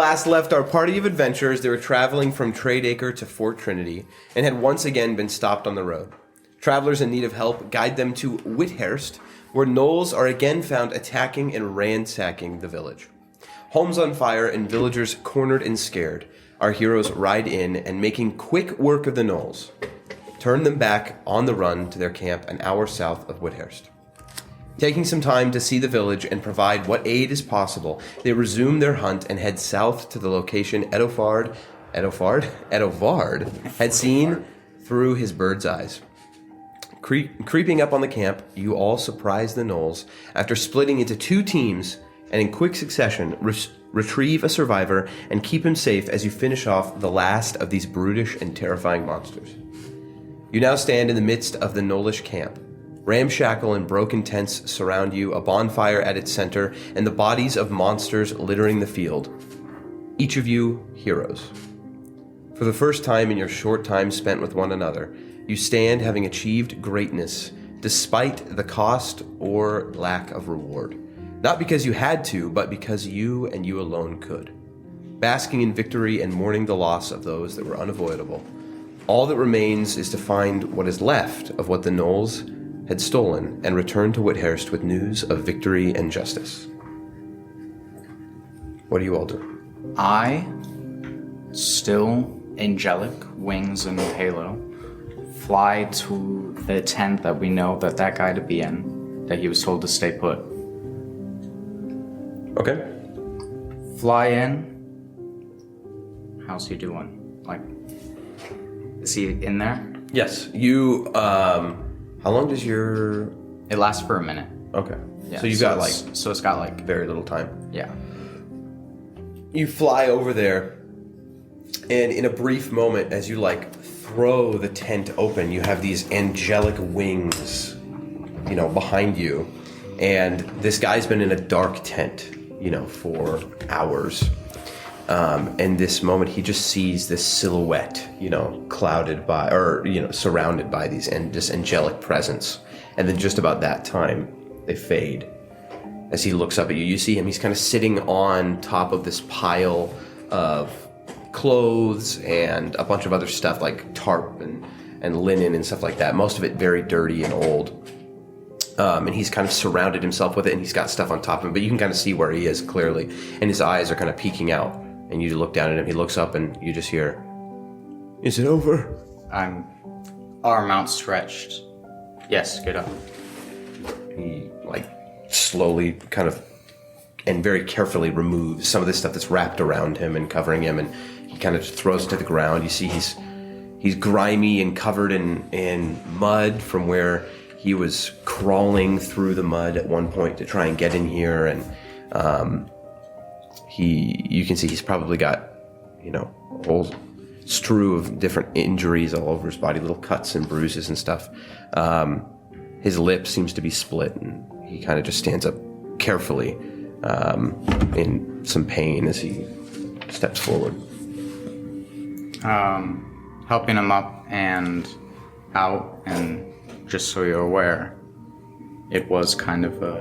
last left our party of adventurers, they were traveling from Tradeacre to Fort Trinity and had once again been stopped on the road. Travelers in need of help guide them to Whithurst, where gnolls are again found attacking and ransacking the village. Homes on fire and villagers cornered and scared, our heroes ride in and, making quick work of the gnolls, turn them back on the run to their camp an hour south of Whithurst. Taking some time to see the village and provide what aid is possible, they resume their hunt and head south to the location Edovard had seen through his bird's eyes. Creeping up on the camp, you all surprise the gnolls after splitting into 2 teams and in quick succession retrieve a survivor and keep him safe as you finish off the last of these brutish and terrifying monsters. You now stand in the midst of the gnollish camp. Ramshackle and broken tents surround you, a bonfire at its center, and the bodies of monsters littering the field. Each of you, heroes. For the first time in your short time spent with one another, you stand having achieved greatness, despite the cost or lack of reward. Not because you had to, but because you and you alone could. Basking in victory and mourning the loss of those that were unavoidable, all that remains is to find what is left of what the gnolls had stolen and return to Whithurst with news of victory and justice. What do you all do? I, still angelic, wings and halo, fly to the tent that we know that guy to be in, that he was told to stay put. Okay. Fly in. How's he doing? Like, is he in there? Yes. You, how long does your... It lasts for a minute. Okay. Yeah, so you've got like... So it's got like... Very little time. Yeah. You fly over there, and in a brief moment, as you like throw the tent open, you have these angelic wings, behind you. And this guy's been in a dark tent, for hours. And this moment, he just sees this silhouette, clouded by, or, surrounded by this angelic presence. And then just about that time, they fade. As he looks up at you, you see him, he's kind of sitting on top of this pile of clothes and a bunch of other stuff like tarp and linen and stuff like that. Most of it very dirty and old. And he's kind of surrounded himself with it, and he's got stuff on top of him, but you can kind of see where he is clearly. And his eyes are kind of peeking out, and you look down at him, he looks up, and you just hear, "Is it over?" I'm arm outstretched. Yes, get up. He, slowly kind of and very carefully removes some of this stuff that's wrapped around him and covering him, and he kind of throws it to the ground. You see he's grimy and covered in mud from where he was crawling through the mud at one point to try and get in here, and you can see he's probably got a whole strew of different injuries all over his body, little cuts and bruises and stuff. His lip seems to be split, and he kind of just stands up carefully in some pain as he steps forward. Helping him up and out, and just so you're aware, it was kind of a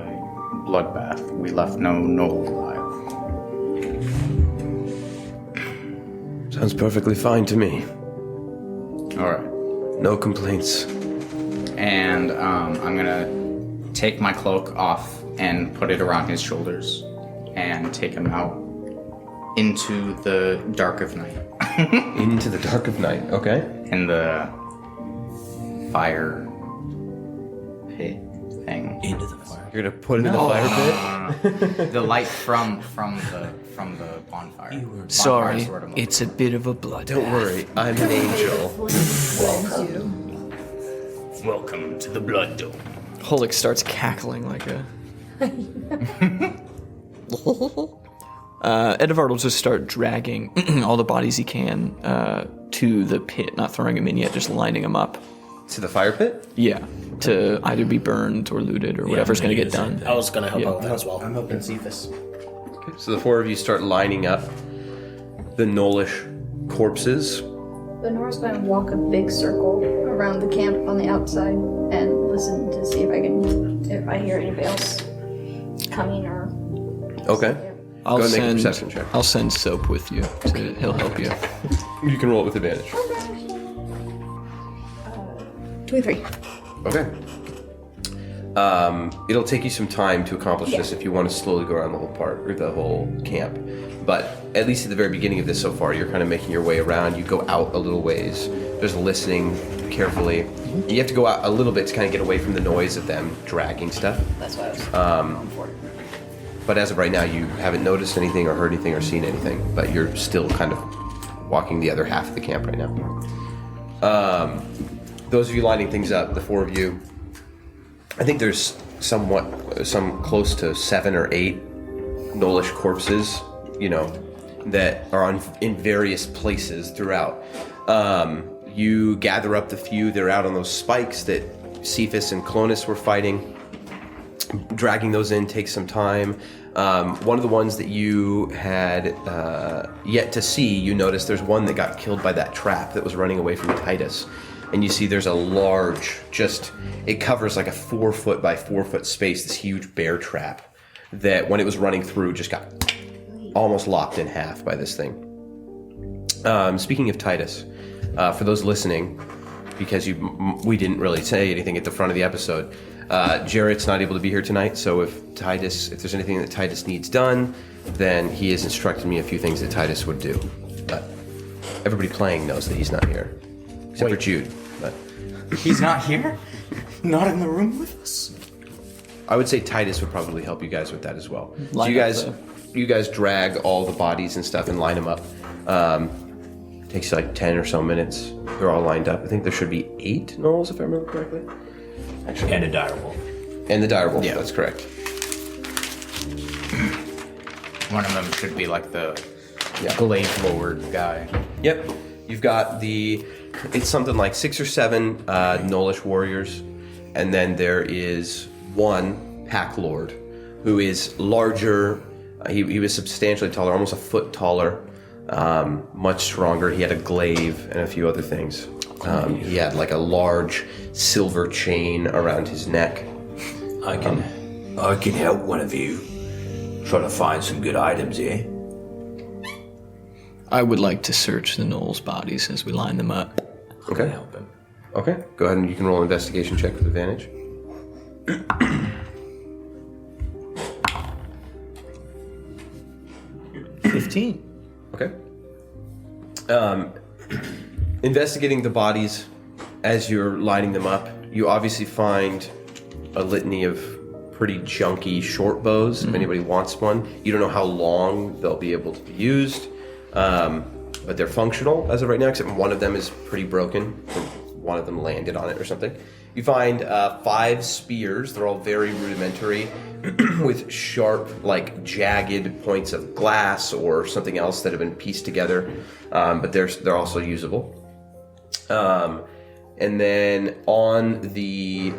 bloodbath. We left no gnoll alive. Sounds perfectly fine to me. All right. No complaints. And I'm gonna take my cloak off and put it around his shoulders and take him out into the dark of night. Into the dark of night, okay. In the fire pit thing. Into the fire. You're gonna put it in the fire pit? The light from the bonfire. Sorry, it's a bit of a blood. Don't worry, I'm an angel. Welcome to the blood dome. Holik starts cackling like a... Edvard will just start dragging all the bodies he can to the pit, not throwing them in yet, just lining them up. To the fire pit? Yeah, to either be burned or looted or whatever's going to get done. I was going to help out with that as well. I'm helping Cephas. Okay, so the 4 of you start lining up the gnollish corpses. Lenora's going to walk a big circle around the camp on the outside and listen to see if I hear anybody else coming or... Okay. I'll Go ahead and make a send. perception check. I'll send Soap with you. He'll help you. You can roll it with advantage. 23. Okay. It'll take you some time to accomplish this if you want to slowly go around the whole park or the whole camp. But at least at the very beginning of this so far, you're kind of making your way around. You go out a little ways, just listening carefully. You have to go out a little bit to kind of get away from the noise of them dragging stuff. That's what I was going for. But as of right now, you haven't noticed anything or heard anything or seen anything. But you're still kind of walking the other half of the camp right now. Those of you lining things up, the four of you, I think there's some close to 7 or 8 gnollish corpses, that are in various places throughout. You gather up the few that are out on those spikes that Cephas and Clonus were fighting. Dragging those in takes some time. One of the ones that you had yet to see, you noticed there's one that got killed by that trap that was running away from Titus. And you see there's a large, it covers like a 4 foot by 4 foot space, this huge bear trap that when it was running through just got almost lopped in half by this thing. Speaking of Titus, for those listening, because we didn't really say anything at the front of the episode, Jarrett's not able to be here tonight, so if there's anything that Titus needs done, then he has instructed me a few things that Titus would do. But everybody playing knows that he's not here. Except for Jude, but He's not here? Not in the room with us? I would say Titus would probably help you guys with that as well. So Line up you guys drag all the bodies and stuff and line them up. Takes like 10 or so minutes. They're all lined up. I think there should be 8 gnolls, if I remember correctly. Actually, And a direwolf. and the direwolf. Yeah, that's correct. One of them should be like the Yeah. blade lord guy. Yep. You've got it's something like 6 or 7 gnollish warriors, and then there is one pack lord who is larger. He was substantially taller, almost a foot taller, much stronger. He had a glaive and a few other things. He had like a large silver chain around his neck. I can help one of you try to find some good items here. I would like to search the gnolls' bodies as we line them up. Okay. Help him. Okay. Go ahead and you can roll an investigation check with advantage. 15. Okay. Investigating the bodies as you're lining them up, you obviously find a litany of pretty junky short bows. If anybody wants one, you don't know how long they'll be able to be used, but they're functional as of right now, except one of them is pretty broken. One of them landed on it or something. You find 5 spears. They're all very rudimentary with sharp, like jagged points of glass or something else that have been pieced together, but they're also usable. And then on the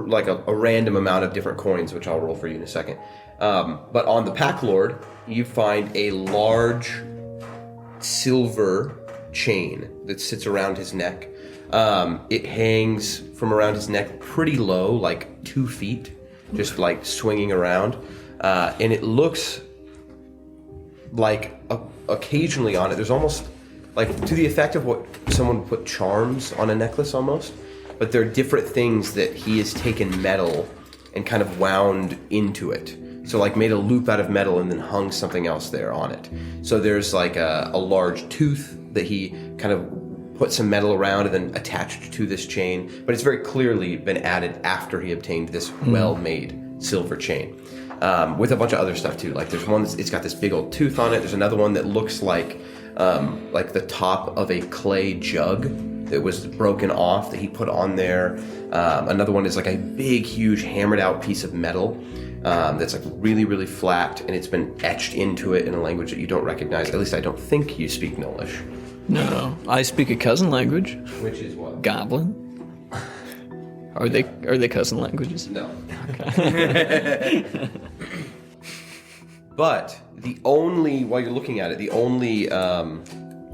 like a random amount of different coins, which I'll roll for you in a second. But on the pack lord, you find a large silver chain that sits around his neck. It hangs from around his neck pretty low, like 2 feet, just like swinging around. And it looks like occasionally on it, there's almost like to the effect of what someone would put charms on a necklace almost. But there are different things that he has taken metal and kind of wound into it. So like made a loop out of metal and then hung something else there on it. So there's like a large tooth that he kind of put some metal around and then attached to this chain. But it's very clearly been added after he obtained this well-made silver chain. With a bunch of other stuff too. Like there's one it's got this big old tooth on it. There's another one that looks like the top of a clay jug that was broken off that he put on there. Another one is like a big, huge, hammered out piece of metal that's like really, really flat, and it's been etched into it in a language that you don't recognize. At least I don't think you speak Gnollish. No, I speak a cousin language. Which is what? Goblin. Are they cousin languages? No. But while you're looking at it, the only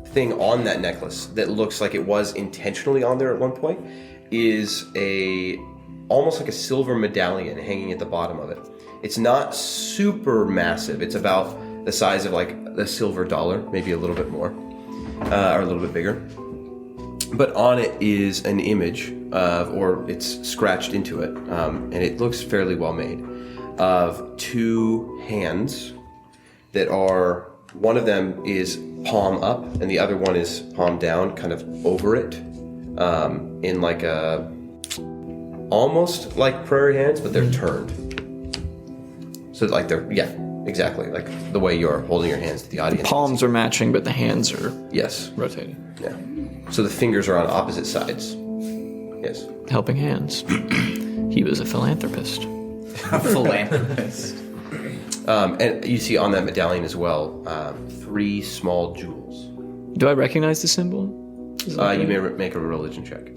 thing on that necklace that looks like it was intentionally on there at one point is almost like a silver medallion hanging at the bottom of it. It's not super massive. It's about the size of like a silver dollar, maybe a little bit more, or a little bit bigger. But on it is an image of, or it's scratched into it, and it looks fairly well made, of two hands that are, one of them is palm up and the other one is palm down, kind of over it, in like a, almost like prayer hands, but they're turned. So like they're, yeah, exactly, like the way you're holding your hands to the audience. Palms are matching, but the hands are Yes. rotated. Yeah. So the fingers are on opposite sides. Yes. Helping hands. He was a philanthropist. A philanthropist. And you see on that medallion as well, 3 small jewels. Do I recognize the symbol? You may make a religion check.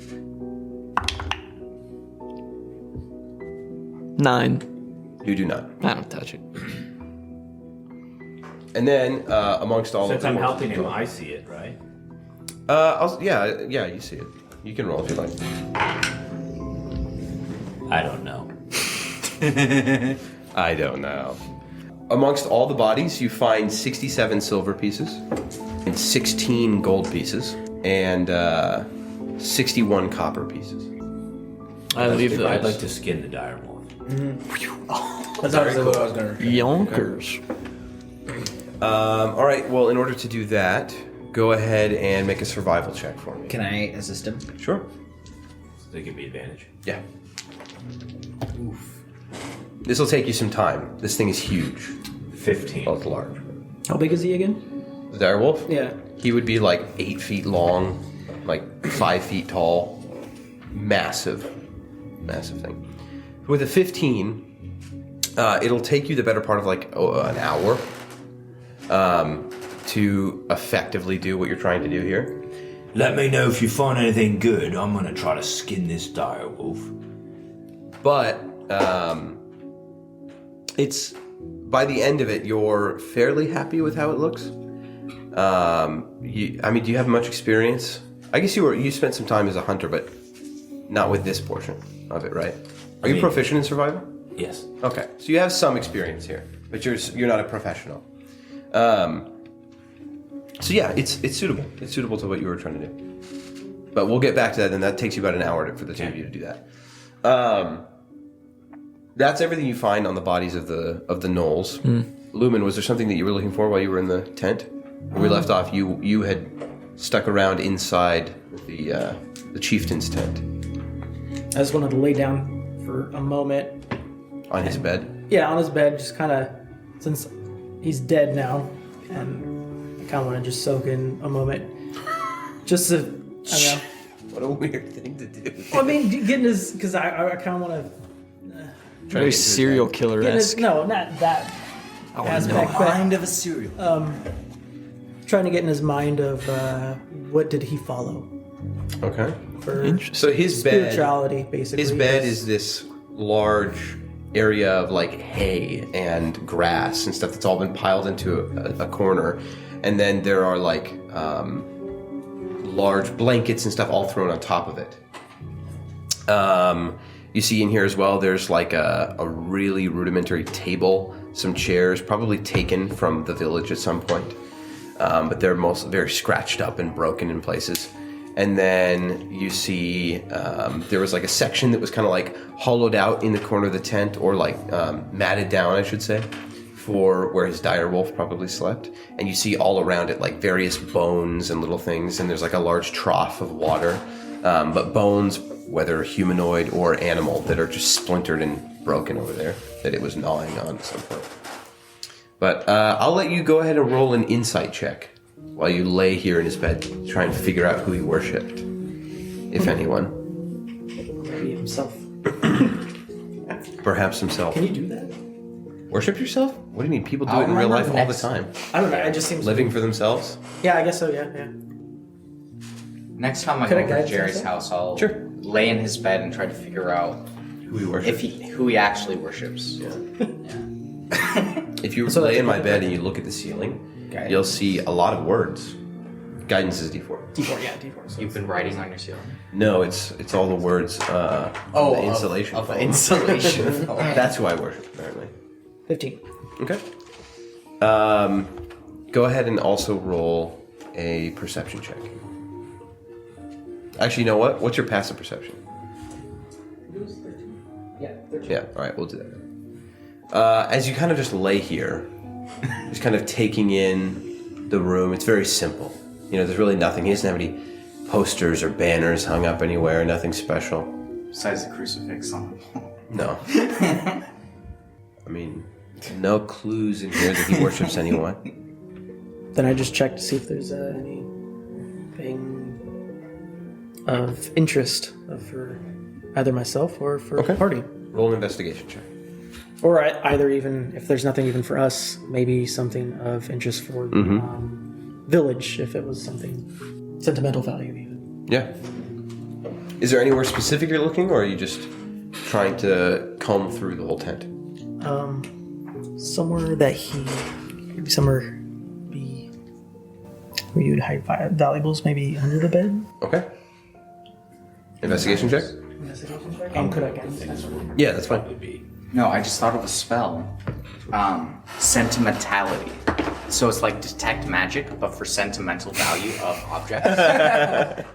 9. You do not. I don't touch it. And then amongst all Since of I'm the helping him, I see it, right? yeah, you see it. You can roll if you like. I don't know. I don't know. Amongst all the bodies, you find 67 silver pieces, and 16 gold pieces, and 61 copper pieces. I leave those. I'd like to skin the dire wolf. That's obviously what I was going to Yonkers. All right. Well, in order to do that, go ahead and make a survival check for me. Can I assist him? Sure. They give me advantage. Yeah. This will take you some time. This thing is huge. 15. Well, it's large. How big is he again? The direwolf? Yeah. He would be like 8 feet long, like 5 feet tall. Massive. Massive thing. With a 15, it'll take you the better part of like an hour to effectively do what you're trying to do here. Let me know if you find anything good. I'm gonna try to skin this dire wolf. But it's, by the end of it, you're fairly happy with how it looks. Do you have much experience? I guess you spent some time as a hunter, but not with this portion of it, right? Are you proficient in survival? Yes. Okay, so you have some experience here, but you're not a professional. So yeah, it's suitable. It's suitable to what you were trying to do. But we'll get back to that, and that takes you about an hour for the two of you to do that. That's everything you find on the bodies of the gnolls. Lumen, was there something that you were looking for while you were in the tent? Where we left off, you had stuck around inside the chieftain's tent. I just wanted to lay down for a moment. On his bed? Yeah, on his bed, just kind of, since he's dead now, and I kind of want to just soak in a moment. Just to, I don't know. What a weird thing to do. Well, I mean, getting his, because I kind of want to, Very serial killer-esque. no, not that aspect, but Mind of a cereal. trying to get in his mind of what did he follow Okay. for Interesting. So his bed... spirituality, basically. His bed is this large area of like hay and grass and stuff that's all been piled into a corner, and then there are like large blankets and stuff all thrown on top of it. You see in here as well, there's like a really rudimentary table, some chairs, probably taken from the village at some point, but they're mostly very scratched up and broken in places. And then you see there was like a section that was kind of like hollowed out in the corner of the tent, or like matted down, I should say, for where his dire wolf probably slept. And you see all around it like various bones and little things, and there's like a large trough of water, but bones, whether humanoid or animal, that are just splintered and broken over there, that it was gnawing on at some point. But I'll let you go ahead and roll an insight check while you lay here in his bed, trying to figure out who he worshipped, if anyone. Maybe himself. Perhaps himself. Can you do that? Worship yourself? What do you mean? People do it in real life all the time. I don't know. It just seems Living for themselves? Yeah, I guess so. Yeah. Next time I Could go I over guide to Jerry's something? house, I'll Sure. lay in his bed and try to figure out Who he worships? who he actually worships. If you So lay that's in a my good bed and you look at the ceiling, Okay. you'll see a lot of words. Guidance is D4. D4. Yeah, D4. So You've been writing on your ceiling. No, it's all the words on the installation. Of phone. installation. That's who I worship, apparently. 15. Okay. Go ahead and also roll a perception check. Actually, you know what? What's your passive perception? Yeah, 13. Yeah, all right, we'll do that. As you kind of just lay here, just kind of taking in the room, it's very simple. You know, there's really nothing. He doesn't have any posters or banners hung up anywhere, nothing special. Besides the crucifix on the wall. No. I mean, no clues in here that he worships anyone. Then I just check to see if there's anything of interest for either myself or for the party. Roll an investigation check. Or either even, if there's nothing even for us, maybe something of interest for village, if it was something sentimental value even. Yeah. Is there anywhere specific you're looking, or are you just trying to comb through the whole tent? Somewhere that maybe somewhere where you'd hide valuables, maybe under the bed. Okay. Investigation check? Could I guess? Yeah, that's fine. No, I just thought of a spell. Sentimentality. So it's like detect magic, but for sentimental value of objects.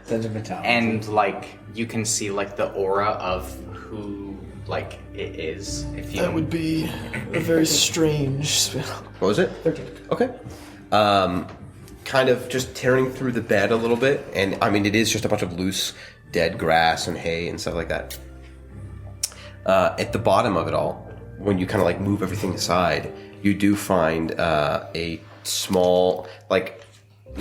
Sentimentality. And like you can see like the aura of who like it is. If you That would be a very strange spell. What was it? 13. Okay. Kind of just tearing through the bed a little bit, and I mean it is just a bunch of loose, dead grass and hay and stuff like that. At the bottom of it all, when you kind of like move everything aside, you do find a small, like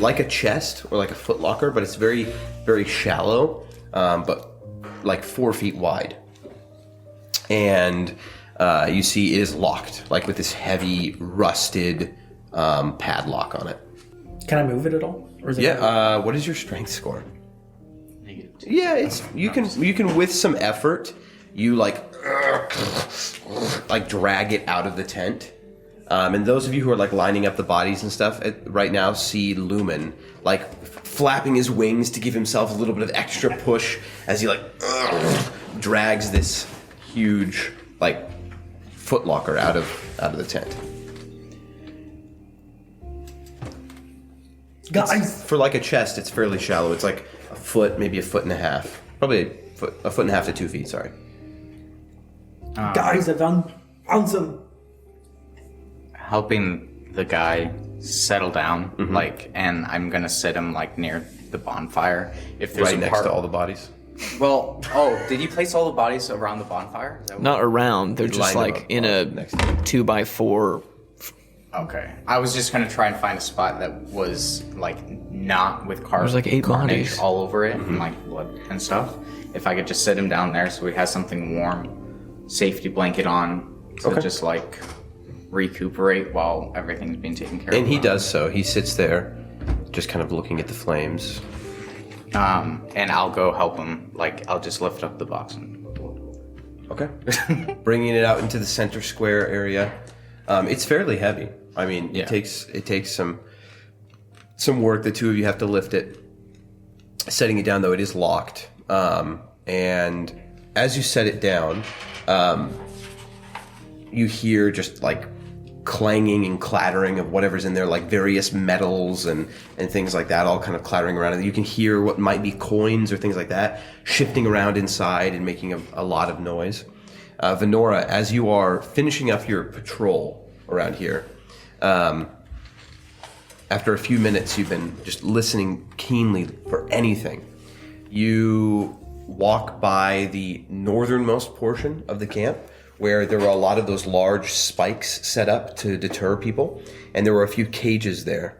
a chest or like a footlocker, but it's very, very shallow, but like 4 feet wide. And you see it is locked, like with this heavy, rusted padlock on it. Can I move it at all? Or is it Yeah. What is your strength score? -2. Yeah, it's you can with some effort, you like drag it out of the tent. And those of you who are like lining up the bodies and stuff right now see Lumen like flapping his wings to give himself a little bit of extra push as he like drags this huge like footlocker out of the tent. Guys! For like a chest, it's fairly shallow. It's like a foot, maybe a foot and a half. Probably a foot and a half to 2 feet, sorry. Guys, I found some. Helping the guy settle down, like, and I'm gonna sit him like near the bonfire. If there's Right a next part, to all the bodies. Well, did you place all the bodies around the bonfire? Is that what- Not around. They're just Line them like up in a next to 2x4. Okay. I was just gonna try and find a spot that was like not with There's like 8 carnage bodies. all over it and like blood and stuff. If I could just sit him down there so he has something warm, safety blanket on to just like recuperate while everything's being taken care of. And he does so. He sits there, just kind of looking at the flames. And I'll go help him. Like I'll just lift up the box and Okay. Bringing it out into the center square area. It's fairly heavy. I mean, Yeah. it takes some work. The two of you have to lift it. Setting it down, though, it is locked. And as you set it down, you hear just like clanging and clattering of whatever's in there, like various metals and things like that, all kind of clattering around. And you can hear what might be coins or things like that shifting around inside and making a lot of noise. Venora, as you are finishing up your patrol around here, after a few minutes you've been just listening keenly for anything, you walk by the northernmost portion of the camp where there were a lot of those large spikes set up to deter people, and there were a few cages there.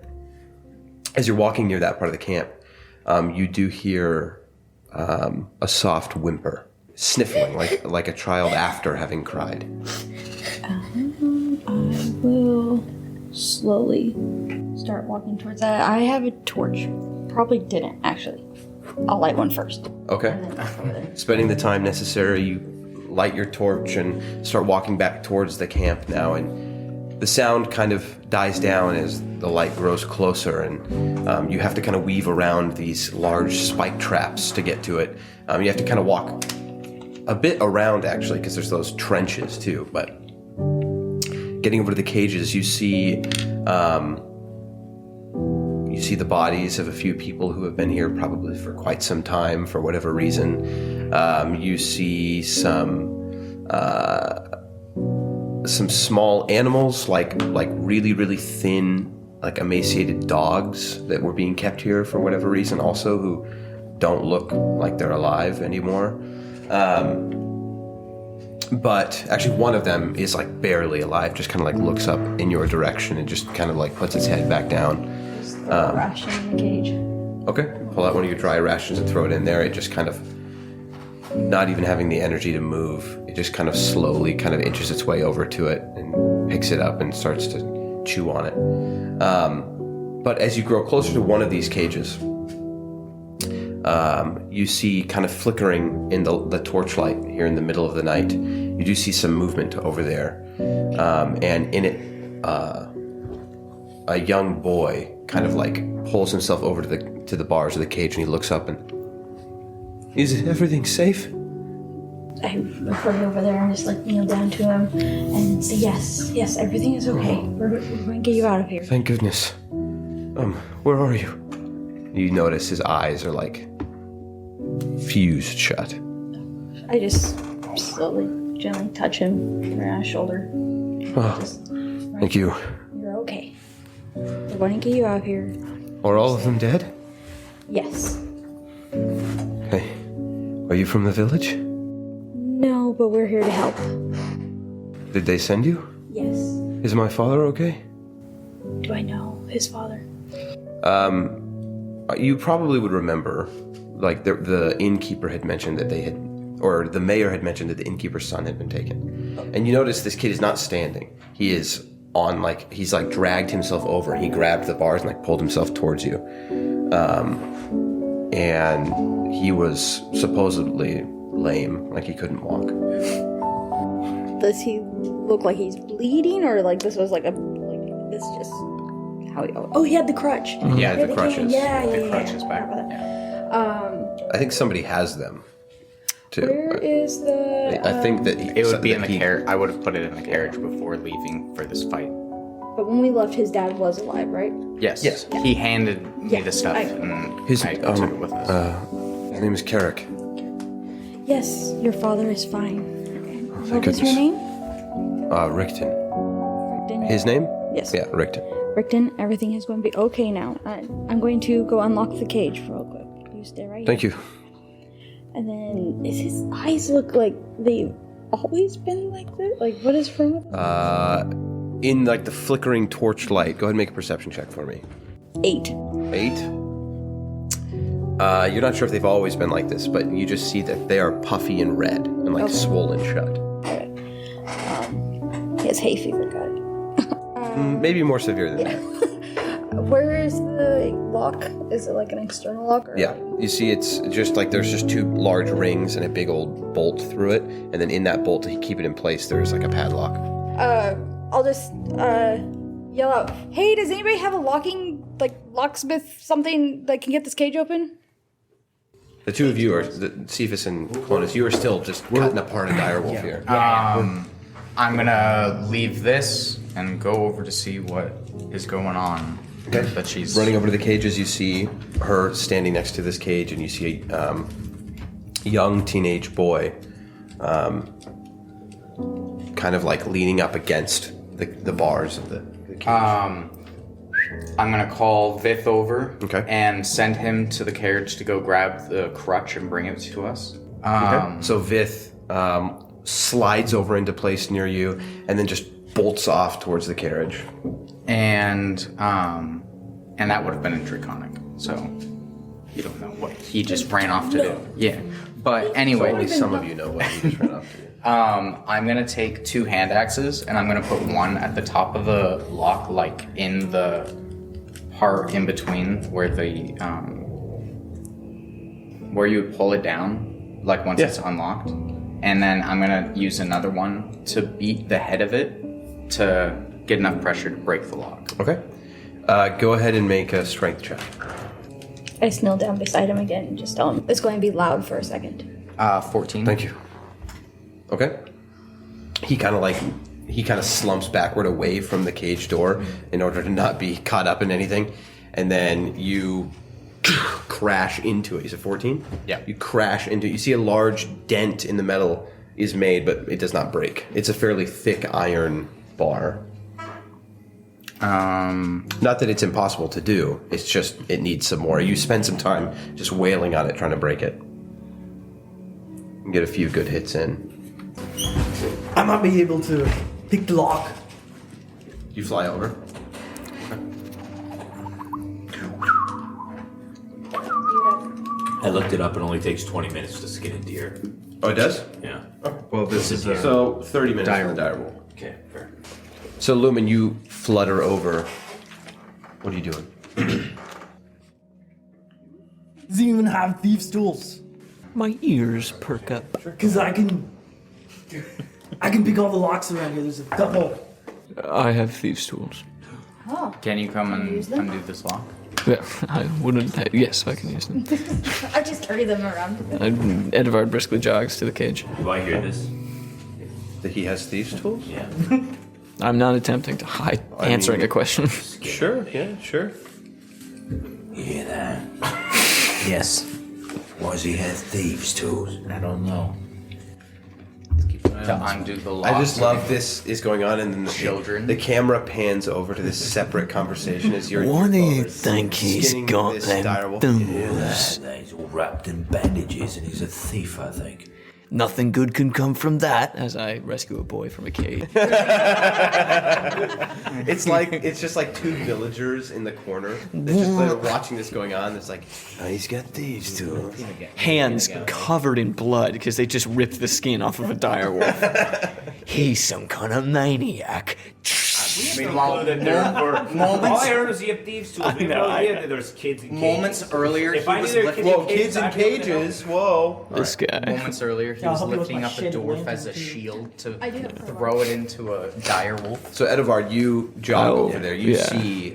As you're walking near that part of the camp, you do hear a soft whimper, sniffling like a child after having cried. I will slowly start walking towards that. I have a torch. Probably didn't, actually. I'll light one first. Okay. And then over there. Spending the time necessary, you light your torch and start walking back towards the camp now, and the sound kind of dies down as the light grows closer, and you have to kind of weave around these large spike traps to get to it. You have to kind of walk a bit around, actually, because there's those trenches too, but getting over to the cages, you see the bodies of a few people who have been here probably for quite some time for whatever reason. You see some small animals, like really, really thin, like emaciated dogs that were being kept here for whatever reason also, who don't look like they're alive anymore. But actually one of them is like barely alive, just kind of like looks up in your direction and just kind of like puts its head back down. Ration in the cage. Okay, pull out one of your dry rations and throw it in there. It just kind of, not even having the energy to move, it just kind of slowly kind of inches its way over to it and picks it up and starts to chew on it. But as you grow closer to one of these cages, you see kind of flickering in the torchlight here in the middle of the night, you do see some movement over there. And in it, a young boy kind of like pulls himself over to the bars of the cage, and he looks up and, is everything safe? I hurry over there and just like kneel down to him and say, yes, everything is okay. We're going to get you out of here. Thank goodness. Where are you? You notice his eyes are like fused shut. I just slowly, gently touch him right on his shoulder. Thank you. You're okay. We're going to get you out of here. Are all of them dead? Yes. Hey, are you from the village? No, but we're here to help. Did they send you? Yes. Is my father okay? Do I know his father? You probably would remember, like the innkeeper had mentioned that or the mayor had mentioned that the innkeeper's son had been taken. And you notice this kid is not standing. He is on he's like dragged himself over. He grabbed the bars and like pulled himself towards you. And he was supposedly lame, like he couldn't walk. Does he look like he's bleeding, or like this was this just how he? Oh, he had the crutch. Yeah, the crutches. The crutches back. I think somebody has them too. Where is the? I think that It would be in the carriage. I would have put it in the carriage before leaving for this fight. But when we left, his dad was alive, right? Yes. Yes. He handed me the stuff, and I took it with us. His name is Carrick. Yes, your father is fine. What was goodness. your name? Rickton. Rickton. His name? Yes. Yeah, Rickton. Rickton, everything is going to be okay now. I'm going to go unlock the cage real quick. You stay right Thank here. you. And then, does his eyes look like they've always been like this? Like, what is wrong with In like the flickering torchlight, go ahead and make a perception check for me. 8. 8. You're not sure if they've always been like this, but you just see that they are puffy and red and like swollen shut. Alright. He has hay fever, got it. Maybe more severe than that. Where is the lock? Is it like an external lock? Or Yeah, you see it's just like there's just 2 large rings and a big old bolt through it, and then in that bolt to keep it in place there's like a padlock. I'll just yell out, hey, does anybody have a locksmith, something that can get this cage open? The two of you are, Cephas and Clonus, you are still just cutting apart a direwolf here. I'm gonna leave this and go over to see what is going on. Okay. That she's Running over to the cages, you see her standing next to this cage, and you see a young teenage boy kind of like leaning up against the bars of the cage. I'm gonna call Vith over and send him to the carriage to go grab the crutch and bring it to us. So Vith slides over into place near you, and then just bolts off towards the carriage. And that would have been in Draconic, so you don't know what he just ran off to do. Yeah, but anyway, Only some of you know what he just ran off to do. I'm gonna take 2 hand axes and I'm gonna put one at the top of the lock, like in the part in between where where you would pull it down, like once it's unlocked. And then I'm gonna use another one to beat the head of it to get enough pressure to break the lock. Okay. Go ahead and make a strength check. I just kneel down beside him again and just tell him it's going to be loud for a second. 14. Thank you. Okay. He kind of like he kind of slumps backward away from the cage door in order to not be caught up in anything. And then you crash into it. Is it 14? Yeah. You crash into it. You see a large dent in the metal is made, but it does not break. It's a fairly thick iron bar. Not that it's impossible to do. It's just it needs some more. You spend some time just wailing on it, trying to break it. And get a few good hits in. I might be able to pick the lock. You fly over. I looked it up. It only takes 20 minutes to skin a deer. Oh, it does? Yeah. Well, this is So 30 minutes for the dire wolf. Okay, fair. So Lumen, you flutter over. What are you doing? Does he even have thieves' tools? My ears perk up. Because I can pick all the locks around here. There's a couple. I have thieves' tools. Oh. Can you come and use them? undo this lock? Yeah, I wouldn't. Yes, I can use them. I just carry them around. Edvard briskly jogs to the cage. Do I hear this? That he has thieves' tools? Yeah. I'm not attempting to hide answering a question. Sure, yeah, sure. You hear that? Yes. Why does he have thieves' tools? I don't know. To undo the lock. I just love this is going on, and then Children. the camera pans over to this separate conversation as you're. What do you think he's skinning got this them dire wolf. tools? He's all wrapped in bandages and he's a thief, I think. Nothing good can come from that. As I rescue a boy from a cage. It's just like two villagers in the corner. They're just they're watching this going on. It's like, Oh, he's got these tools. Hands covered in blood because they just ripped the skin off of a dire wolf. He's some kind of maniac. Meanwhile, All I heard was he had thieves tools. We have no idea that there's kids in cages. moments earlier, If he I knew was there were lifting. whoa, kids in cages. Whoa. This guy. Moments earlier, he Yeah, I'll was help you with lifting my up a shady dwarf lantern as a too. shield to I do have a throw it into a dire wolf. So Edvard, you jog Oh, over there. You yeah. see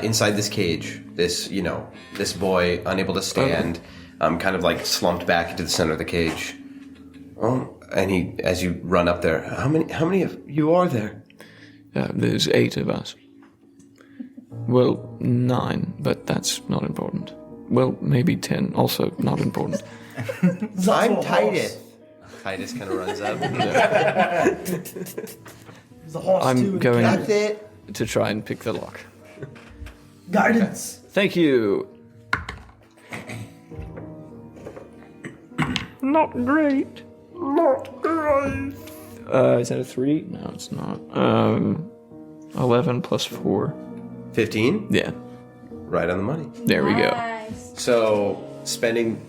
inside this cage, this this boy unable to stand, kind of like slumped back into the center of the cage. Oh, and he, as you run up there, how many of you are there? There's 8 of us. Well, 9, but that's not important. Well, maybe 10, also not important. I'm Titus. Titus kind of runs up. There's a horse I'm too. going That's it. to try and pick the lock. Guidance. Thank you. Not great. Not great. Is that a 3? No, it's not. 11 plus 4. 15? Yeah, Right on the money. there we go. Nice. So, spending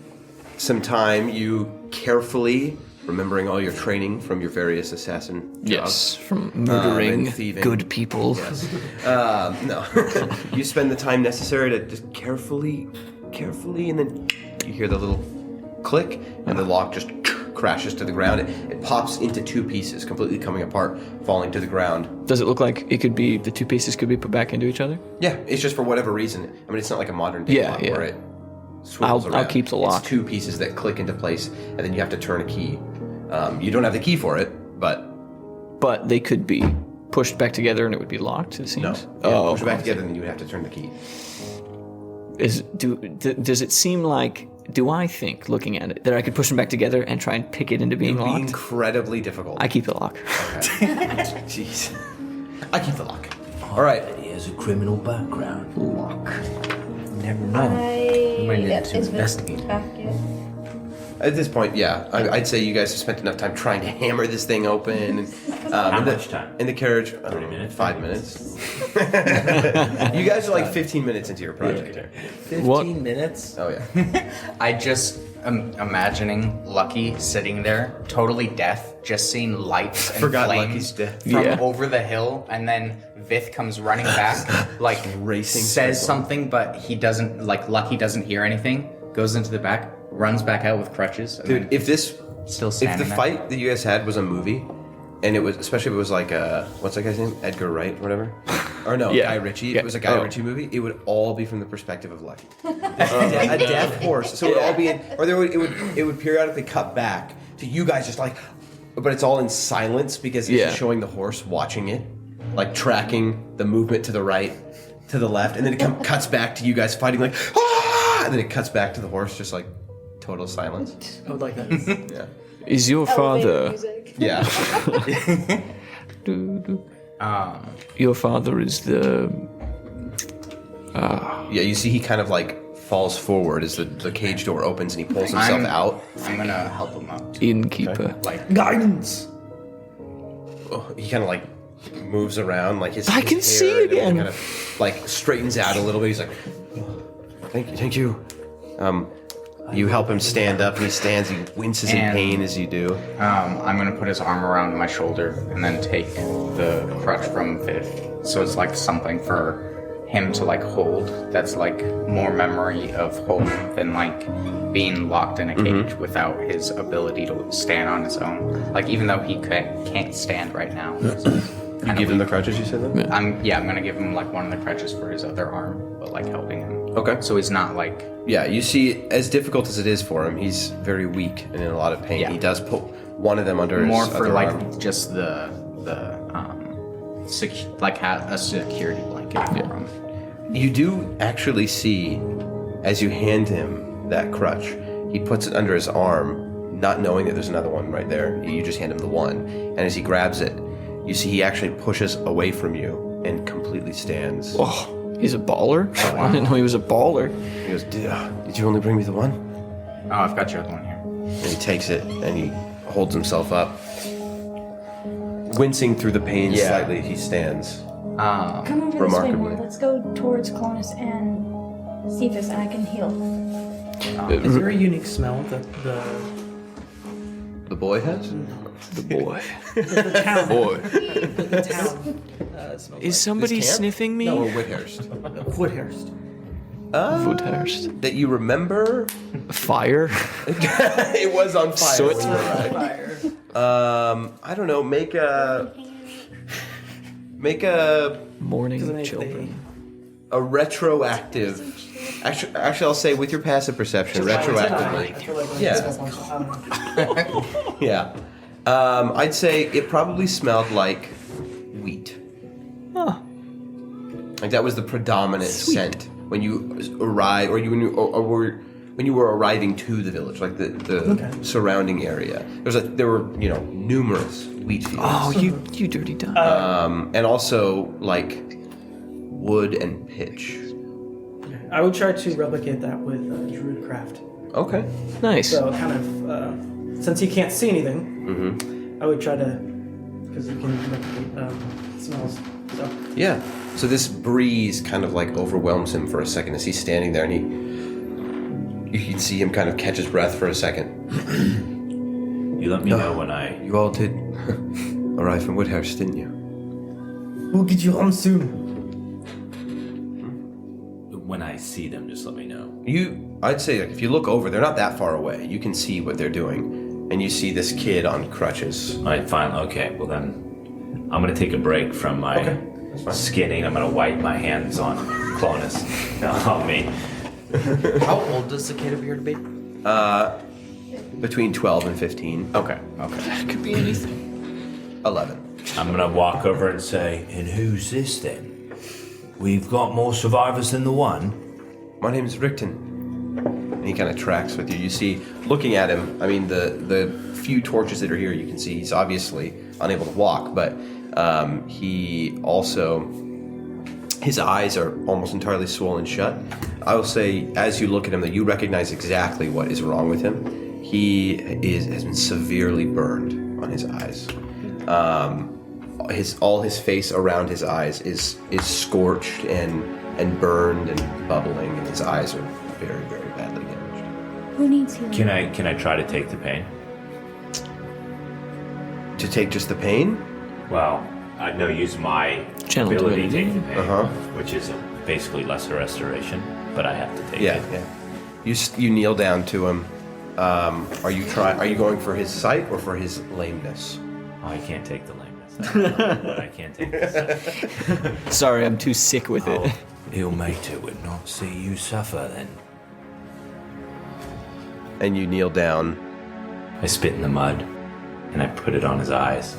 some time, you carefully remembering all your training from your various assassin jobs. Yes, from murdering and thieving. good people. No. You spend the time necessary to just carefully, and then you hear the little click, and the lock just crashes to the ground. It pops into 2 pieces, completely coming apart, falling to the ground. Does it look like it could be, the 2 pieces could be put back into each other? Yeah, it's just for whatever reason. I mean, it's not like a modern day Yeah, lock yeah. where it swivels I'll around. keep the lock. It's 2 pieces that click into place, and then you have to turn a key. You don't have the key for it, but But they could be pushed back together and it would be locked, it seems. no. Oh, Push it back together, and then you would have to turn the key. Does it seem like, do I think, looking at it, that I could push them back together and try and pick it into being It would be locked? incredibly difficult. I keep the lock. Jeez. I keep the lock. All right. He has a criminal background. Never know. Might need to investigate. Back yet? At this point, yeah, I'd say you guys have spent enough time trying to hammer this thing open. And, How much time? In the carriage, 30 minutes? 5 minutes. You guys are like 15 minutes into your project here. 15 minutes? Oh yeah. I just am imagining Lucky sitting there, totally deaf, just seeing lights and Forgot flames Lucky's deaf. from Yeah. over the hill, and then Vith comes running back, like Racing says circle. something, but he doesn't. Like Lucky doesn't hear anything. Goes into the back, runs back out with crutches. And Dude, then if still if standing the there. fight that you guys had was a movie, and it was, especially if it was like what's that guy's name? Edgar Wright, or whatever. Or no, Yeah. Guy Ritchie. If Yeah. it was a Guy Oh. Ritchie movie, it would all be from the perspective of Lucky. A deaf horse. So it would all be in, or it would periodically cut back to you guys just like but it's all in silence because it's just showing the horse watching it, like tracking the movement to the right, to the left, and then it cuts back to you guys fighting like, ah! And then it cuts back to the horse, just like total silence. I would like that. Yeah. Is your father... Yeah. Your father is the... Yeah, you see he kind of like falls forward as the cage door opens and he pulls himself out. I'm gonna help him up. innkeeper. Like, Guidance. He kind of like moves around, like his I can his see hair and everything again. kind of like straightens out a little bit. He's like, thank you. You help him stand up, and he stands. He winces in And- pain as you do. I'm gonna put his arm around my shoulder and then take the crutch from Viv. So it's like something for him to like hold. That's like more memory of home than like being locked in a cage without his ability to stand on his own. Like even though he can't stand right now. You give him the crutches, you said that? I'm gonna give him like one of the crutches for his other arm, but like helping him. Okay. So he's not like Yeah, you see, as difficult as it is for him, he's very weak and in a lot of pain. Yeah. He does put one of them under more his for other like arm. just the like a security blanket for him. You do actually see, as you hand him that crutch, he puts it under his arm, not knowing that there's another one right there. You just hand him the one, and as he grabs it, you see he actually pushes away from you and completely stands. Oh, he's a baller? I didn't know he was a baller. He goes, did you only bring me the one? Oh, I've got your other one here. And he takes it and he holds himself up. Wincing through the pain slightly, he stands. Come over this way Remarkably. more. Let's go towards Clonus and Cephas, and I can heal. Is there a unique smell that The boy has? The boy. the town? Boy. The town smells Is somebody This camp? sniffing me? No, Whithurst. like? Woodhurst. Woodhurst. That you remember? Fire? It was on fire. Soot? when you arrived. Fire. I don't know. Make a Morning children. a retroactive. Actually, I'll say with your passive perception, retroactively. Yeah. Yeah. I'd say it probably smelled like wheat. Huh. Like that was the predominant scent when you arrived, or when you were arriving to the village, like the surrounding area. There were numerous wheat fields. Oh, you dirty dog. And also like wood and pitch. I would try to replicate that with Druidcraft. Okay. Nice. So kind of, since he can't see anything, I would try to, because you can replicate smells. So Yeah. So this breeze kind of like overwhelms him for a second as he's standing there, and you can see him kind of catch his breath for a second. You let me know when I. You all did arrive from Woodhouse, didn't you? We'll get you home soon. When I see them, just let me know. I'd say like, if you look over, they're not that far away. You can see what they're doing, and you see this kid on crutches. All right, fine. Okay, well then, I'm gonna take a break from my skinning. I'm gonna wipe my hands on Clonus, on me. How old does the kid appear to be? Between 12 and 15. Okay. That could be anything. 11. I'm gonna walk over and say, "And who's this then? We've got more survivors than the one." My name's Rickton. And he kind of tracks with you. You see, looking at him, I mean, the few torches that are here, you can see he's obviously unable to walk, but he also, his eyes are almost entirely swollen shut. I will say, as you look at him, that you recognize exactly what is wrong with him. He has been severely burned on his eyes. All his face around his eyes is scorched and burned and bubbling, and his eyes are very, very badly damaged. Who needs healing? Can I try to take the pain? To take just the pain? Well, I know use my Channel ability to divinity. take the pain, which is basically lesser restoration, but I have to take it. Yeah. You kneel down to him. Are you going for his sight or for his lameness? Oh, I can't take the lameness, but I can't take the sight. Sorry, I'm too sick with it. Ilmater would not see you suffer then. And you kneel down. I spit in the mud and I put it on his eyes.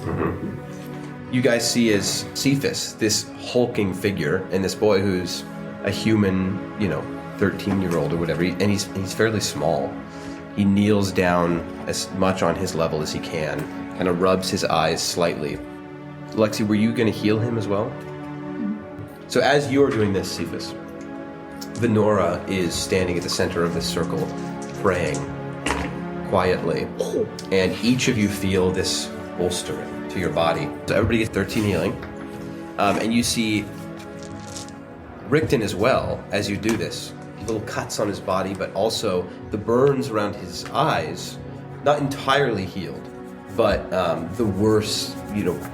You guys see as Cephas, this hulking figure, and this boy who's a human, 13-year-old or whatever, and he's fairly small. He kneels down as much on his level as he can, kind of rubs his eyes slightly. Lexi, were you going to heal him as well? So as you're doing this, Cephas, Venora is standing at the center of this circle, praying quietly, and each of you feel this bolstering to your body. So everybody gets 13 healing, and you see Rickton as well as you do this. Little cuts on his body, but also the burns around his eyes, not entirely healed, but the worst,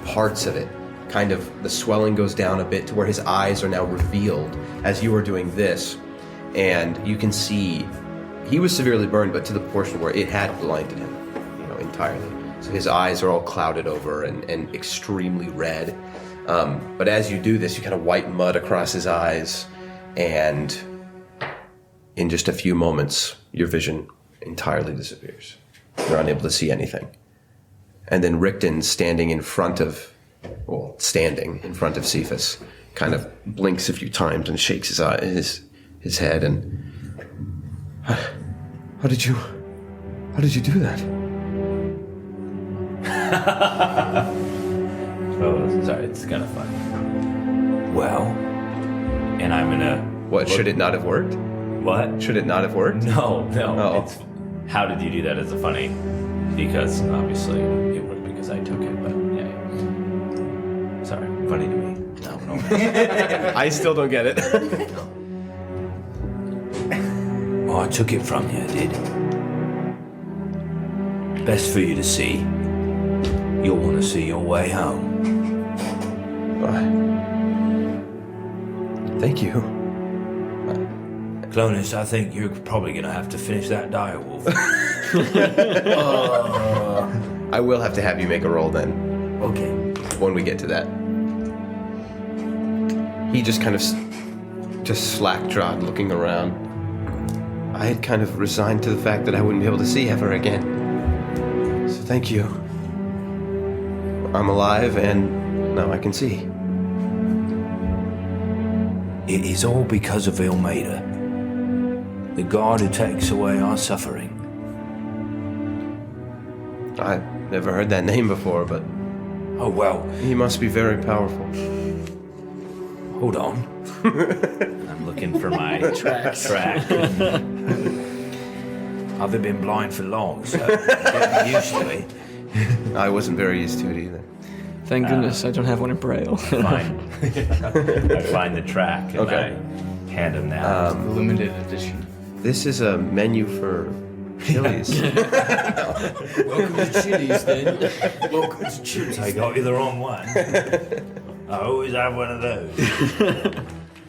parts of it. Kind of the swelling goes down a bit to where his eyes are now revealed as you are doing this, and you can see he was severely burned, but to the portion where it had blinded him, entirely. So his eyes are all clouded over and extremely red. But as you do this, you kind of wipe mud across his eyes, and in just a few moments, your vision entirely disappears. You're unable to see anything. And then Rickton, standing in front of Cephas, kind of blinks a few times and shakes his head. And how did you do that? Oh, sorry, it's kind of funny. Well, and I'm gonna. What, should it not have worked? What? Should it not have worked? No. Oh. It's, how did you do that as a funny? Because obviously it worked because I took it, but yeah. Sorry, funny to me. No. I still don't get it. Oh, I took it from you, I did. Best for you to see. You'll want to see your way home. Thank you. Clonus, I think you're probably going to have to finish that direwolf. I will have to have you make a roll then. Okay. When we get to that. He just kind of just slack-jawed looking around. I had kind of resigned to the fact that I wouldn't be able to see ever again. So thank you. I'm alive and now I can see. It is all because of Ilmater, the god who takes away our suffering. I've never heard that name before, but Oh, well, he must be very powerful. hold on. I'm looking for my track. I've been blind for long, so I'm getting used to it. I wasn't very used to it either. Thank goodness I don't have one in Braille. I find the track and Okay. I hand him that. Limited edition. This is a menu for Chili's. Welcome to Chili's, then. Welcome to Chili's. I got you the wrong one. I always have one of those.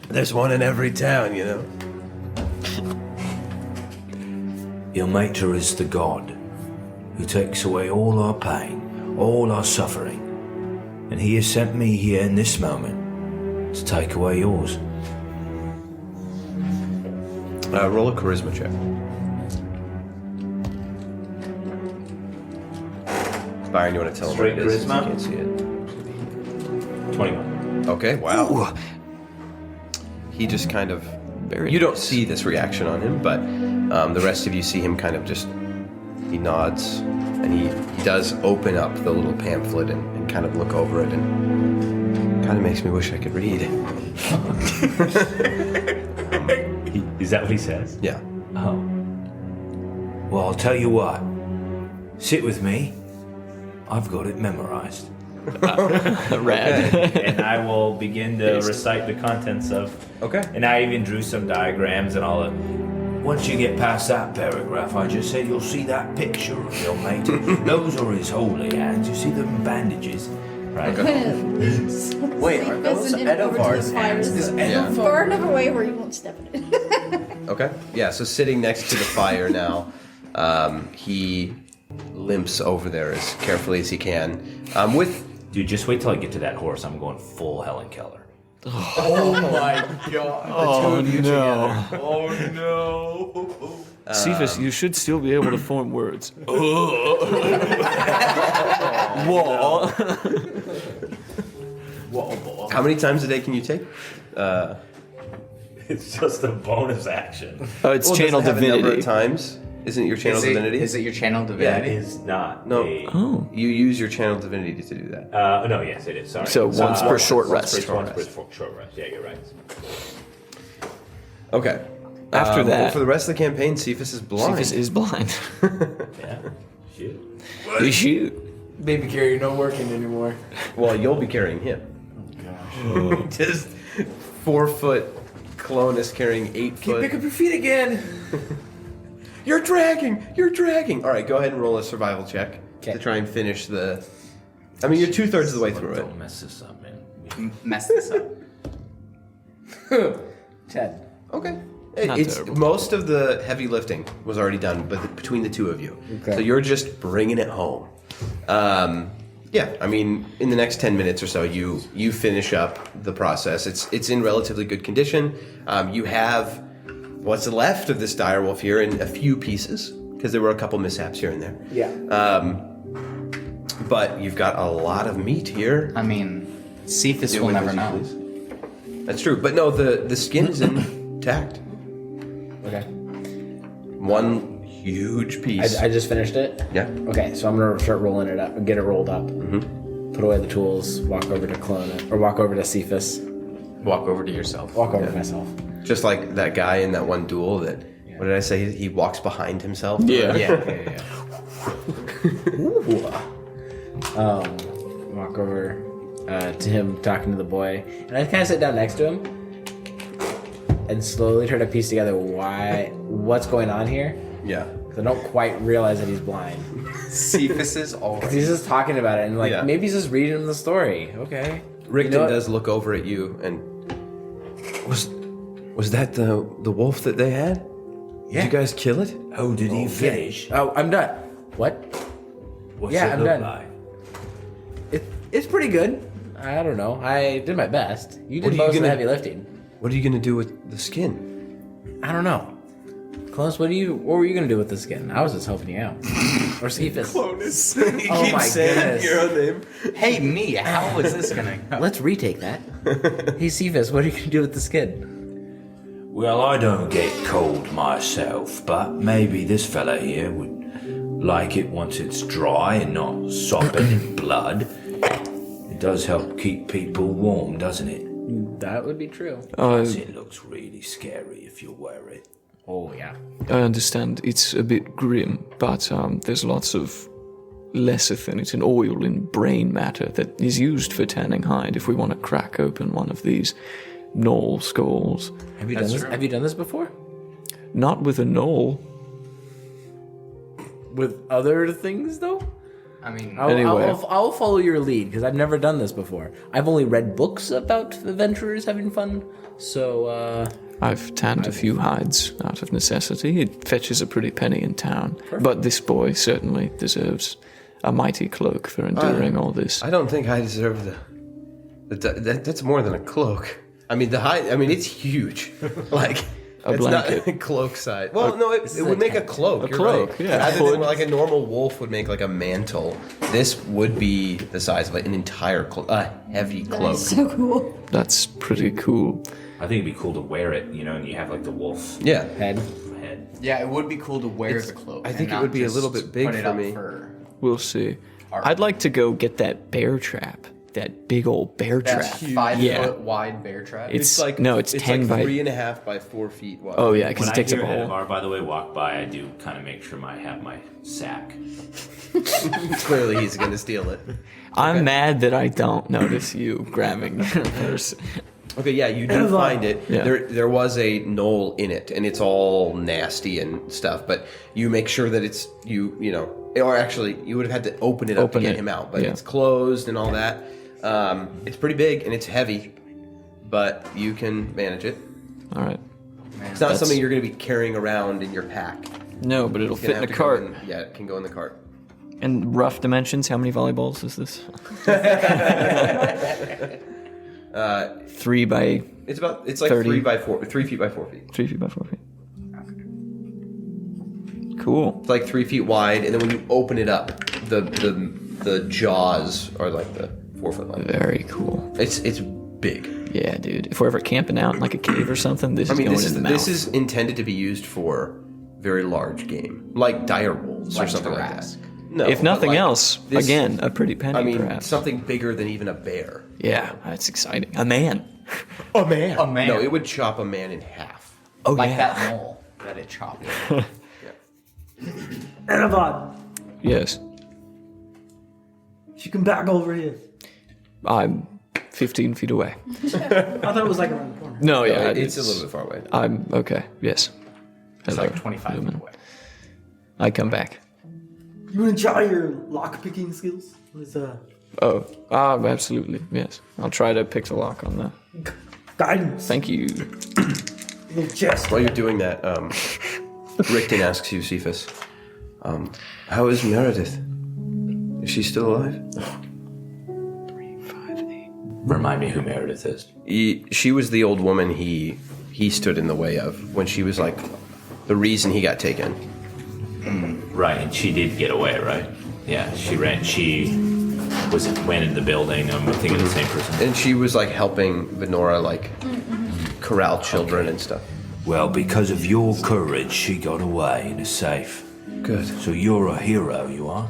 There's one in every town, Ilmater is the god who takes away all our pain, all our suffering. And he has sent me here in this moment to take away yours. Roll a charisma check. Byron, you want to tell him what Straight it is? charisma? You can't see it. 21. Okay, wow. He just kind of... You don't see this reaction on him, but the rest of you see him kind of just... He nods, and he does open up the little pamphlet and kind of look over it, and kind of makes me wish I could read. Is that what he says? Yeah. Oh. Well, I'll tell you what. Sit with me. I've got it memorized. Rad. And I will begin to recite the contents of... Okay. And I even drew some diagrams and all that. Once you get past that paragraph, I just said you'll see that picture of Ilmater. Those are his holy hands. You see them bandages, right? Wait, are those Edovar's hands? Far enough away where you won't step in it. Okay. Yeah, so sitting next to the fire now, he limps over there as carefully as he can. Dude, just wait till I get to that horse. I'm going full Helen Keller. Oh my god. Oh no. Oh no. Cephas, you should still be able to form words. Whoa. How many times a day can you take? It's just a bonus action. Oh, it's Well, channel doesn't it have a number divinity. of times. Isn't it your channel divinity? Is it your channel That divinity? is not. No. Oh. You use your channel divinity to do that. No, yes, it is. Sorry. So once per short once rest. Once per short rest. Yeah, you're right. Okay. After well, that, for the rest of the campaign, Cephas is blind. Cephas is blind. Yeah. Shoot. You shoot. Baby carrier, no working anymore. Well, you'll be carrying him. Just 4 foot Clonus carrying 8 Pick foot. up your feet again. You're dragging. You're dragging. All right, go ahead and roll a survival check Okay. to try and finish the. I mean, you're 2/3 of the way through it. Don't mess this up, man. Mess this up. 10. Okay. Not It's terrible. most of the heavy lifting was already done, but between the two of you, Okay. so you're just bringing it home. Yeah, I mean, in the next 10 minutes or so, you finish up the process. It's in relatively good condition. You have what's left of this direwolf here in a few pieces because there were a couple mishaps here and there. Yeah. But you've got a lot of meat here. I mean, Cephas Do will with never as you know. please. That's true, but no, the skin is intact. Okay. One huge piece. I just finished it. Yeah. Okay, so I'm gonna start rolling it up, get it rolled up. Mm-hmm. Put away the tools. Walk over to Clone or walk over to Cephas. Walk over to yourself. Walk over to myself. Just like that guy in that one duel that, what did I say? He walks behind himself. Yeah. Yeah. Walk over to him, talking to the boy, and I kind of sit down next to him and slowly try to piece together what's going on here. Yeah. 'Cause I don't quite realize that he's blind. Cephas is already. He's just talking about it, and like Yeah. maybe he's just reading him the story. Okay. Rickton You know what? does look over at you and was that the wolf that they had? Yeah. Did you guys kill it? Oh, did he finish? Oh, I'm done. What? What's Yeah, it I'm look done. like? It's pretty good. I don't know. I did my best. You What did are you most of the gonna- heavy lifting. What are you gonna do with the skin? I don't know. Close, what were you gonna do with the skin? I was just helping you out. Or Cephas. Oh my goodness. own name. Hey, me. How is this gonna go? Let's retake that. Hey Cephas, what are you gonna do with the skin? Well, I don't get cold myself, but maybe this fella here would like it once it's dry and not sopping in blood. It does help keep people warm, doesn't it? That would be true. It looks really scary if you wear it. Oh yeah. I understand it's a bit grim, but there's lots of lecithin. It's an oil in brain matter that is used for tanning hide if we want to crack open one of these gnoll skulls. Have you done this? Have you done this before? Not with a gnoll. With other things though? I mean, Anyway. I'll follow your lead because I've never done this before. I've only read books about adventurers having fun. So I've tanned a few hides out of necessity. It fetches a pretty penny in town. But this boy certainly deserves a mighty cloak for enduring all this. I don't think I deserve that's more than a cloak. I mean the hide. I mean it's huge. Like A it's blanket. not cloak size. Well, no, it would make a cloak. You're cloak, right. yeah. Rather than like a normal wolf would make like a mantle, this would be the size of an entire heavy cloak. That's so cool. That's pretty cool. I think it'd be cool to wear it, you know, and you have like the wolf Yeah. head. head. yeah, it would be cool to wear the cloak. I and think it not would be a just little bit big put it for up me. We'll see. I'd like to go get that bear trap. That big old bear That's trap. 5 Yeah. foot wide bear trap. It's like no, it's 10 like by 3.5 by 4 feet wide. Oh yeah, because When it takes I up hear a hole. Edvar, by the way, walk by, I do kind of make sure I have my sack. Clearly he's gonna steal it. I'm mad that I don't notice you grabbing your purse. Okay, yeah, you do find it. Yeah. There was a gnoll in it, and it's all nasty and stuff. But you make sure that it's you know, or actually you would have had to open it up to Open get it, him out. But yeah. it's closed and all that. It's pretty big and it's heavy, but you can manage it. All right. It's not something you're going to be carrying around in your pack. No, but it'll It's gonna fit in a have to go cart. yeah, it can go in the cart. In rough dimensions, how many volleyballs is this? 3 by It's like 30. 3 by 4, 3 feet by 4 feet. 3 feet by 4 feet. Cool. It's like 3 feet wide, and then when you open it up, the jaws are like the 4 foot line. Very cool. It's big. Yeah, dude. If we're ever camping out in like a cave or something, this is going in the mouth. This is intended to be used for very large game, like dire wolves or something like that. No, if nothing but like else, this- again, a pretty penny, I mean, perhaps. something bigger than even a bear. Yeah, that's exciting. A man. A man. A man. No, it would chop a man in half. Oh, like yeah. that gnoll that it chopped. Anavad, Yes. you come back over here. I'm 15 feet away. I thought it was like around the corner. No, yeah. It's a little bit far away. I'm okay. Yes. It's Hello. like 25 feet away. I come back. You want to try your lock picking skills? With Oh, absolutely. Yes. I'll try to pick the lock on the. guidance. Thank you. Little chest. While you're doing that, Rickton asks you, Cephas, how is Meredith? Is she still alive? Remind me who Meredith is. She was the old woman he stood in the way of when she was like the reason he got taken. Right, and she did get away, right? Yeah, she ran. She went in the building. I'm thinking of the same person. And she was like helping Venora like corral children and stuff. Well, because of your courage, she got away and is safe. Good. So you're a hero, you are?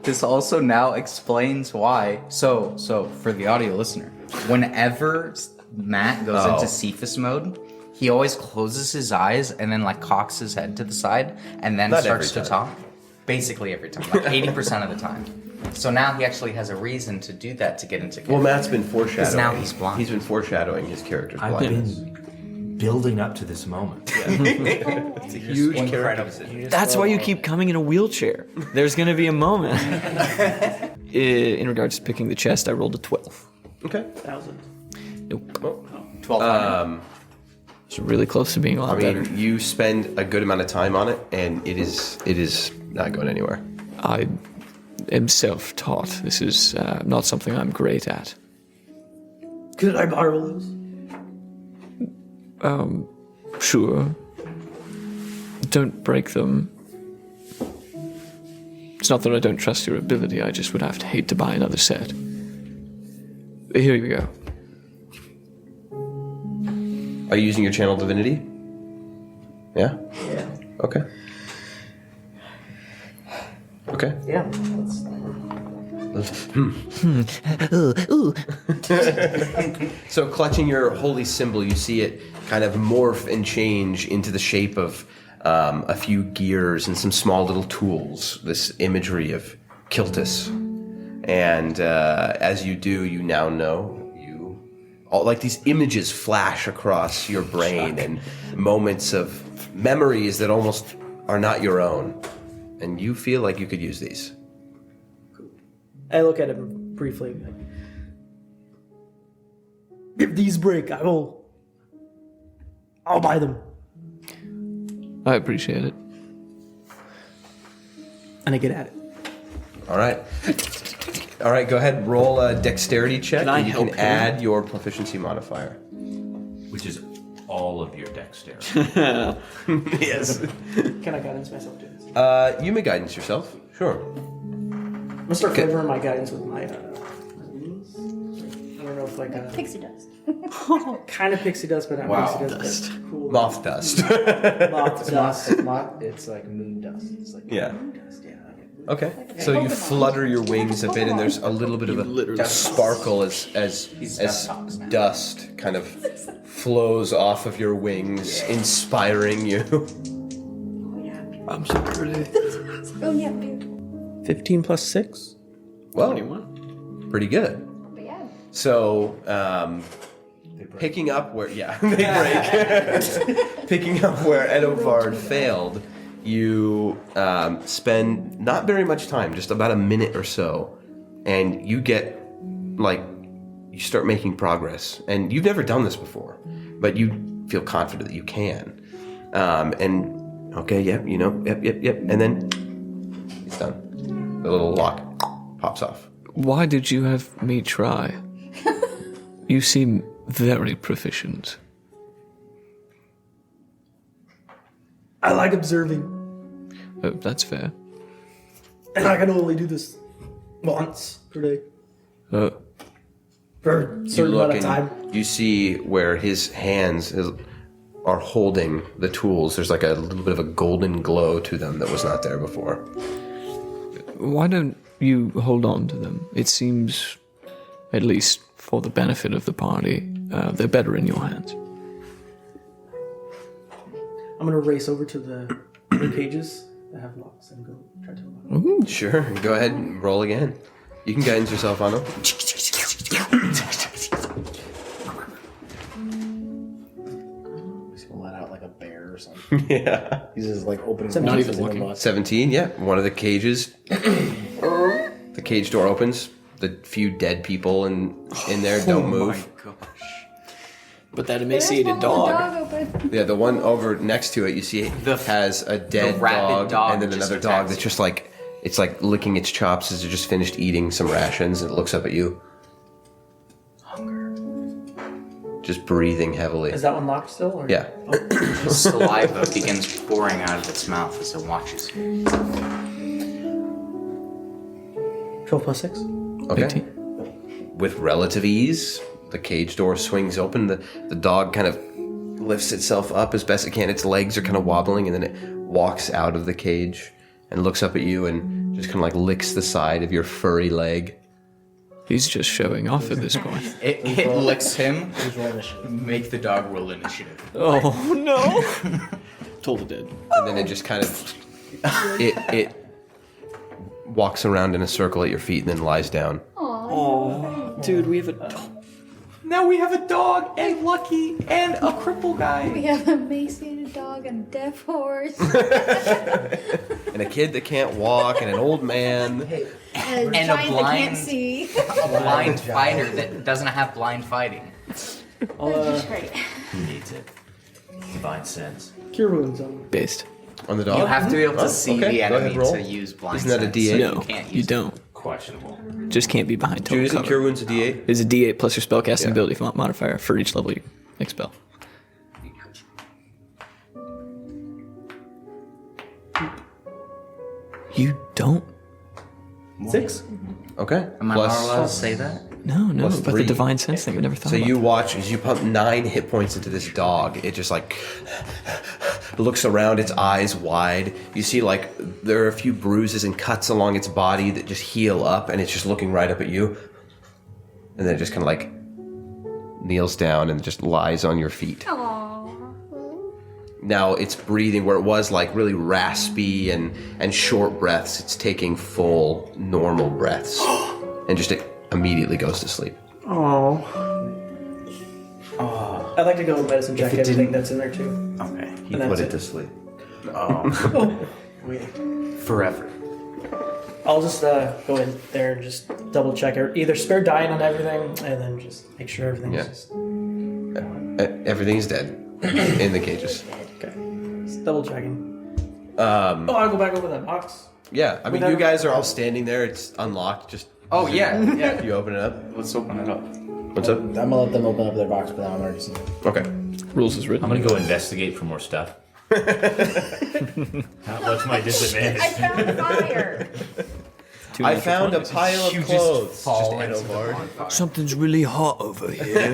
This also now explains why. So for the audio listener, whenever Matt goes into Cephas mode, he always closes his eyes and then like cocks his head to the side and then Not starts every to time. talk. Basically every time, like 80% of the time. So now he actually has a reason to do that to get into character. Well, Matt's been foreshadowing. 'Cause now he's blind. He's been foreshadowing his character's I've blindness. been building up to this moment. It's a huge character decision. That's why you keep coming in a wheelchair. There's going to be a moment. In regards to picking the chest, I rolled a 12. Okay. 1,000. Nope. 1200. It's really close to being a lot I better. mean, you spend a good amount of time on it, and it is not going anywhere. I am self-taught. This is not something I'm great at. Could I borrow those? Sure. Don't break them. It's not that I don't trust your ability, I just would have to hate to buy another set. Here you go. Are you using your channel divinity? Yeah? Yeah. Okay. Okay. Yeah. So clutching your holy symbol, you see it kind of morph and change into the shape of a few gears and some small little tools, this imagery of Kiltus. And as you do, you now know, like these images flash across your brain and moments of memories that almost are not your own. And you feel like you could use these. I look at him briefly. Like, if these break, I'll buy them. I appreciate it. And I get at it. All right. All right, go ahead, roll a dexterity check, Can I and you help can him? add your proficiency modifier. Which is all of your dexterity. Yes. Can I guidance myself to this? You may guidance yourself. Sure. I'm gonna start covering my guidance with my wings. I don't know if like Pixie dust. kind of pixie dust, but not pixie dust. But cool. Moth dust. Moth dust. It's like moon dust. It's like Yeah. moon dust, yeah. Okay. So you flutter your wings a bit, and there's a little bit of a sparkle as dust dust kind of flows off of your wings, inspiring you. I'm so pretty. Oh yeah, dude. 15 plus 6. Well, pretty good. But yeah. So, picking up where they break. Picking up where Edovard failed, you spend not very much time, just about a minute or so, and you get you start making progress. And you've never done this before, but you feel confident that you can. And okay, yep, and then it's done. The little lock pops off. Why did you have me try? You seem very proficient. I like observing, Oh, that's fair. and I can only do this once per day for a You certain look amount of time. and you see where his hands are holding the tools. There's like a little bit of a golden glow to them that was not there before. Why don't you hold on to them? It seems, at least for the benefit of the party, they're better in your hands. I'm gonna race over to the cages that have locks and go try to unlock them. Sure, go ahead and roll again. You can guidance yourself on them. He's gonna let out like a bear or something. Yeah. He's just like opening. Not even even looking. 17, yeah. One of the cages. The cage door opens. The few dead people in there don't move. But that There's one with the dog open. Yeah, the one over next to it, you see, has a dead rabid dog and then just another dog attacks that's just like, it's like licking its chops as it just finished eating some rations and it looks up at you. Hunger. Just breathing heavily. Is that one locked still? Or? Yeah. Saliva begins pouring out of its mouth as it watches you. 12 plus 6. Okay. 18. With relative ease, the cage door swings open. The dog kind of lifts itself up as best it can. Its legs are kind of wobbling, and then it walks out of the cage and looks up at you and just kind of like licks the side of your furry leg. He's just showing off at this point. It licks him. Who's rolling initiative? Make the dog roll initiative. Oh no! Told it did. And then it just kind of it walks around in a circle at your feet and then lies down. Dude, we have a. Now we have a dog and Lucky and a cripple guy. We have a emaciated dog and a deaf horse. And a kid that can't walk and an old man. And a And a giant that blind- can't see. A blind fighter that doesn't have blind fighting. That's just great. Who needs it? Divine sense. Cure wounds on. Based. On the dog? You have to be able to Oh, see okay. the Go ahead, enemy roll. to use blind Isn't that a sense. D8? No, You can't you use don't. Questionable. Just can't be behind total Dude, isn't cover. Cure Wounds a D8? There's a D8 plus your spellcasting Yeah. ability modifier for each level you expel. You don't? 6? Okay. Am I not allowed to say that? No, Plus but 3. the divine sense thing we never thought So about. you watch as you pump 9 hit points into this dog. It just like looks around, its eyes wide. You see like there are a few bruises and cuts along its body that just heal up, and it's just looking right up at you. And then it just kind of like kneels down and just lies on your feet. Now it's breathing where it was like really raspy and short breaths. It's taking full normal breaths, and just it immediately goes to sleep. Oh. I'd like to go medicine check it everything didn't- that's in there too. Okay. He And put that's it it. to sleep. Wait. Forever. I'll just go in there and just double check it. Either spare dying on everything and then just make sure everything's Yeah. just Everything's dead in the cages. okay. Just double checking. I'll go back over that box. Yeah, I mean, you guys are all standing there. It's unlocked. Just Oh yeah, yeah. you open it up. Let's open it up. What's up? I'm gonna let them open up their box, but I'm already seeing. Okay. Rules is written. I'm gonna go investigate for more stuff. What's my disadvantage? I found fire. I found a pile of You just clothes. fall Just into the Edelgard. bonfire. Something's really hot over here.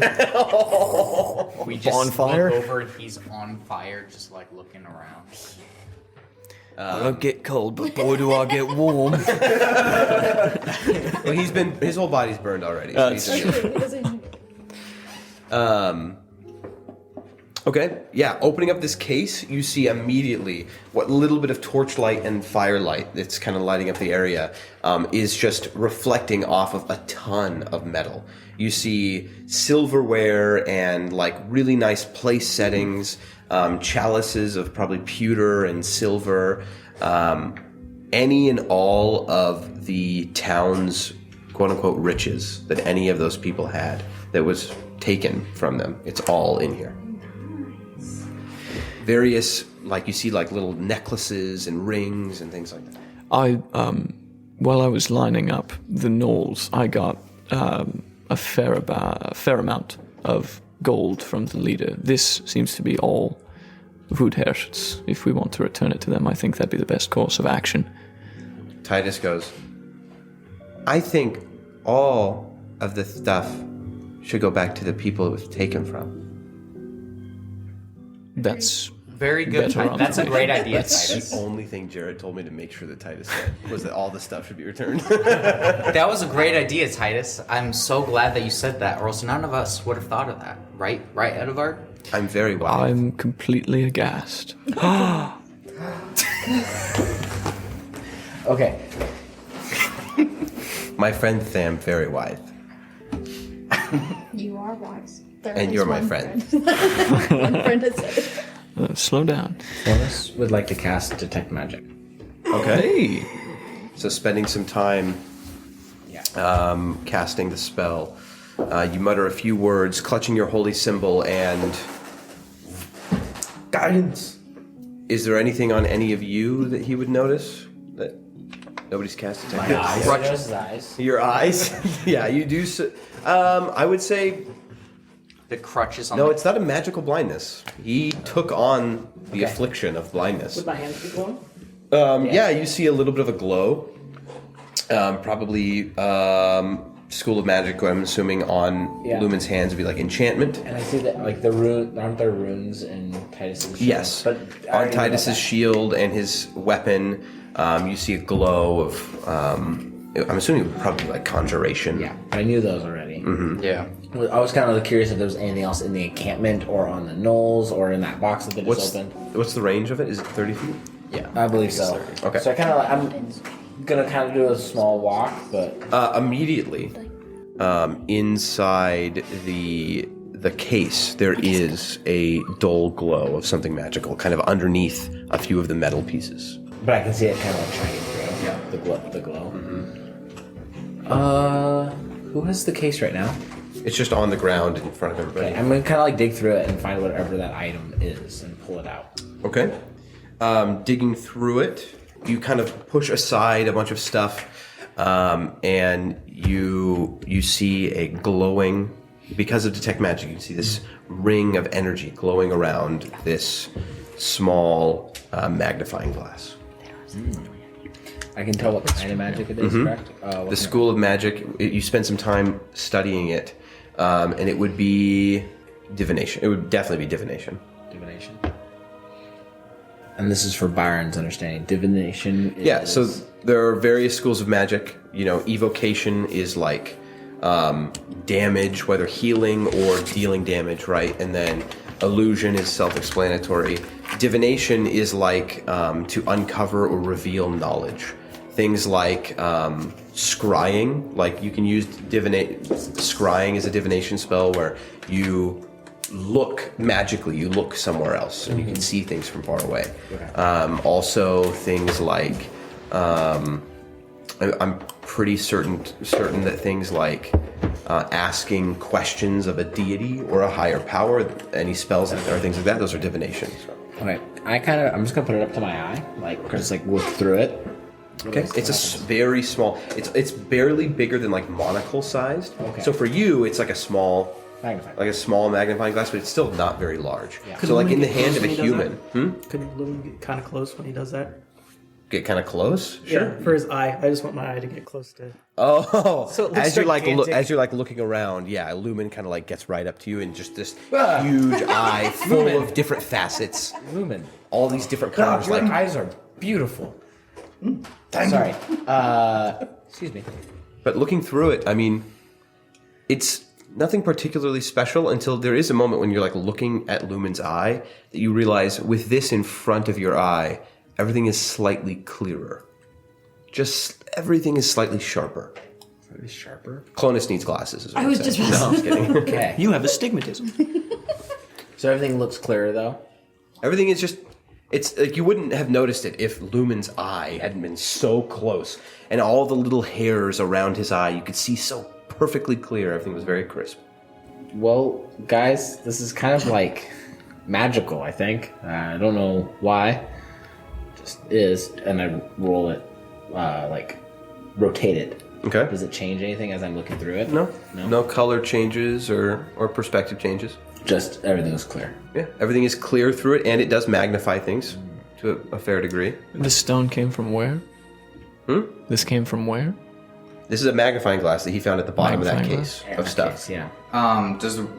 We just Bonfire? look over and he's on fire, just like looking around. I don't get cold, but boy do I get warm. Well, his whole body's burned already. So he's Okay, yeah, opening up this case, you see immediately what little bit of torchlight and firelight that's kind of lighting up the area is just reflecting off of a ton of metal. You see silverware and like really nice place settings, chalices of probably pewter and silver, any and all of the town's quote-unquote riches that any of those people had that was taken from them. It's all in here. Various, like you see like little necklaces and rings and things like that. I while I was lining up the gnolls, I got a fair amount of gold from the leader. This seems to be all Woodherst's. If we want to return it to them, I think that'd be the best course of action. Titus goes, I think all of the stuff should go back to the people it was taken from. That's Very good. Better That's a great idea, That's Titus. the only thing Jared told me to make sure that Titus said was that all the stuff should be returned. That was a great idea, Titus. I'm so glad that you said that, or else none of us would have thought of that. Right, Edivard? I'm very wise. I'm completely aghast. Okay. My friend Tham, very wise. You are wise. There And is you're my one friend. One friend has said it. Slow down. Thomas would like to cast Detect Magic. Okay. So spending some time Yeah. casting the spell, you mutter a few words, clutching your holy symbol, and Guidance. is there anything on any of you that he would notice that nobody's cast detect? My eyes. Crutch. His eyes. Your eyes? Yeah, you do. I would say The crutches on no. the It's not a magical blindness. He took on the affliction of blindness. Would my hands be glowing? Yeah, you see a little bit of a glow. Probably School of Magic, I'm assuming, on Yeah. Lumen's hands would be like enchantment. And I see that, like, the rune, aren't there runes in Titus's shield? Yes. But I On already know Titus's that. shield and his weapon, you see a glow of, I'm assuming probably like conjuration. Yeah, but I knew those already. Yeah. I was kind of curious if there was anything else in the encampment or on the gnolls or in that box that they just opened. What's the range of it? Is it 30 feet? Yeah. I believe so. Okay. So I'm gonna kind of do a small walk, but Immediately, inside the case, there is a dull glow of something magical, kind of underneath a few of the metal pieces. I can see it kind of like shining through. Yeah. The glow. Who has the case right now? It's just on the ground in front of everybody. Okay, I'm gonna kind of like dig through it and find whatever that item is and pull it out. Okay. Digging through it, you kind of push aside a bunch of stuff, and you see a glowing, because of Detect Magic, you can see this ring of energy glowing around this small magnifying glass. I can tell what kind of magic it is, correct? The School of Magic, you spend some time studying it, and it would be divination. It would definitely be divination. Divination. And this is for Byron's understanding. Divination is... Yeah, so there are various schools of magic. You know, evocation is like damage, whether healing or dealing damage, right? And then illusion is self-explanatory. Divination is like to uncover or reveal knowledge. Things like scrying, like you can use scrying is a divination spell where you look magically, you look somewhere else and you can see things from far away. Also things like I'm pretty certain that things like asking questions of a deity or a higher power, any spells or things like that, those are divinations. Okay, I'm just gonna put it up to my eye, like, just like look through it. Okay, it's very small. It's barely bigger than like monocle sized. Okay. So for you, it's like a small Magnifying. glass, but it's still not very large. Yeah. So like in the Lumen get hand of a close when he human, does Could Lumen get kind of close when he does that? get kind of close. Yeah, for his eye. I just want my eye to get close to. Oh, So it looks as you're like gigantic. as you're like looking around, yeah, Lumen kind of like gets right up to you and just this huge eye full of different facets, Lumen. all these different colors. Your Like eyes are beautiful. Sorry. Excuse me. But looking through it, I mean, it's nothing particularly special until there is a moment when you're like looking at Lumen's eye that you realize with this in front of your eye, everything is slightly clearer. Just everything is slightly sharper. Slightly sharper. Clonus needs glasses. Is what I I'm was saying. just No, I'm kidding. Okay. You have astigmatism. So everything looks clearer though. Everything is just. It's like you wouldn't have noticed it if Lumen's eye hadn't been so close, and all the little hairs around his eye you could see so perfectly clear. Everything was very crisp. Well, guys, this is kind of like magical, I think. I don't know why. Just is, and I roll it like rotated. Okay. Does it change anything as I'm looking through it? No color changes or perspective changes. Just everything is clear. Yeah, everything is clear through it, and it does magnify things to a fair degree. This stone came from where? This came from where? This is a magnifying glass that he found at the bottom of that Magnifying case Yeah, of that stuff. case, yeah.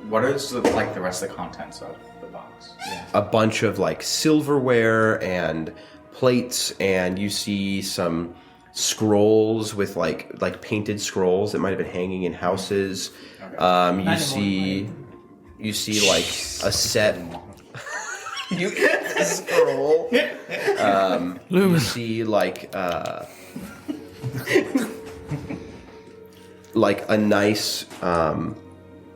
What is the rest of the contents of the box? A bunch of like silverware and plates, and you see some scrolls with like painted scrolls that might have been hanging in houses. You see like a set. You a scroll. You see like a nice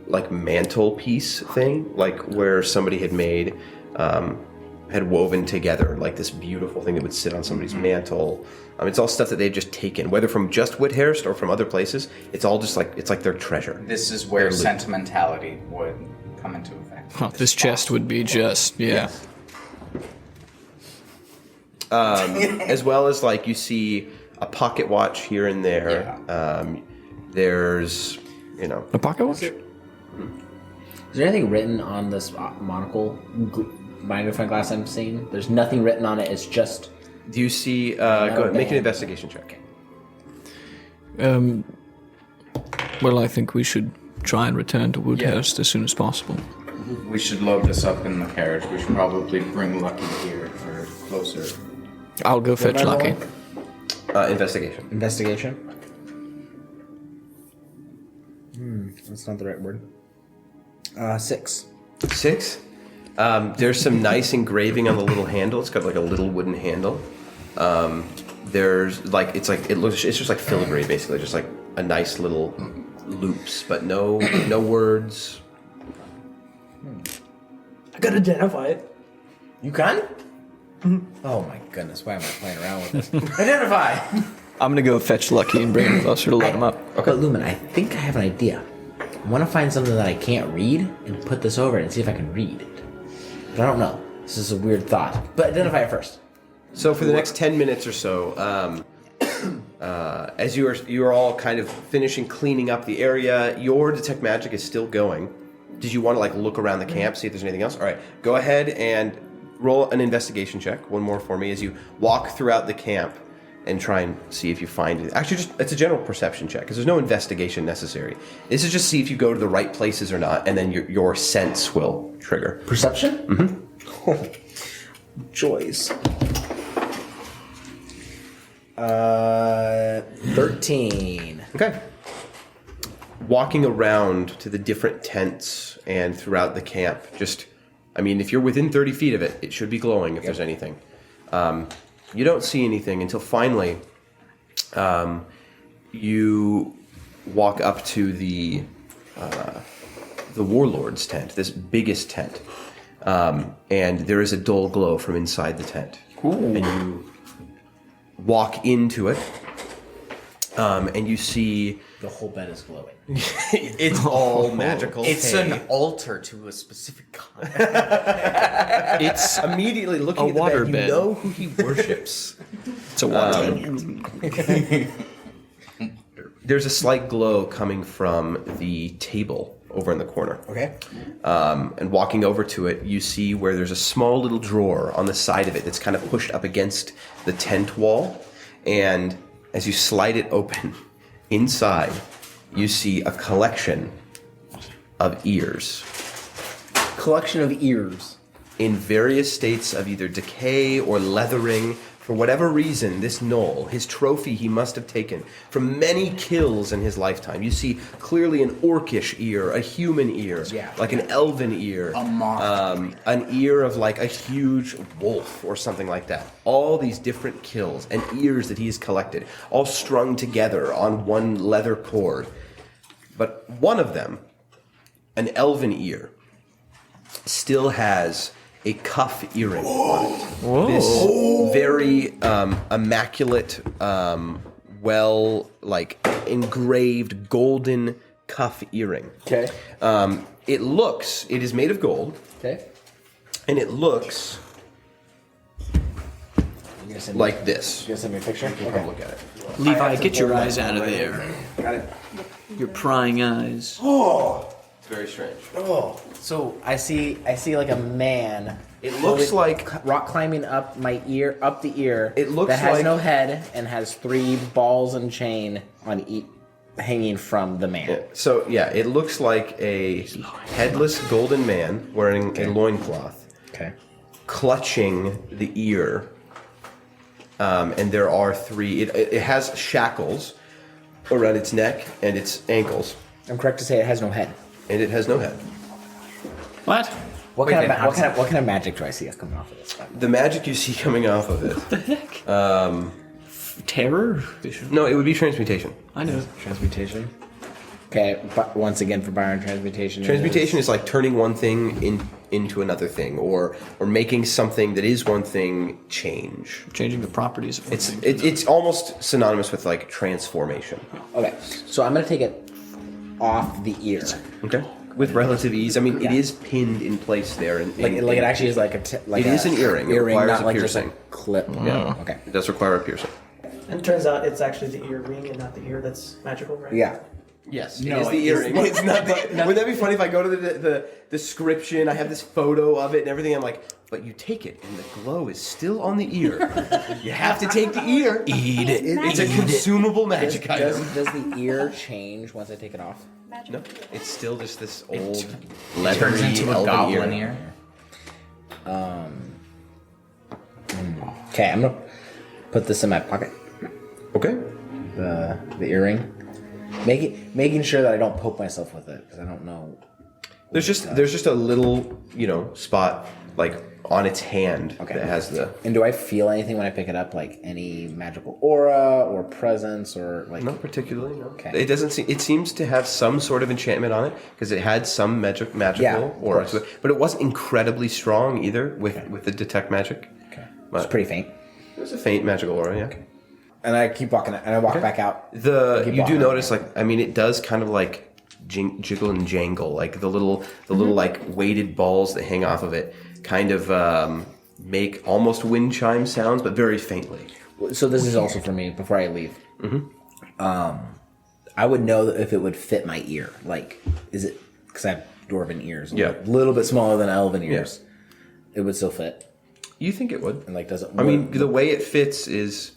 like mantelpiece thing, like where somebody had made had woven together like this beautiful thing that would sit on somebody's mantle. It's all stuff that they've just taken, whether from just Whithurst or from other places. It's all just like it's like their treasure. This is where sentimentality would come into effect. Oh, this chest would be just As well as like you see a pocket watch here and there. There's a pocket watch. Is there anything written on this monocle magnifying glass I'm seeing? There's nothing written on it. It's just. Do you see? Go ahead, make an investigation check. Well, I think we should try and return to Woodhurst as soon as possible. We should load this up in the carriage. We should probably bring Lucky here for closer. I'll go fetch Lucky. Investigation. Investigation? That's not the right word. 6. 6. There's some nice engraving on the little handle. It's got like a little wooden handle. There's like it's just like filigree basically, just like a nice little loops, but no words. I could identify it. You can? Oh my goodness, why am I playing around with this? Identify! I'm gonna go fetch Lucky and bring him closer to let him up. Okay, Lumen, I think I have an idea. I want to find something that I can't read and put this over it and see if I can read it. But I don't know. This is a weird thought. But identify it first. So for the next 10 minutes or so, as you are all kind of finishing cleaning up the area, your detect magic is still going. Did you want to like look around the camp, see if there's anything else? All right, go ahead and roll an investigation check. One more for me as you walk throughout the camp and try and see if you find it. Actually, it's a general perception check because there's no investigation necessary. This is just see if you go to the right places or not, and then your sense will trigger. Perception? Mm-hmm. Joys. 13. Okay. Walking around to the different tents and throughout the camp, if you're within 30 feet of it, it should be glowing if there's anything. You don't see anything until finally you walk up to the warlord's tent, this biggest tent. And there is a dull glow from inside the tent. Cool. And you walk into it, and you see... The whole bed is glowing. It's all magical. It's an altar to a specific god. It's immediately looking at the water bed. bed. You know who he worships. It's a water bed. There's a slight glow coming from the table over in the corner. Okay. And walking over to it, you see where there's a small little drawer on the side of it that's kind of pushed up against the tent wall. And as you slide it open, inside, you see a collection of ears. Collection of ears. In various states of either decay or leathering. For whatever reason, this gnoll, his trophy he must have taken from many kills in his lifetime. You see clearly an orcish ear, a human ear, like an elven ear, A moth. an ear of like a huge wolf or something like that. All these different kills and ears that he has collected, all strung together on one leather cord. But one of them, an elven ear, still has a cuff earring on it. Whoa. This very immaculate, engraved golden cuff earring. Okay. It is made of gold, Okay. and it looks like this. You gonna send me a picture? Okay. Look at it. Levi, get your eyes out of there. Got it. Your prying eyes. It's very strange. Oh, so I see like a man. It looks like rock climbing up my ear, up the ear. It looks that has like- no head and has 3 balls and chain on hanging from the man. So yeah, it looks like a headless golden man wearing a loincloth, Okay. clutching the ear. And there are 3. It has shackles around its neck and its ankles, I'm correct to say it has no head. and it has no head. What? What kind of magic do I see coming off of this guy? The magic you see coming off of it. The heck? Terror? Vision. No, it would be transmutation. I know. Transmutation. Okay, but once again for Byron, transmutation. Transmutation is like turning one thing into another thing, or making something that is one thing change. Changing the properties of It's something. it's almost synonymous with like transformation. Okay, so I'm gonna take it off the ear. Okay. With relative ease. I mean, it is pinned in place there. Like it actually is like a It is an earring. It requires not a like just a piercing. clip. Yeah. Okay. It does require a piercing. And it turns out it's actually the earring and not the ear that's magical, right? Yeah. Yes, No, it is the earring. It's not the, wouldn't that be funny if I go to the description, I have this photo of it and everything, I'm like, but you take it and the glow is still on the ear. You have to take the ear. Eat it. It's a consumable magic item. Does the ear change once I take it off? No, it's still just this old Turns leathery into a elven goblin ear. ear. Okay, I'm gonna put this in my pocket. Okay. The earring. Making sure that I don't poke myself with it because I don't know. There's just a little, spot like on its hand that has the. And do I feel anything when I pick it up, like any magical aura or presence or like? Not particularly. No. Okay. It doesn't seem. It seems to have some sort of enchantment on it because it had some magical aura to it, but it wasn't incredibly strong either with the detect magic. Okay. But It's pretty faint. It was a faint magical aura. Yeah. Okay. And I keep walking, and I walk back out. You Keep do walking. notice, it does kind of like jiggle and jangle, like the little like weighted balls that hang off of it, kind of make almost wind chime sounds, but very faintly. So this is also for me before I leave. Mm-hmm. I would know if it would fit my ear. Like, is it because I have dwarven ears? Yeah. A little bit smaller than elven ears. It would still fit. You think it would? And like, does it? I mean, the way it fits is.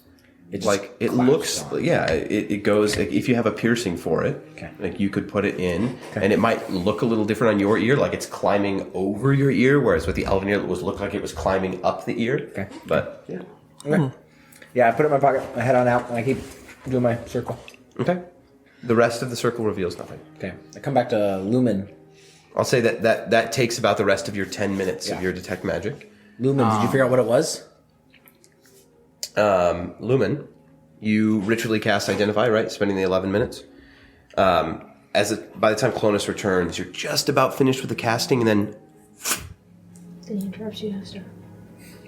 It Like it clamps looks, on. yeah. It goes. Like, if you have a piercing for it, Okay. like you could put it in, and it might look a little different on your ear, like it's climbing over your ear, whereas with the elven ear, it looked like it was climbing up the ear. Okay. But yeah. Okay. Yeah, I put it in my pocket. I head on out, and I keep doing my circle. Okay. The rest of the circle reveals nothing. Okay. I come back to Lumen. I'll say that takes about the rest of your 10 minutes of your detect magic. Lumen, did you figure out what it was? Lumen, you ritually cast Identify, right? Spending the 11 minutes. By the time Clonus returns, you're just about finished with the casting, and then Did he interrupt you, Esther?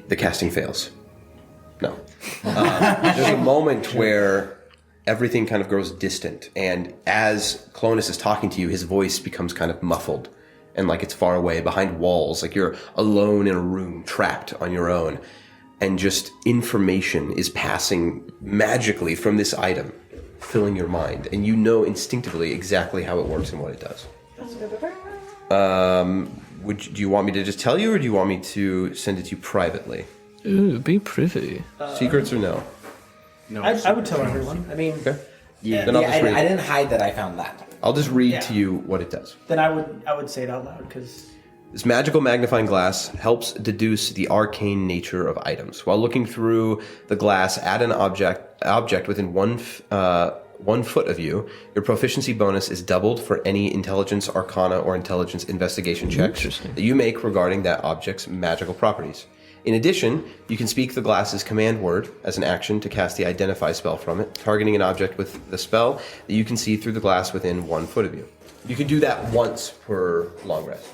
the casting fails. No. There's a moment where everything kind of grows distant, and as Clonus is talking to you, his voice becomes kind of muffled, and like it's far away behind walls, like you're alone in a room, trapped on your own, and just information is passing magically from this item, filling your mind, and you know instinctively exactly how it works and what it does. Do you want me to just tell you, or do you want me to send it to you privately? Ooh, be privy. Secrets or no? I would tell everyone. I mean, Okay. Yeah, Then I'll just read I it. didn't hide that I found that. I'll just read Yeah. to you what it does. then I would say it out loud because This magical magnifying glass helps deduce the arcane nature of items. While looking through the glass at an object within 1 foot of you, your proficiency bonus is doubled for any intelligence, arcana, or intelligence investigation checks that you make regarding that object's magical properties. In addition, you can speak the glass's command word as an action to cast the Identify spell from it, targeting an object with the spell that you can see through the glass within 1 foot of you. You can do that once per long rest.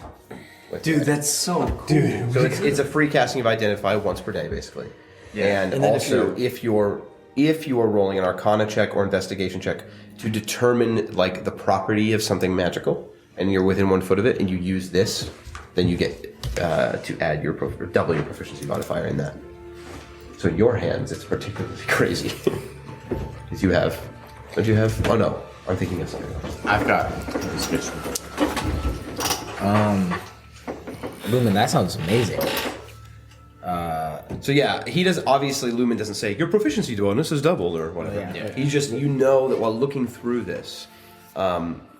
Dude, that's so cool. So it's a free casting of Identify once per day, basically. Yeah. And And then also, if you're rolling an Arcana check or Investigation check to determine like the property of something magical, and you're within 1 foot of it, and you use this, then you get to add double your proficiency modifier in that. So in your hands, it's particularly crazy. Because you have... Don't you have... Oh, no. I'm thinking of something else. I've got. Lumen, that sounds amazing. So yeah, he does. Obviously, Lumen doesn't say your proficiency bonus is doubled or whatever. Yeah. He's just, you know, that while looking through this,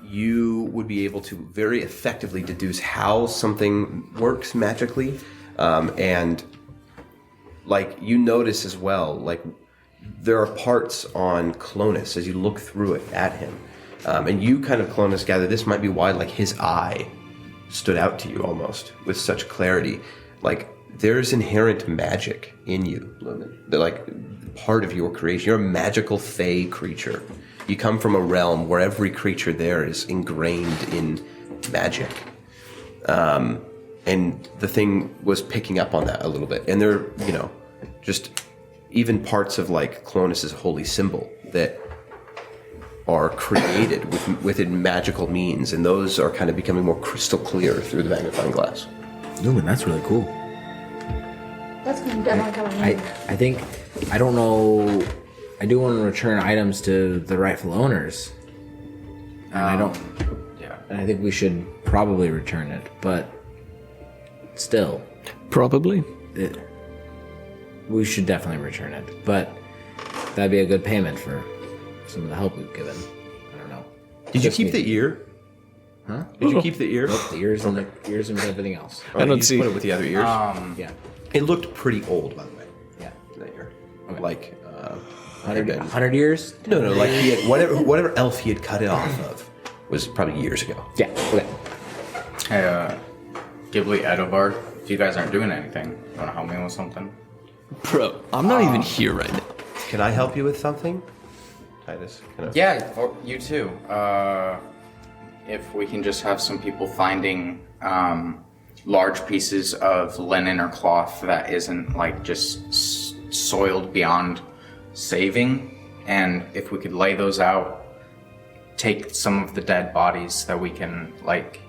you would be able to very effectively deduce how something works magically, and like you notice as well, like there are parts on Clonus as you look through it at him, and you kind of Clonus gather this might be why like his eye stood out to you almost with such clarity, like. There's inherent magic in you, Lumen. They're like part of your creation. You're a magical fey creature. You come from a realm where every creature there is ingrained in magic. And the thing was picking up on that a little bit. And they're, you know, just even parts of like Clonus's holy symbol that are created within magical means. And those are kind of becoming more crystal clear through the magnifying glass. Lumen, that's really cool. That's definitely coming in. I think, I don't know, I do want to return items to the rightful owners. And I don't, Yeah. and I think we should probably return it, but still, Probably. we should definitely return it. But that'd be a good payment for some of the help we've given. I don't know. Did you Just keep me. the ear? Huh? Did you keep the ear? Nope, the ears and the ears and everything else. Oh, I don't you see- Put it with the other ears. Yeah, It looked pretty old, by the way. yeah. That ear, Okay. like 100 years? no, like he had whatever elf he had cut it off of was probably years ago. Yeah. Okay. Hey, Ghibli, Edovard, if you guys aren't doing anything, you want to help me with something? Bro, I'm not even here right now. Can I help you with something, Titus? Can I? Yeah, or you too. If we can just have some people finding large pieces of linen or cloth that isn't like just soiled beyond saving, and if we could lay those out, take some of the dead bodies that we can like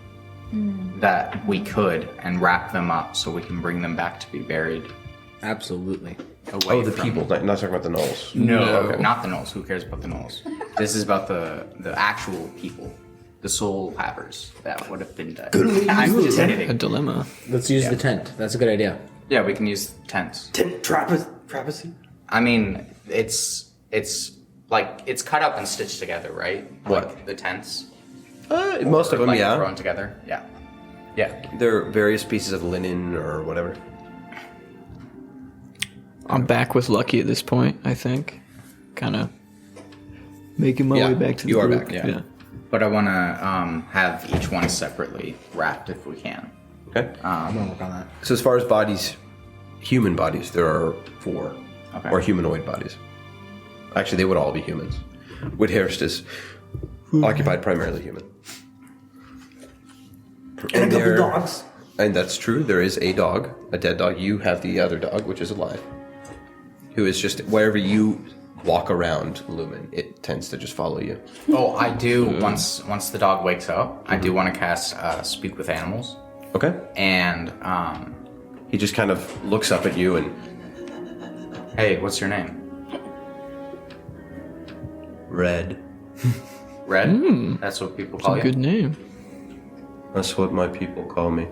that we could and wrap them up so we can bring them back to be buried. Absolutely. Away Oh, the from- people. Not talking about the gnolls. No, not the gnolls. Who cares about the gnolls? This is about the actual people, the soul havers that would have been dead. I'm just A kidding. dilemma. Let's use the tent. That's a good idea. Yeah, we can use tents. Trapezy? I mean, it's like it's cut up and stitched together, right? What? Like the tents. Most of them, like yeah. thrown together. Yeah. Yeah. They're various pieces of linen or whatever. I'm back with Lucky at this point, I think. Kind of making my Yeah, way back to the you are group. back, yeah. But I want to have each one separately wrapped if we can. Okay. I'm gonna work on that. So as far as bodies, human bodies, there are 4, Okay. or humanoid bodies. Actually, they would all be humans. Woodhurst is occupied primarily human. And a couple there- dogs. And that's true. There is a dog, a dead dog. You have the other dog, which is alive, who is just wherever you walk around, Lumen, it tends to just follow you. Oh, I do. Once the dog wakes up, I do want to cast Speak with Animals, Okay. and He just kind of looks up at you and hey, what's your name? Red. Red. That's what people call you. Good name. That's what my people call me.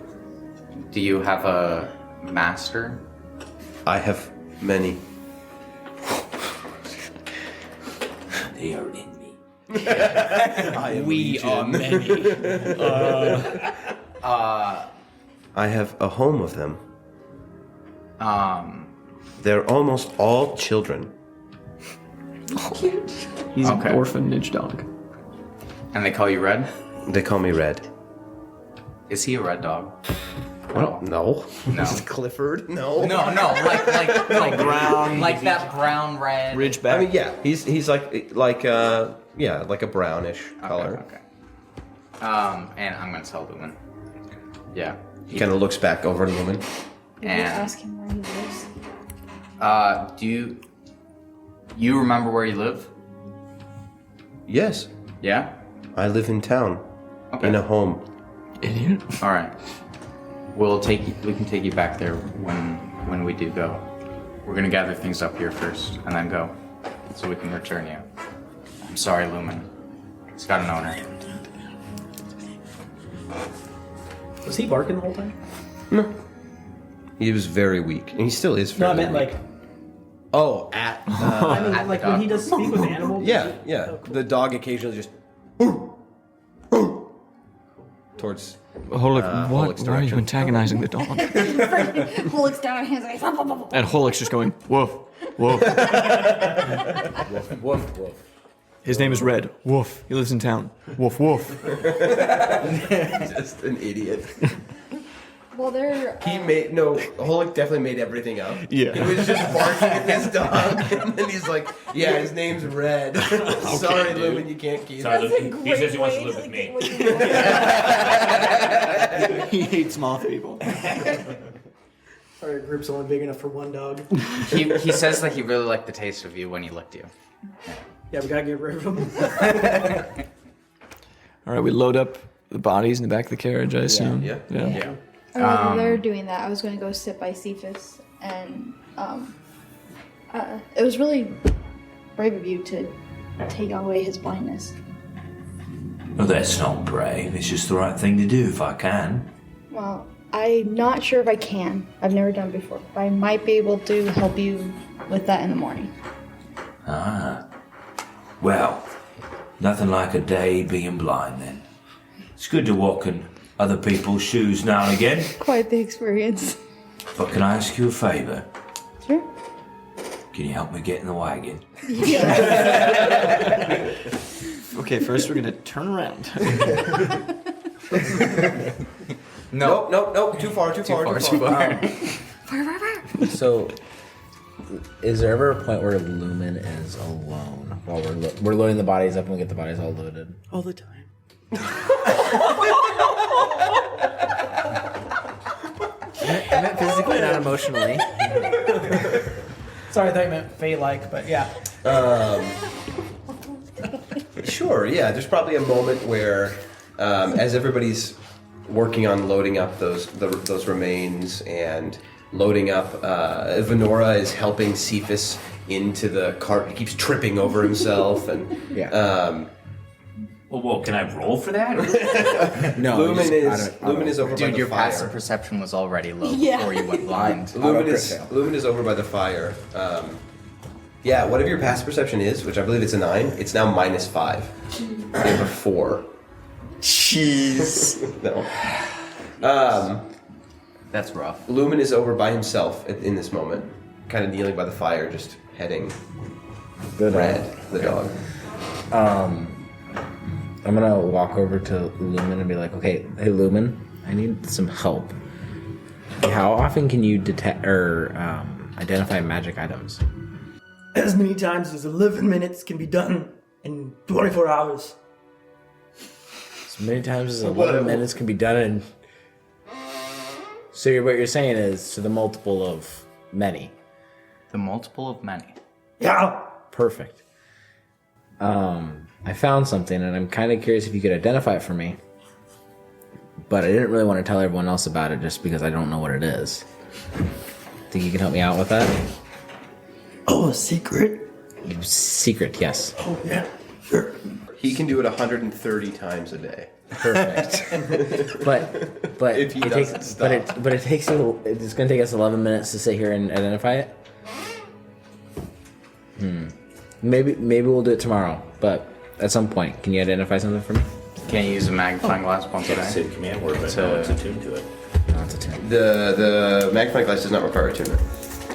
Do you have a master? I have many. They are in me. We are many. I have a home of them. Um, They're almost all children. He's Okay. an orphanage dog. and they call you Red? They call me Red. Is he a red dog? Well, no. No. Clifford? No. No, like brown, like that brown red. Ridgeback. I mean, yeah, he's like a brownish color. Okay. And I'm gonna tell Lumen. Yeah. He kind of looks back over at Lumen. Did you And ask him where he lives? do you remember where you live? Yes, Yeah. I live in town, Okay. in a home. Idiot. All right. We can take you back there when we do go. We're gonna gather things up here first, and then go, so we can return you. I'm sorry, Lumen. It's got an owner. Was he barking the whole time? No. He was very weak, and he still is No, I fairly meant weak. like. Oh, at. I mean, like when he does speak with animals. Yeah. The dog occasionally just. Towards. Holik, what? Holik's Why are you direction. antagonizing the dog? Who looks down at his like, And Holik's just going, woof, woof. Woof, woof. His name is Red. Woof. He lives in town. Woof, woof. Just an idiot. well, they're. Holik definitely made everything up. Yeah. He was just barking at his dog, and then he's like, yeah, his name's Red. Sorry, dude. Lumen, you can't keep Sorry, it. Lumen. He says he wants to live with me. He hates moth people. Our group's only big enough for one dog. He says that he really liked the taste of you when he licked you. Yeah, we gotta get rid of him. All right, we load up the bodies in the back of the carriage, I assume. Yeah. Yeah. While they're doing that, I was going to go sit by Cephas, and it was really brave of you to take away his blindness. Well, that's not brave. It's just the right thing to do if I can. Well, I'm not sure if I can. I've never done it before, but I might be able to help you with that in the morning. Ah. Well, nothing like a day being blind then. It's good to walk in other people's shoes now and again. Quite the experience. But can I ask you a favour? Sure. Can you help me get in the wagon? Okay, first we're going to turn around. Nope. Too far. So, is there ever a point where Lumen is alone while we're loading the bodies up and we get the bodies all loaded? All the time. I meant physically, not emotionally. Sorry, I thought you meant Faye-like, but yeah. Sure, yeah. There's probably a moment where, as everybody's working on loading up those remains and loading up, Venora is helping Cephas into the cart. He keeps tripping over himself, and Well, can I roll for that? No, Lumen is over by Dude, the your fire. passive perception was already low Yeah. before you went blind. Lumen is over by the fire. Yeah, whatever your passive perception is, which I believe it's a 9, it's now -5. You have a 4. Jeez. No. That's rough. Lumen is over by himself in this moment, kind of kneeling by the fire, just heading Red, the dog. I'm gonna walk over to Lumen and be like, okay, hey Lumen, I need some help. How often can you detect or identify magic items? As many times as 11 minutes can be done in 24 hours. As many times as 11 minutes can be done in... So what you're saying is to the multiple of many. The multiple of many. Yeah. Perfect. I found something, and I'm kind of curious if you could identify it for me. But I didn't really want to tell everyone else about it just because I don't know what it is. Think you can help me out with that? Oh, a secret? Secret, yes. Oh, yeah. Sure. He can do it 130 times a day. Perfect. but If he it doesn't takes stop. but it takes it's going to take us 11 minutes to sit here and identify it. Maybe we'll do it tomorrow, but at some point, can you identify something for me? Can you use a magnifying glass once a It's day? a command word, but So- no one's attuned to it. No, it's a 10. The magnifying glass does not require attunement.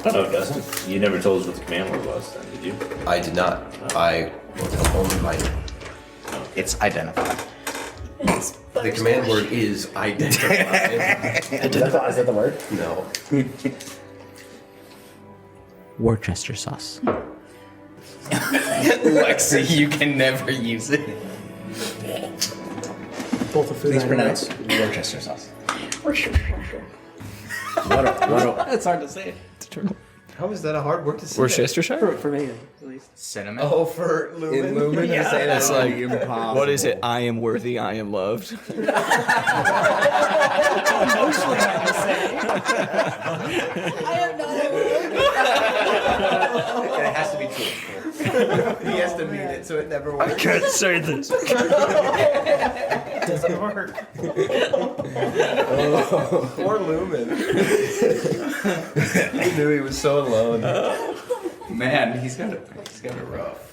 Oh, it doesn't? You never told us what the command word was, then, did you? I did not. I will tell only my. It's identified. The command word is identify. Is that the word? No. Worcester sauce. Lexi, you can never use it. Both are food Please items. pronounce Worcester sauce. What It's hard to say. How is that a hard word to say? Worcestershire? For me, at least. Cinnamon. Oh, for Lumen. Lumen to say that's like impossible. What is it? I am worthy, I am loved. I am not. it has to be truthful. He has to mean it, so it never works. Can't say this. It doesn't work. Poor Lumen. He knew he was so alone. Man, he's got it rough.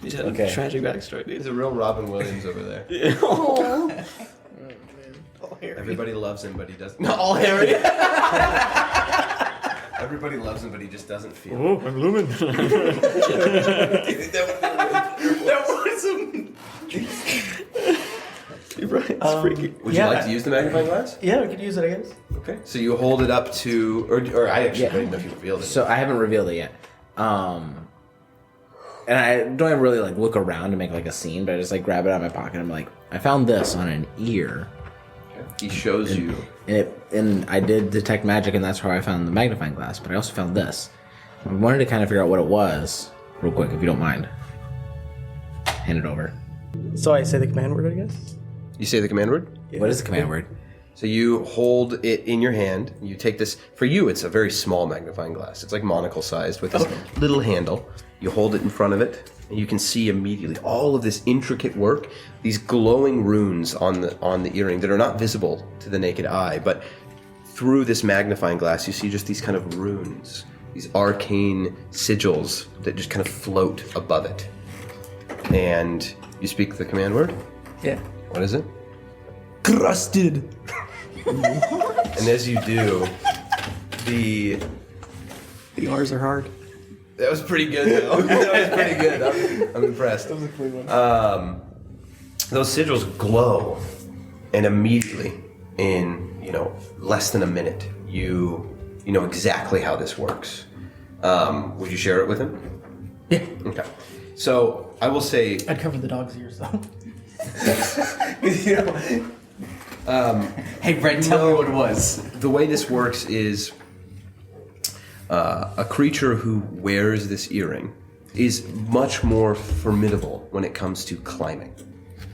Okay. Tragic backstory, dude. He's a real Robin Williams over there. Everybody loves him, but he doesn't. No, all Harry. Everybody loves him, but he just doesn't feel. Oh, I'm Lumen. That was him. You're right. It's freaky. Would you like to use the magnifying glass? Yeah, we could use it, I guess. Okay. So you hold it up to, or I actually don't even know if you revealed it. So I haven't revealed it yet. And I don't even really like look around to make like a scene, but I just like grab it out of my pocket. I'm like, I found this on an ear. He shows you. And I did detect magic, and that's where I found the magnifying glass. But I also found this. I wanted to kind of figure out what it was, real quick, if you don't mind. Hand it over. So I say the command word, I guess? You say the command word? Yeah. What is the command word? So you hold it in your hand. You take this. For you, it's a very small magnifying glass. It's like monocle sized with this little handle. You hold it in front of it, and you can see immediately all of this intricate work. These glowing runes on the earring that are not visible to the naked eye, but through this magnifying glass, you see just these kind of runes, these arcane sigils that just kind of float above it. And you speak the command word. Yeah. What is it? Crusted. And as you do, the R's are hard. that was pretty good though. That was pretty good. I'm impressed. That was a clean one. Those sigils glow, and immediately, in less than a minute, you know exactly how this works. Would you share it with him? Yeah. Okay. So I will say, I'd cover the dog's ears, though. Hey, Brett, tell me what it was. the way this works is a creature who wears this earring is much more formidable when it comes to climbing.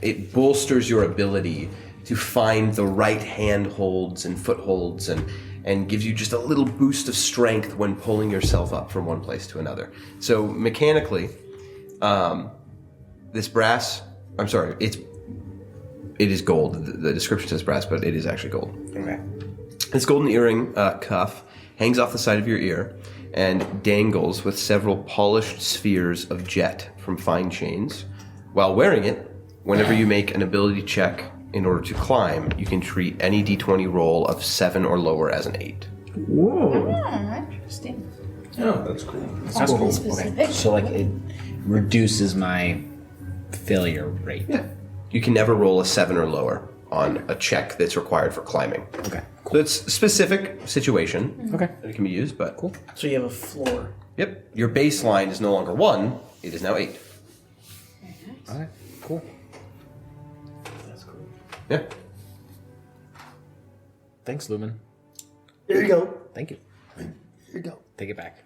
It bolsters your ability to find the right handholds and footholds and gives you just a little boost of strength when pulling yourself up from one place to another. So mechanically, this brass, I'm sorry, it is gold. The description says brass, but it is actually gold. Okay. This golden earring cuff hangs off the side of your ear and dangles with several polished spheres of jet from fine chains. While wearing it, whenever you make an ability check in order to climb, you can treat any d20 roll of 7 or lower as an 8. Interesting. Oh, that's cool. That's cool. Specific. So like it reduces my failure rate. Yeah. You can never roll a 7 or lower on a check that's required for climbing. Okay. So it's a specific situation Okay. that it can be used, but cool. So you have a floor. Yep. Your baseline is no longer 1, it is now 8. Alright. Cool. That's cool. Yeah. Thanks, Lumen. There you go. Thank you. Here you go. Take it back.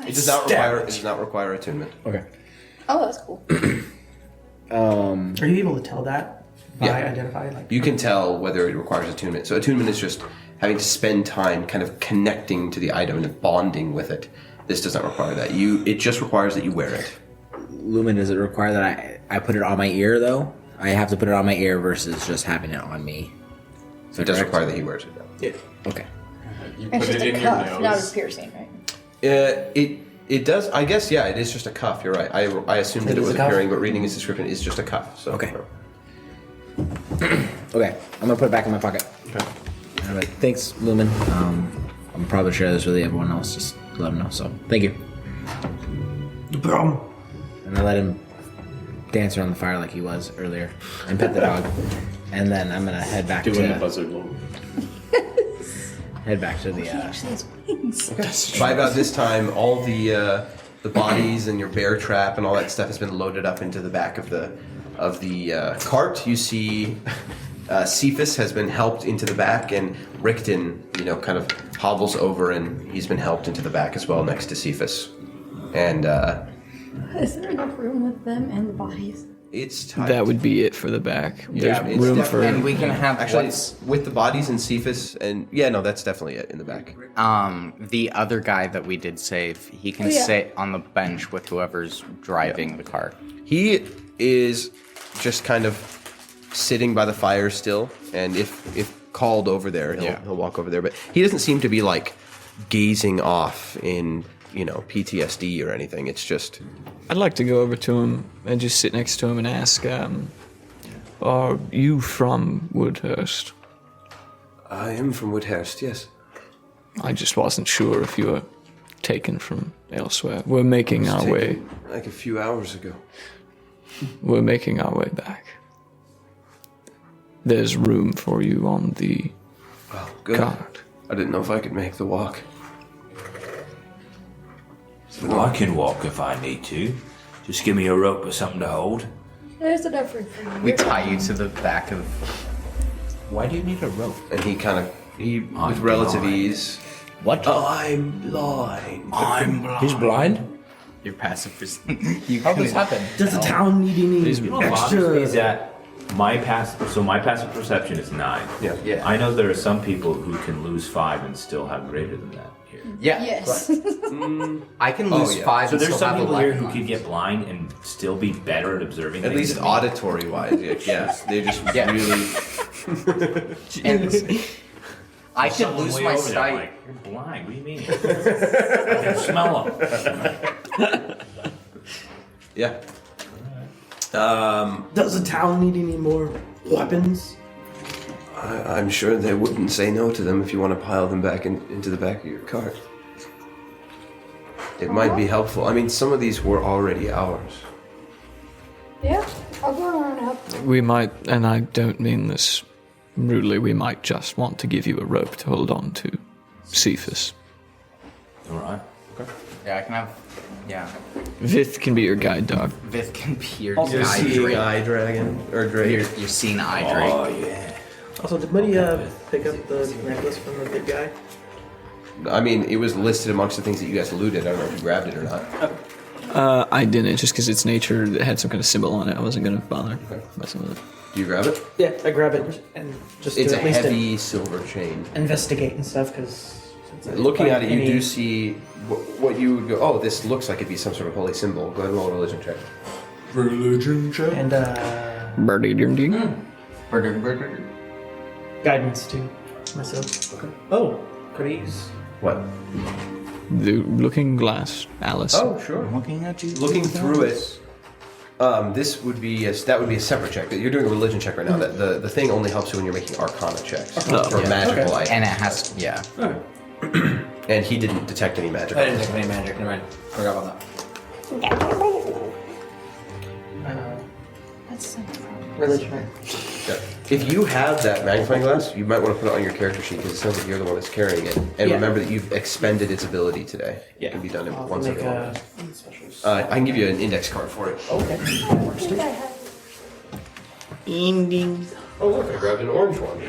It does not require attunement. Okay. Oh, that's cool. Are you able to tell that by Yeah. identifying? Like, You can tell whether it requires attunement. So attunement is just having to spend time kind of connecting to the item and bonding with it. This does not require that. It just requires that you wear it. Lumen, does it require that I put it on my ear though? I have to put it on my ear versus just having it on me. Is It that does correct? require that he wears it. yeah. Okay. You It's put just it a in your cuff, not a nose. piercing, right? It does. I guess yeah. It is just a cuff. You're right. I assumed that It it is was a cuff? appearing, but reading his description is just a cuff. So Okay. Okay. I'm gonna put it back in my pocket. Okay. All right. Thanks, Lumen. I'm probably share this with everyone else. Just to let them know. So thank you. No problem. And I let him dance around the fire like he was earlier, and pet the dog. And then I'm gonna head back Doing the to buzzard loop. head back to the. Actually, has wings. By about this time, all the bodies and your bear trap and all that stuff has been loaded up into the back of the cart. You see, Cephas has been helped into the back, and Rickton, kind of hobbles over, and he's been helped into the back as well, next to Cephas. And Is there enough room with them and the bodies? It's tight. That would be it for the back. There's it's room definitely- for. And we can have Actually, with the bodies and Cephas, and that's definitely it in the back. the other guy that we did save. He can sit on the bench with whoever's driving the car. He is just kind of sitting by the fire still, and if called over there, he'll walk over there. But he doesn't seem to be like gazing off in PTSD or anything. It's just I'd like to go over to him and just sit next to him and ask, are you from Woodhurst? I am from Woodhurst, yes. I just wasn't sure if you were taken from elsewhere. We're making our way. Like a few hours ago. We're making our way back. There's room for you on the Oh, good. cart. I didn't know if I could make the walk. Well, I can walk if I need to. Just give me a rope or something to hold. There's enough for you. We tie you to the back of. Why do you need a rope? And he with relative blind. ease. What? I'm blind. I'm blind. He's blind? Your passive. How this happen? Does the town need any You know what bothers me is extra? that my passive perception is 9. Yeah. I know there are some people who can lose 5 and still have greater than that here. Yeah. Yes. I can lose 5. So and there's still some have people here 11 who can get blind and still be better at observing At things least than me. auditory wise, yeah. They just really. And I can Someone lose way my over there, I'm sight. like, you're blind. What do you mean? I can smell them. Yeah. Does the town need any more weapons? I'm sure they wouldn't say no to them if you want to pile them back into the back of your cart. It might be helpful. I mean, some of these were already ours. Yeah, I'll go around and help. We might, and I don't mean this rudely, we might just want to give you a rope to hold on to. Cephas. All right. Yeah, I can have. Yeah. Vith can be your guide dog. Vith can be your Also, guy drake. eye dragon or drake. You're seeing eye drake. Oh, yeah. Also, did Buddy pick up the necklace from the big guy? I mean, it was listed amongst the things that you guys looted. I don't know if you grabbed it or not. I didn't, just because it's nature. It had some kind of symbol on it. I wasn't going to bother messing with it. Do you grab it? Yeah, I grab it and just It's to a at least heavy silver chain. investigate and stuff because. Looking at it, you do see what you would go, oh, this looks like it'd be some sort of holy symbol. Go ahead and roll a religion check. Religion check? And Birdie ding ding. guidance too myself. Okay. Oh, could I use? What? The looking glass, Alice. Oh, sure. Looking at you. Looking through it, this would be that would be a separate check. You're doing a religion check right now. That the thing only helps you when you're making Arcana checks for magical items. And it has. Yeah. And he didn't detect any magic. I didn't take any magic. Never mind. Forgot about that. That's so fun. Religion, right? Yeah. If you have that magnifying glass, you might want to put it on your character sheet because it sounds like you're the one that's carrying it. And Yeah. remember that you've expended its ability today. Yeah. It can be done I'll once make every a month. special. I can give you an index card for it. Okay. Oh, look, I grabbed an orange one.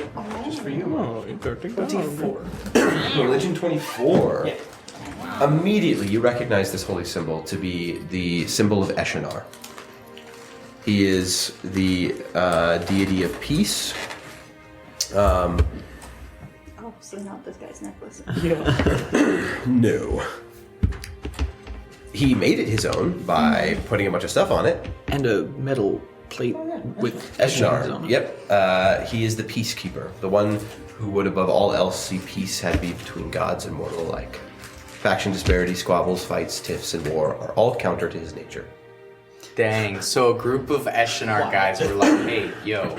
Just for you. Oh, 24. Religion 24. Immediately, you recognize this holy symbol to be the symbol of Eshinar. He is the deity of peace. Oh, so not this guy's necklace. No. He made it his own by putting a bunch of stuff on it. And a metal plate with Eshinar. on it. Yep. He is the peacekeeper, the one who would above all else see peace had be between gods and mortal alike. Faction disparity, squabbles, fights, tiffs, and war are all counter to his nature. Dang. So a group of Eshinar guys were like, "Hey, yo,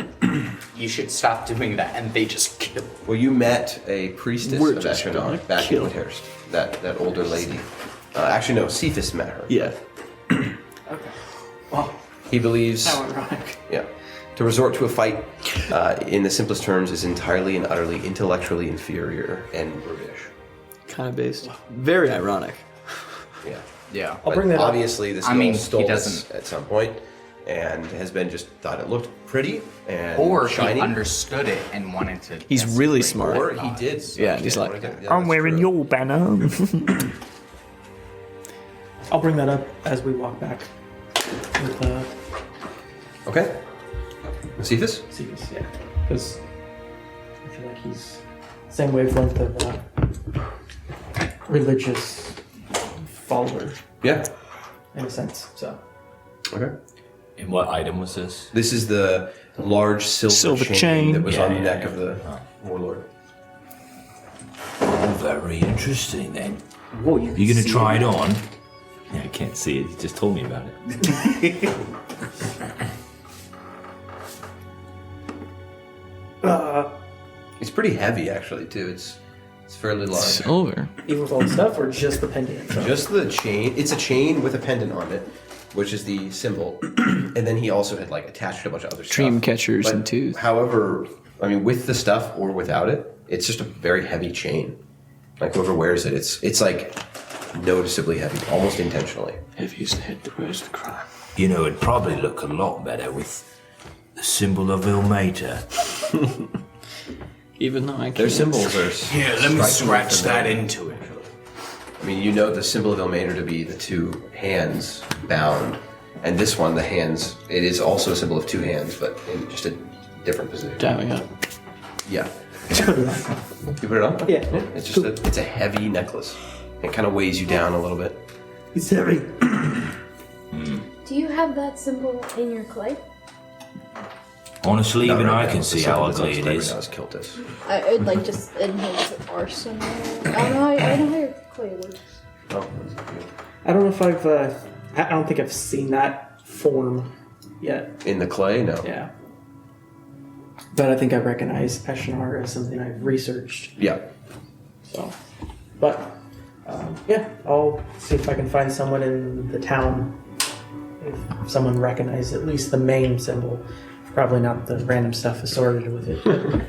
you should stop doing that," and they just killed. Well, you met a priestess We're of just Eshinar gonna back kill. in Woodhurst. That older lady. Actually, no, Cephas met her. Yeah. He believes. How ironic. Yeah. To resort to a fight, in the simplest terms, is entirely and utterly intellectually inferior and brutish. Kind of based. Very ironic. Yeah. Yeah. I'll bring that up. Obviously, this I gnoll mean, he stole this doesn't- at some point, and has been just thought it looked pretty and Or shiny. he understood it and wanted to. He's really desecrate smart. Or the he gods. did. Yeah, he's like, I'm wearing your. banner. I'll bring that up as we walk back with Okay. Cephas? Cephas, yeah. Because I feel like he's same wavelength of religious follower Yeah. in a sense. So Okay. And what item was this? This is the large silver chain that was on the neck of the warlord. Oh, very interesting then. Whoa, You gonna try it on? Yeah, I can't see it. You just told me about it. It's pretty heavy, actually, too. It's fairly large. Silver. even with all the stuff, or just the pendant itself? Just the chain. It's a chain with a pendant on it, which is the symbol. And then he also had like attached a bunch of other stuff. Dream catchers But and tooth. However, I mean, with the stuff or without it, it's just a very heavy chain. Like whoever wears it, it's like noticeably heavy, almost intentionally. Heaviest head that wears the crown. You know, it'd probably look a lot better with the symbol of Ilmater. Even though I can't. Their symbols are. Yeah, let me scratch that into it. I mean, you know the symbol of Ilmater to be the two hands bound, and this one, the hands. It is also a symbol of two hands, but in just a different position. Dabbing up. Yeah. Just put it on. You put it on? Yeah. It's just it's a heavy necklace. It kind of weighs you down a little bit. It's heavy. Do you have that symbol in your clay? Honestly, even No, I right can now, see the how symbol ugly it that's is. on his right now is Kiltis. I'd like just in his arsenal. I know how your clay works. Oh, I don't know if I don't think I've seen that form yet. in the clay? No. Yeah. But I think I recognize Eshinar as something I've researched. Yeah. So, but yeah, I'll see if I can find someone in the town. If someone recognizes at least the main symbol, probably not the random stuff assorted with it. But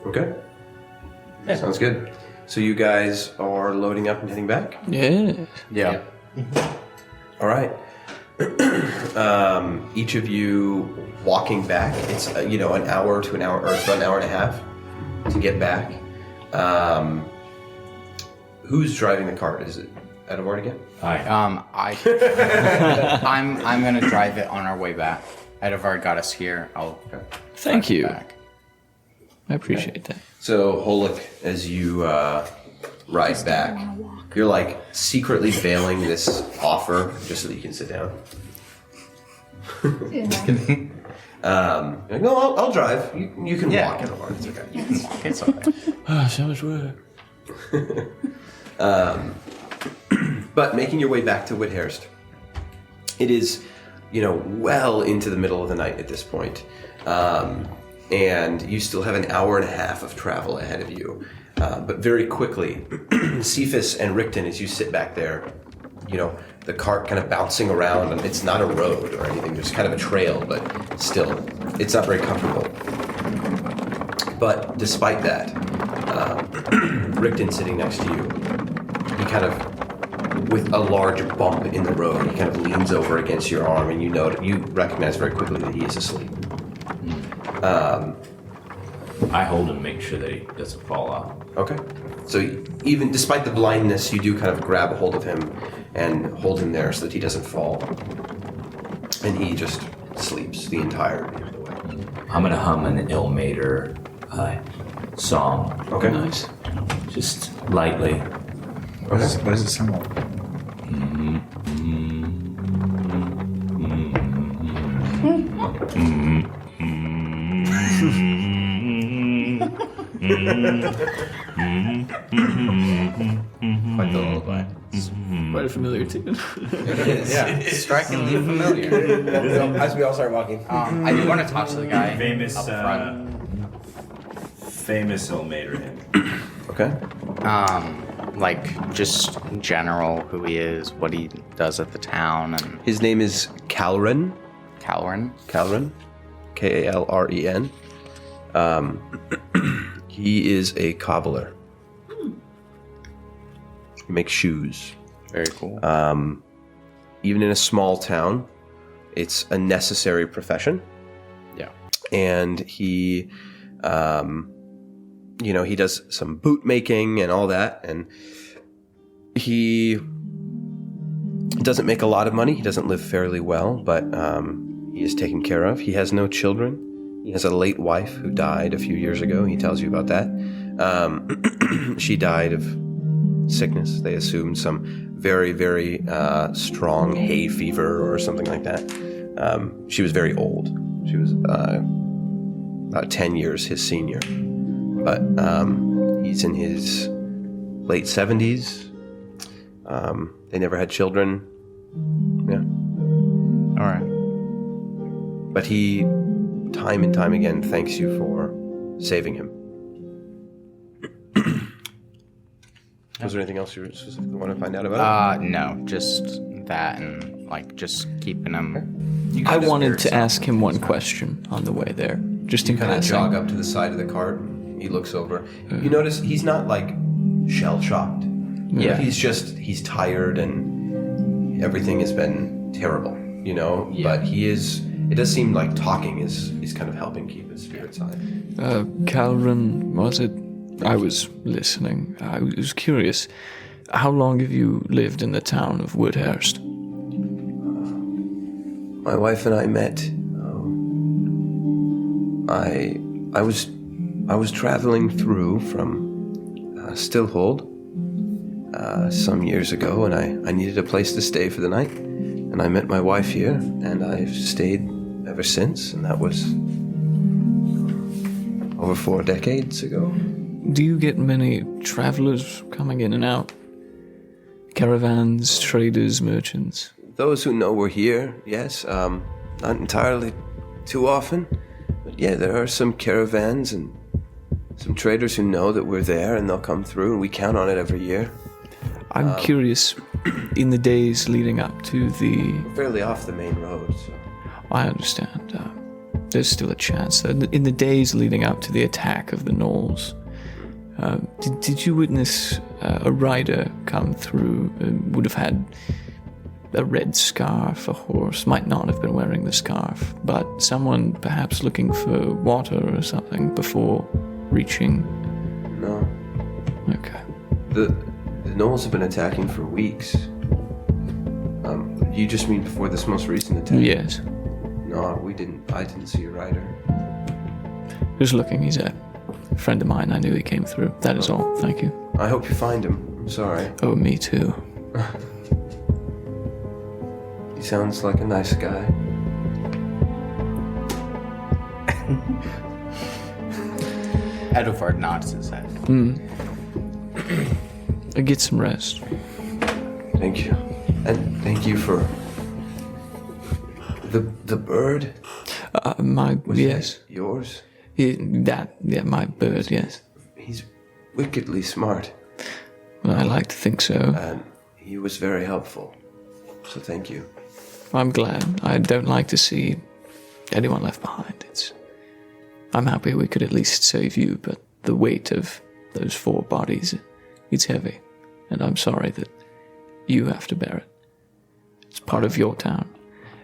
Okay. Sounds good. So you guys are loading up and heading back? Yeah. Yeah. All right. Each of you walking back. It's an hour to an hour, or it's about an hour and a half to get back. Who's driving the cart? Is it Edward again? I'm gonna drive it on our way back. Edvard got us here. I'll Thank drive it you. back. I appreciate that. So Holik, as you ride back, you're like secretly veiling this offer just so that you can sit down. Just kidding. You're like, no, I'll drive. You can walk in the morning. It's okay. It's okay. So much work. But making your way back to Whithurst, it is, well into the middle of the night at this point. And you still have an hour and a half of travel ahead of you. But very quickly, Cephas and Rickton, as you sit back there, the cart kind of bouncing around, and it's not a road or anything, there's kind of a trail, but still, it's not very comfortable. But despite that, Rickton sitting next to you, he kind of, with a large bump in the road, he kind of leans over against your arm, and you recognize very quickly that he is asleep. I hold him, make sure that he doesn't fall off. Okay. So even despite the blindness, you do kind of grab a hold of him and hold him there so that he doesn't fall. And he just sleeps the entirety of the way. I'm gonna hum an Ilmater song. Okay. Nice. Just lightly. What is the symbol? Like the lullaby. Quite familiar too. Yeah, strikingly familiar. As we all start walking. I do want to talk to the guy Famous, up front. famous Ilmater hymn. Okay. Like just general who he is, what he does at the town, and His name is Calren. Calren. Calren. Kalren. He is a cobbler. He makes shoes. Very cool. Even in a small town, it's a necessary profession. Yeah. And he, he does some boot making and all that. And he doesn't make a lot of money. He doesn't live fairly well, but he is taken care of. He has no children. He has a late wife who died a few years ago. He tells you about that. She died of sickness. They assumed some very, very strong hay fever or something like that. She was very old. She was about 10 years his senior. But he's in his late 70s. They never had children. Yeah. All right. But he, time and time again, thanks you for saving him. Was there anything else you specifically want to find out about him? No, just that and, like, just keeping him... I wanted to ask him one question on the way there. Just in You kind of passing. jog up to the side of the cart. He looks over. You notice he's not, like, shell-shocked. Yeah. He's tired and everything has been terrible, you know? Yeah. But it does seem like talking is kind of helping keep his spirits high. Calvin, was it? I was listening. I was curious. How long have you lived in the town of Woodhurst? My wife and I met. I was traveling through from Stillhold some years ago, and I needed a place to stay for the night. And I met my wife here, and I've stayed ever since, and that was over 4 decades ago. Do you get many travelers coming in and out? Caravans, traders, merchants? Those who know we're here, yes. Not entirely too often. But yeah, there are some caravans and some traders who know that we're there and they'll come through, and we count on it every year. I'm curious, in the days leading up to the... We're fairly off the main road, so... I understand. There's still a chance that in the days leading up to the attack of the gnolls, did you witness a rider come through? Would have had a red scarf, a horse, might not have been wearing the scarf, but someone perhaps looking for water or something before reaching... No. Okay. The gnolls have been attacking for weeks. You just mean before this most recent attack? Yes. No, I didn't see a rider. Just looking, he's a friend of mine. I knew he came through. That is all. Thank you. I hope you find him. I'm sorry. Oh, me too. He sounds like a nice guy. Edward nods his head. Get some rest. Thank you. And thank you for the bird. Yes. That yours? My bird, yes. He's wickedly smart. Well, I like to think so. And he was very helpful. So thank you. I'm glad. I don't like to see anyone left behind. I'm happy we could at least save you, but the weight of those 4 bodies, it's heavy. And I'm sorry that you have to bear it. It's part of your town.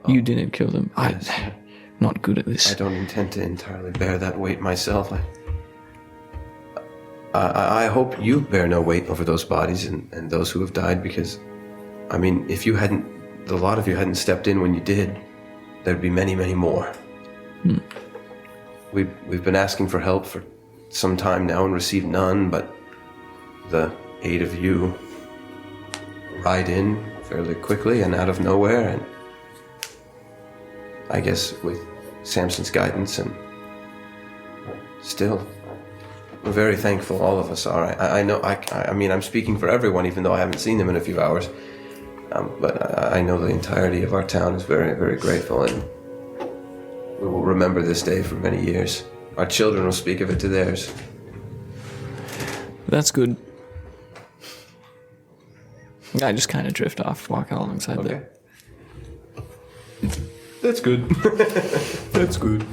You didn't kill them. Yes. I'm not good at this. I don't intend to entirely bear that weight myself. I hope you bear no weight over those bodies and those who have died, because, I mean, if you hadn't, a lot of you hadn't stepped in when you did, there'd be many, many more. We've been asking for help for some time now and received none, but the 8 of you ride in fairly quickly and out of nowhere, and I guess with Samson's guidance, and still, we're very thankful, all of us are. I know, I mean, I'm speaking for everyone, even though I haven't seen them in a few hours, but I know the entirety of our town is very, very grateful, and we will remember this day for many years. Our children will speak of it to theirs. That's good. I just kind of drift off, walking alongside Okay. That's good. That's good.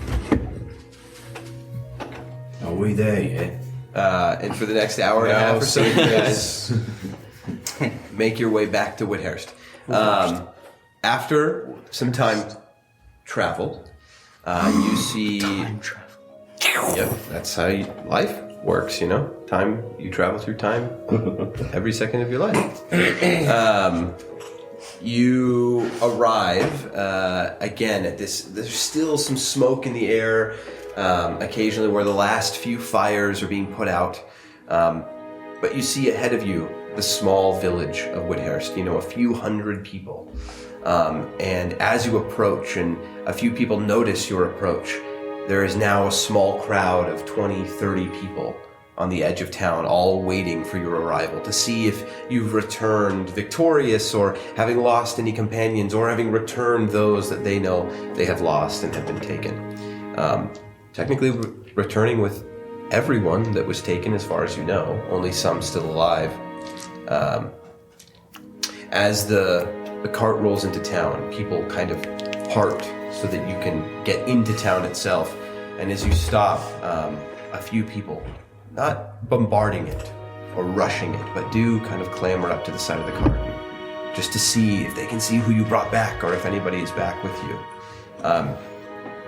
Are we there yet? And for the next hour and a half or so, you guys make your way back to Whithurst. After some time travel, you see... Time travel. Yep, that's how life works, you know? You travel through time every second of your life. You arrive again at this. There's still some smoke in the air, occasionally where the last few fires are being put out. But you see ahead of you the small village of Woodhurst. A few hundred people. And as you approach, and a few people notice your approach, there is now a small crowd of 20, 30 people on the edge of town, all waiting for your arrival to see if you've returned victorious, or having lost any companions, or having returned those that they know they have lost and have been taken. Technically returning with everyone that was taken, as far as you know, only some still alive. As the cart rolls into town, people kind of part so that you can get into town itself. And as you stop, a few people, not bombarding it or rushing it, but do kind of clamber up to the side of the cart just to see if they can see who you brought back, or if anybody is back with you.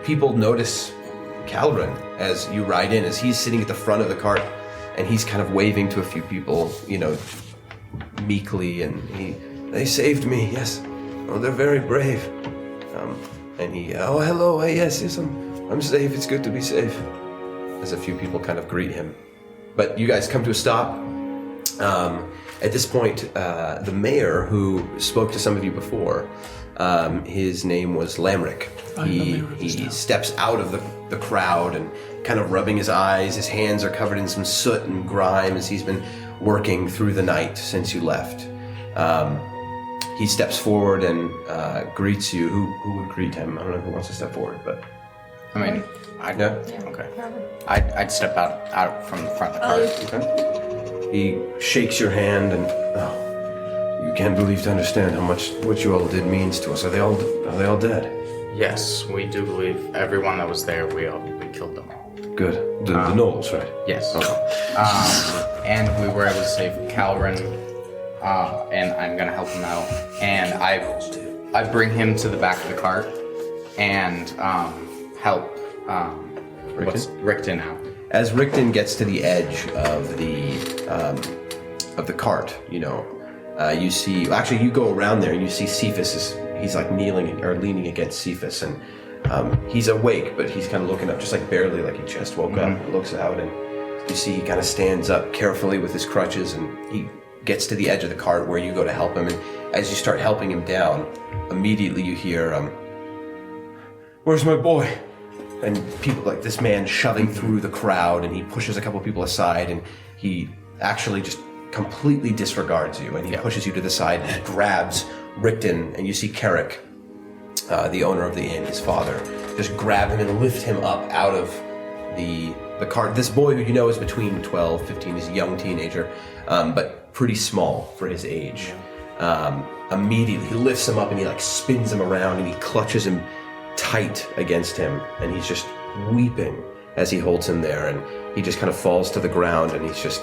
People notice Calvin as you ride in, as he's sitting at the front of the cart, and he's kind of waving to a few people, meekly, and they saved me, yes. Oh, they're very brave. And he, oh, hello, yes, I'm safe, it's good to be safe. As a few people kind of greet him. But you guys come to a stop. At this point, the mayor, who spoke to some of you before, his name was Lamrick. He steps out of the crowd and kind of rubbing his eyes. His hands are covered in some soot and grime as he's been working through the night since you left. He steps forward and greets you. Who would greet him? I don't know who wants to step forward, but... Okay. I'd step out from the front of the cart. Okay. He shakes your hand and, you can't believe to understand how much what you all did means to us. Are they all dead? Yes, we do believe everyone that was there, we killed them all. Good. The gnolls, right? Yes. Okay. And we were able to save Calvin, and I'm gonna help him out. And I bring him to the back of the cart and help Rickton out. As Rickton gets to the edge of the cart, you see. Actually, you go around there and you see Cephas he's like kneeling or leaning against Cephas, and he's awake, but he's kind of looking up, just like barely, like he just woke up. And looks out, and you see he kind of stands up carefully with his crutches, and he gets to the edge of the cart where you go to help him. And as you start helping him down, immediately you hear, "Where's my boy?" And people, like this man shoving through the crowd, and he pushes a couple people aside, and he actually just completely disregards you, and he pushes you to the side, and he grabs Rickton, and you see Carrick, the owner of the inn, his father, just grab him and lift him up out of the cart. This boy, who you know is between 12, 15, is a young teenager, but pretty small for his age. Immediately, he lifts him up, and he like spins him around, and he clutches him tight against him, and he's just weeping as he holds him there, and he just kind of falls to the ground, and he's just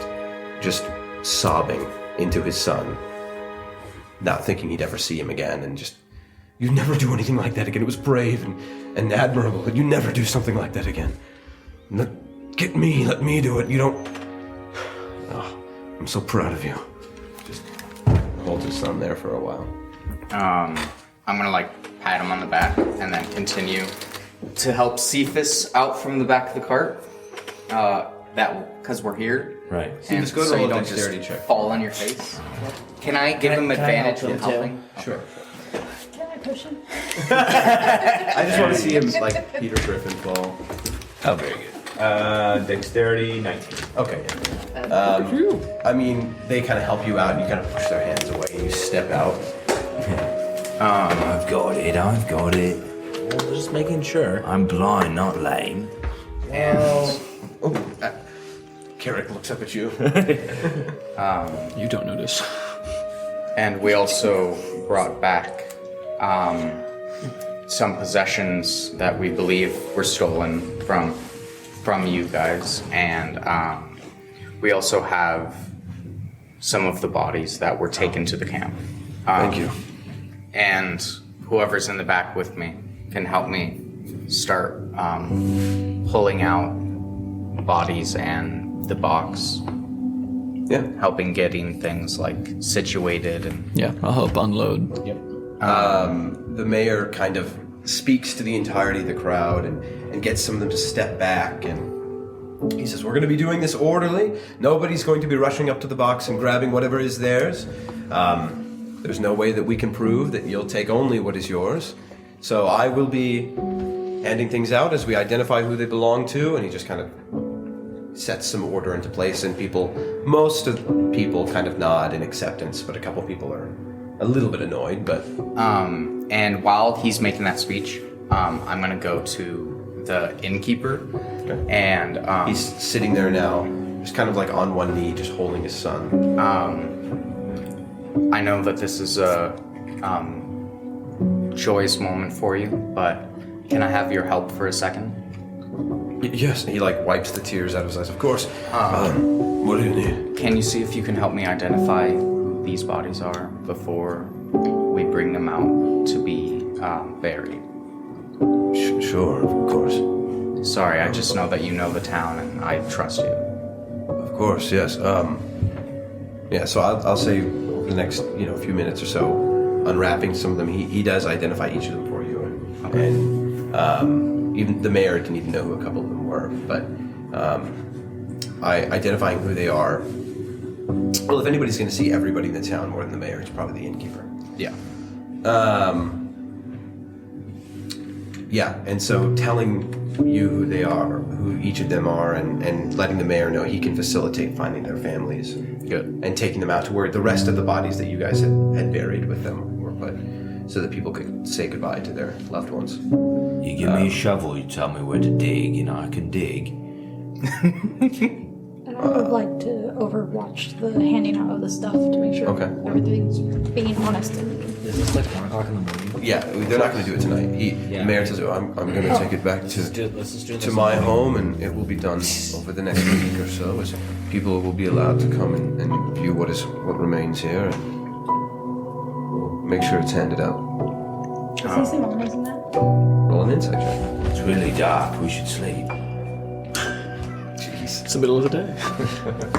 sobbing into his son, not thinking he'd ever see him again, and just, "You never do anything like that again. It was brave and admirable, but you never do something like that again. Let me do it. You don't..." Oh, I'm so proud of you. Just hold his son there for a while. I'm gonna pat him on the back and then continue to help Cephas out from the back of the cart. Because we're here. Right. And Cephas, go to so roll you a don't dexterity just check. fall on your face. Can I give him advantage in helping? Sure. Can I push him? I just want to see him like Peter Griffin fall. Oh, very good. Dexterity 19. Okay. I mean, they kind of help you out, and you kind of push their hands away, and you step out. I've got it. Well, just making sure. I'm blind, not lame. And Carrick looks up at you. You don't notice. and we also brought back some possessions that we believe were stolen from you guys, and we also have some of the bodies that were taken to the camp. Thank you. And whoever's in the back with me can help me start pulling out bodies and the box. Yeah. Helping getting things situated and... Yeah, I'll help unload. Yep. The mayor kind of speaks to the entirety of the crowd and gets some of them to step back, and he says, we're going to be doing this orderly. Nobody's going to be rushing up to the box and grabbing whatever is theirs. There's no way that we can prove that you'll take only what is yours. So I will be handing things out as we identify who they belong to, and he just kind of sets some order into place, and most of the people kind of nod in acceptance, but a couple people are a little bit annoyed, but... And while he's making that speech, I'm gonna go to the innkeeper, and he's sitting there now, just kind of like on one knee, just holding his son. I know that this is a joyous moment for you, but can I have your help for a second? Yes, he like wipes the tears out of his eyes. Of course. What do you need? Can you see if you can help me identify who these bodies are before we bring them out to be buried? Sure, of course. Sorry, I just know that you know the town and I trust you. Of course, yes. Yeah, so I'll say over the next few minutes or so, unwrapping some of them, he does identify each of them for you, and even the mayor didn't even know who a couple of them were, but identifying who they are. Well, if anybody's going to see everybody in the town more than the mayor, it's probably the innkeeper. Yeah. Yeah, and so telling you who they are, who each of them are, and letting the mayor know he can facilitate finding their families. Good. And taking them out to where the rest of the bodies that you guys had buried with them were put, so that people could say goodbye to their loved ones. You give me a shovel, you tell me where to dig, and I can dig. And I would like to overwatch the handing out of the stuff to make sure everything's being honest. Is this like 1 o'clock in the morning? Yeah, they're not going to do it tonight. The mayor says, I'm going to take it back Let's just do this to my home, and it will be done over the next week or so, as people will be allowed to come and view what remains here, and we'll make sure it's handed out. Does he seem honest in that? Roll an insight check. It's really dark, we should sleep. Jeez. It's the middle of the day.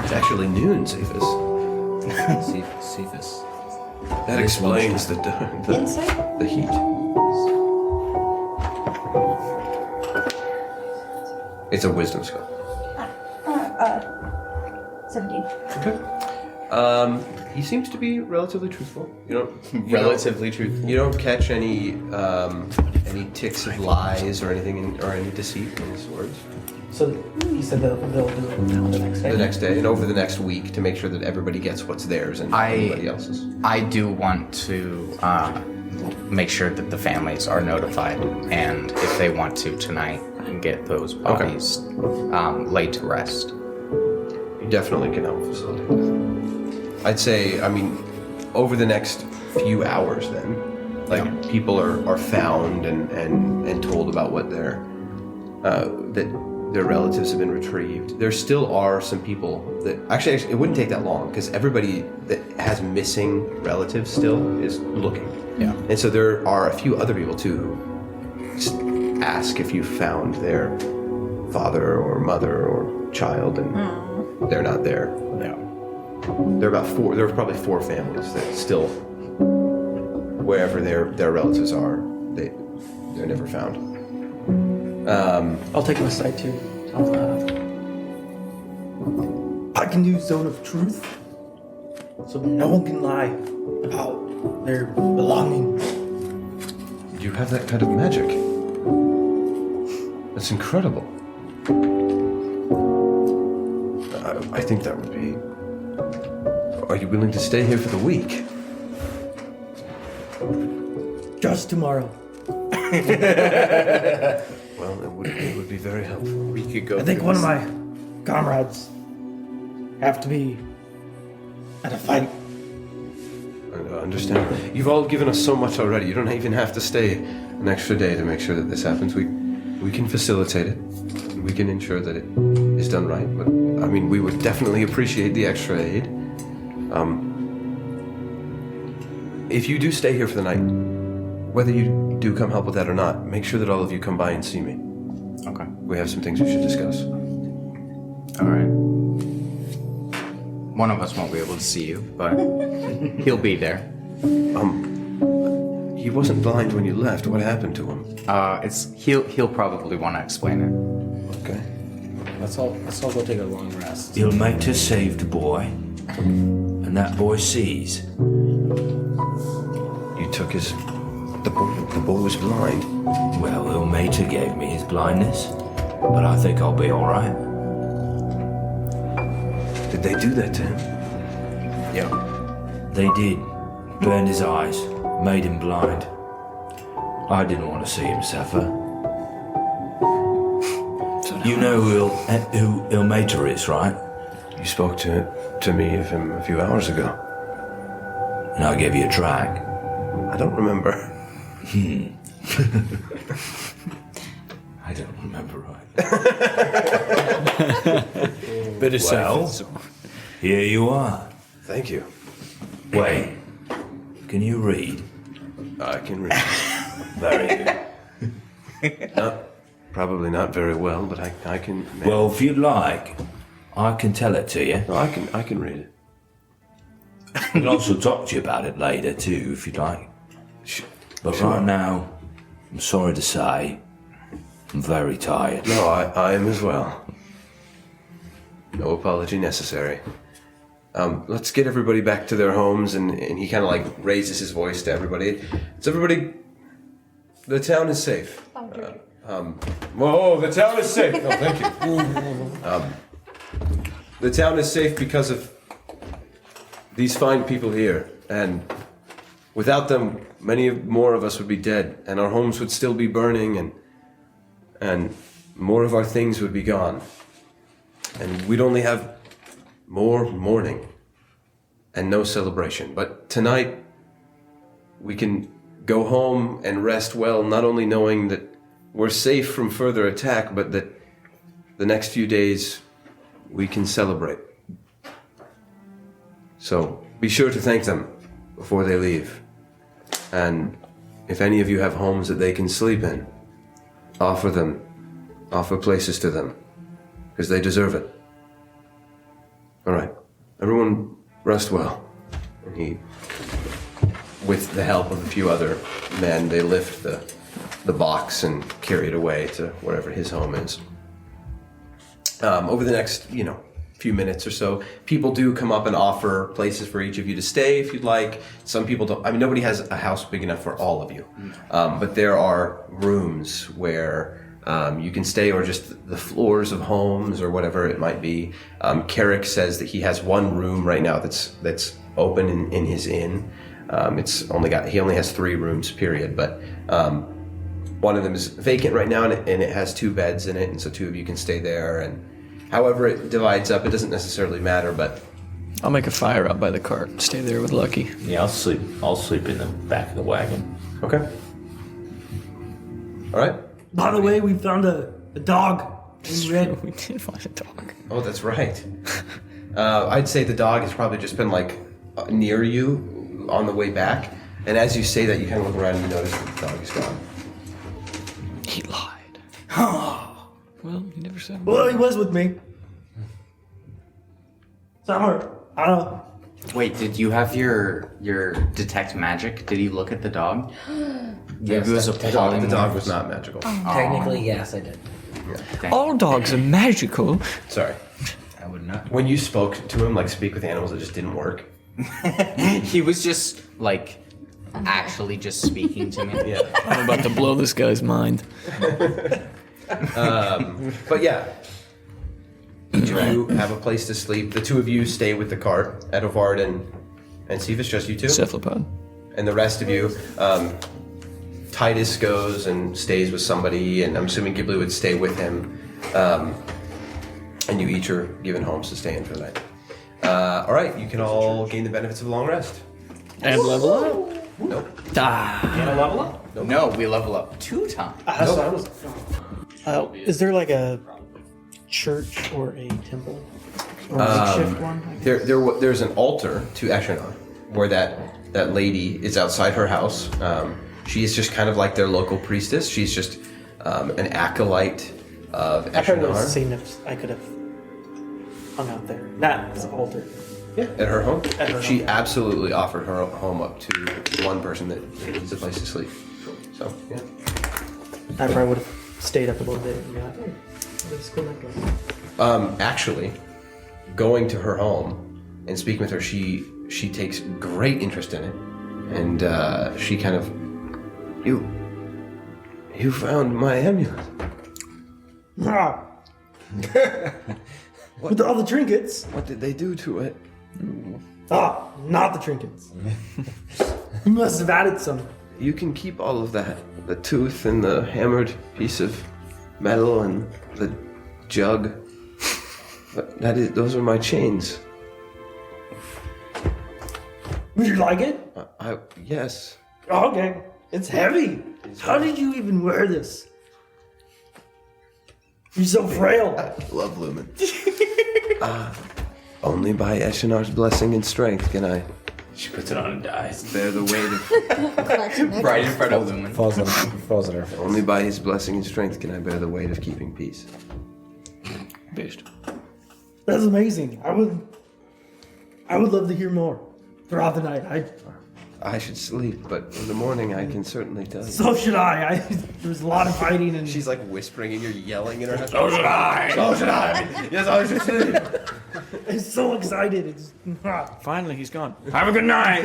It's actually noon, Cephas. Cephas. That explains the Insight? the heat. It's a wisdom skill. 17. Okay. He seems to be relatively truthful. Relatively truthful. You don't catch any ticks of lies or anything or any deceit in his words. So he said they'll do it the next day. The next day and over the next week to make sure that everybody gets what's theirs and everybody else's. I do want to make sure that the families are notified, and if they want to tonight, get those bodies laid to rest. You definitely can help facilitate that. I'd say, over the next few hours then, people are found and told about what that their relatives have been retrieved. There still are some people that actually it wouldn't take that long, because everybody that has missing relatives still is looking. Yeah. And so there are a few other people too who just ask if you found their father or mother or child, and they're not there. Yeah. There are probably 4 families that still, wherever their relatives are, they're never found. I'll take him aside too. I can do Zone of Truth, so no one can lie about their belonging. You have that kind of magic. That's incredible. I think that would be... Are you willing to stay here for the week? Just tomorrow. Well, it would be very helpful. We could go. I think one of my comrades have to be at a fight. I understand. You've all given us so much already. You don't even have to stay an extra day to make sure that this happens. We can facilitate it. We can ensure that it is done right. But we would definitely appreciate the extra aid. If you do stay here for the night, whether you do come help with that or not, make sure that all of you come by and see me. Okay. We have some things we should discuss. All right. One of us won't be able to see you, but he'll be there. He wasn't blind when you left. What happened to him? He'll probably want to explain it. Okay. Let's all go take a long rest. He'll make to save the boy, and that boy sees. You took his... The boy was blind. Well, Ilmater gave me his blindness, but I think I'll be alright. Did they do that to him? Yeah. They did. Burned his eyes, made him blind. I didn't want to see him suffer. You know who Ilmater is, right? You spoke to me of him a few hours ago. And I gave you a track. I don't remember. I don't remember right. Better Well, here you are. Thank you. Wait, can you read? I can read. Very good. Probably not very well, but I can... Well, if you'd like, I can tell it to you. No, I can read it. I can also talk to you about it later, too, if you'd like. But right now, I'm sorry to say, I'm very tired. No, I am as well. No apology necessary. Let's get everybody back to their homes, and he kind of like raises his voice to everybody. It's everybody... The town is safe. Whoa, the town is safe. No, thank you. The town is safe because of these fine people here, and without them, many more of us would be dead, and our homes would still be burning, and more of our things would be gone, and we'd only have more mourning and no celebration. But tonight, we can go home and rest well, not only knowing that we're safe from further attack, but that the next few days we can celebrate. So be sure to thank them before they leave. And if any of you have homes that they can sleep in, offer places to them, because they deserve it. All right, everyone rest well. And he, with the help of a few other men, they lift the box and carry it away to wherever his home is. Over the next, few minutes or so, people do come up and offer places for each of you to stay if you'd like. Some people don't. I mean, nobody has a house big enough for all of you, but there are rooms where you can stay, or just the floors of homes, or whatever it might be. Carrick says that he has one room right now that's open in his inn. He only has 3 rooms, period, but one of them is vacant right now, and it has 2 beds in it, and so 2 of you can stay there. And however it divides up, it doesn't necessarily matter, but I'll make a fire out by the cart and stay there with Lucky. Yeah, I'll sleep in the back of the wagon. okay. All right. By the way, we found a dog in red. We did find a dog. Oh, that's right. I'd say the dog has probably just been near you on the way back, and as you say that, you kind of look around and you notice that the dog is gone. He lied. Well, he never said. Well, he was with me. Somewhere. I don't know. Wait, did you have your detect magic? Did he look at the dog? Yes, Maybe it was a The dog was not magical. Technically, yes, I did. All dogs are magical. Sorry. I would not. When you spoke to him, speak with animals, it just didn't work. He was just actually just speaking to me. Yeah. I'm about to blow this guy's mind. But yeah, each of you have a place to sleep. The 2 of you stay with the cart, Edovard and Cephas, just you 2. Cephalopod. And the rest of you, Titus goes and stays with somebody, and I'm assuming Ghibli would stay with him. And you each are given homes to stay in for the night. All right, you can all gain the benefits of a long rest. And level up. Nope. Can I level up? No, we level up 2 times. That's what I was. Is there a church or a temple? Or a makeshift one? There's an altar to Echelon, where that lady is outside her house. She is just kind of like their local priestess. She's just an acolyte of I tried to Echelon. see if I could have hung out there. Not as an altar. Yeah, at her home. At her She home. absolutely offered her home up to one person that needs a place to sleep. So, yeah. I probably would have stayed up a little bit and be like, hey, let's go next door. Actually, going to her home and speaking with her, she takes great interest in it, and she kind of, you found my amulet. Ah. With all the trinkets. What did they do to it? Ah, not the trinkets. You must have added some. You can keep all of that. The tooth and the hammered piece of metal and the jug. But those are my chains. Would you like it? Yes. Okay. It's heavy. How did you even wear this? You're so frail. I love Lumen. Only by Eshinar's blessing and strength can I She puts it on and dies. bear the weight of... Right in front of Lumen. Falls on her face. Only by his blessing and strength can I bear the weight of keeping peace. Based. That's amazing. I would love to hear more throughout the night. I should sleep, but in the morning I can certainly tell you. So should I. There's a lot of fighting and She's like whispering and you're yelling in her head. So should I! So should I! Yes, I should sleep! I'm so excited. It's Finally, he's gone. Have a good night!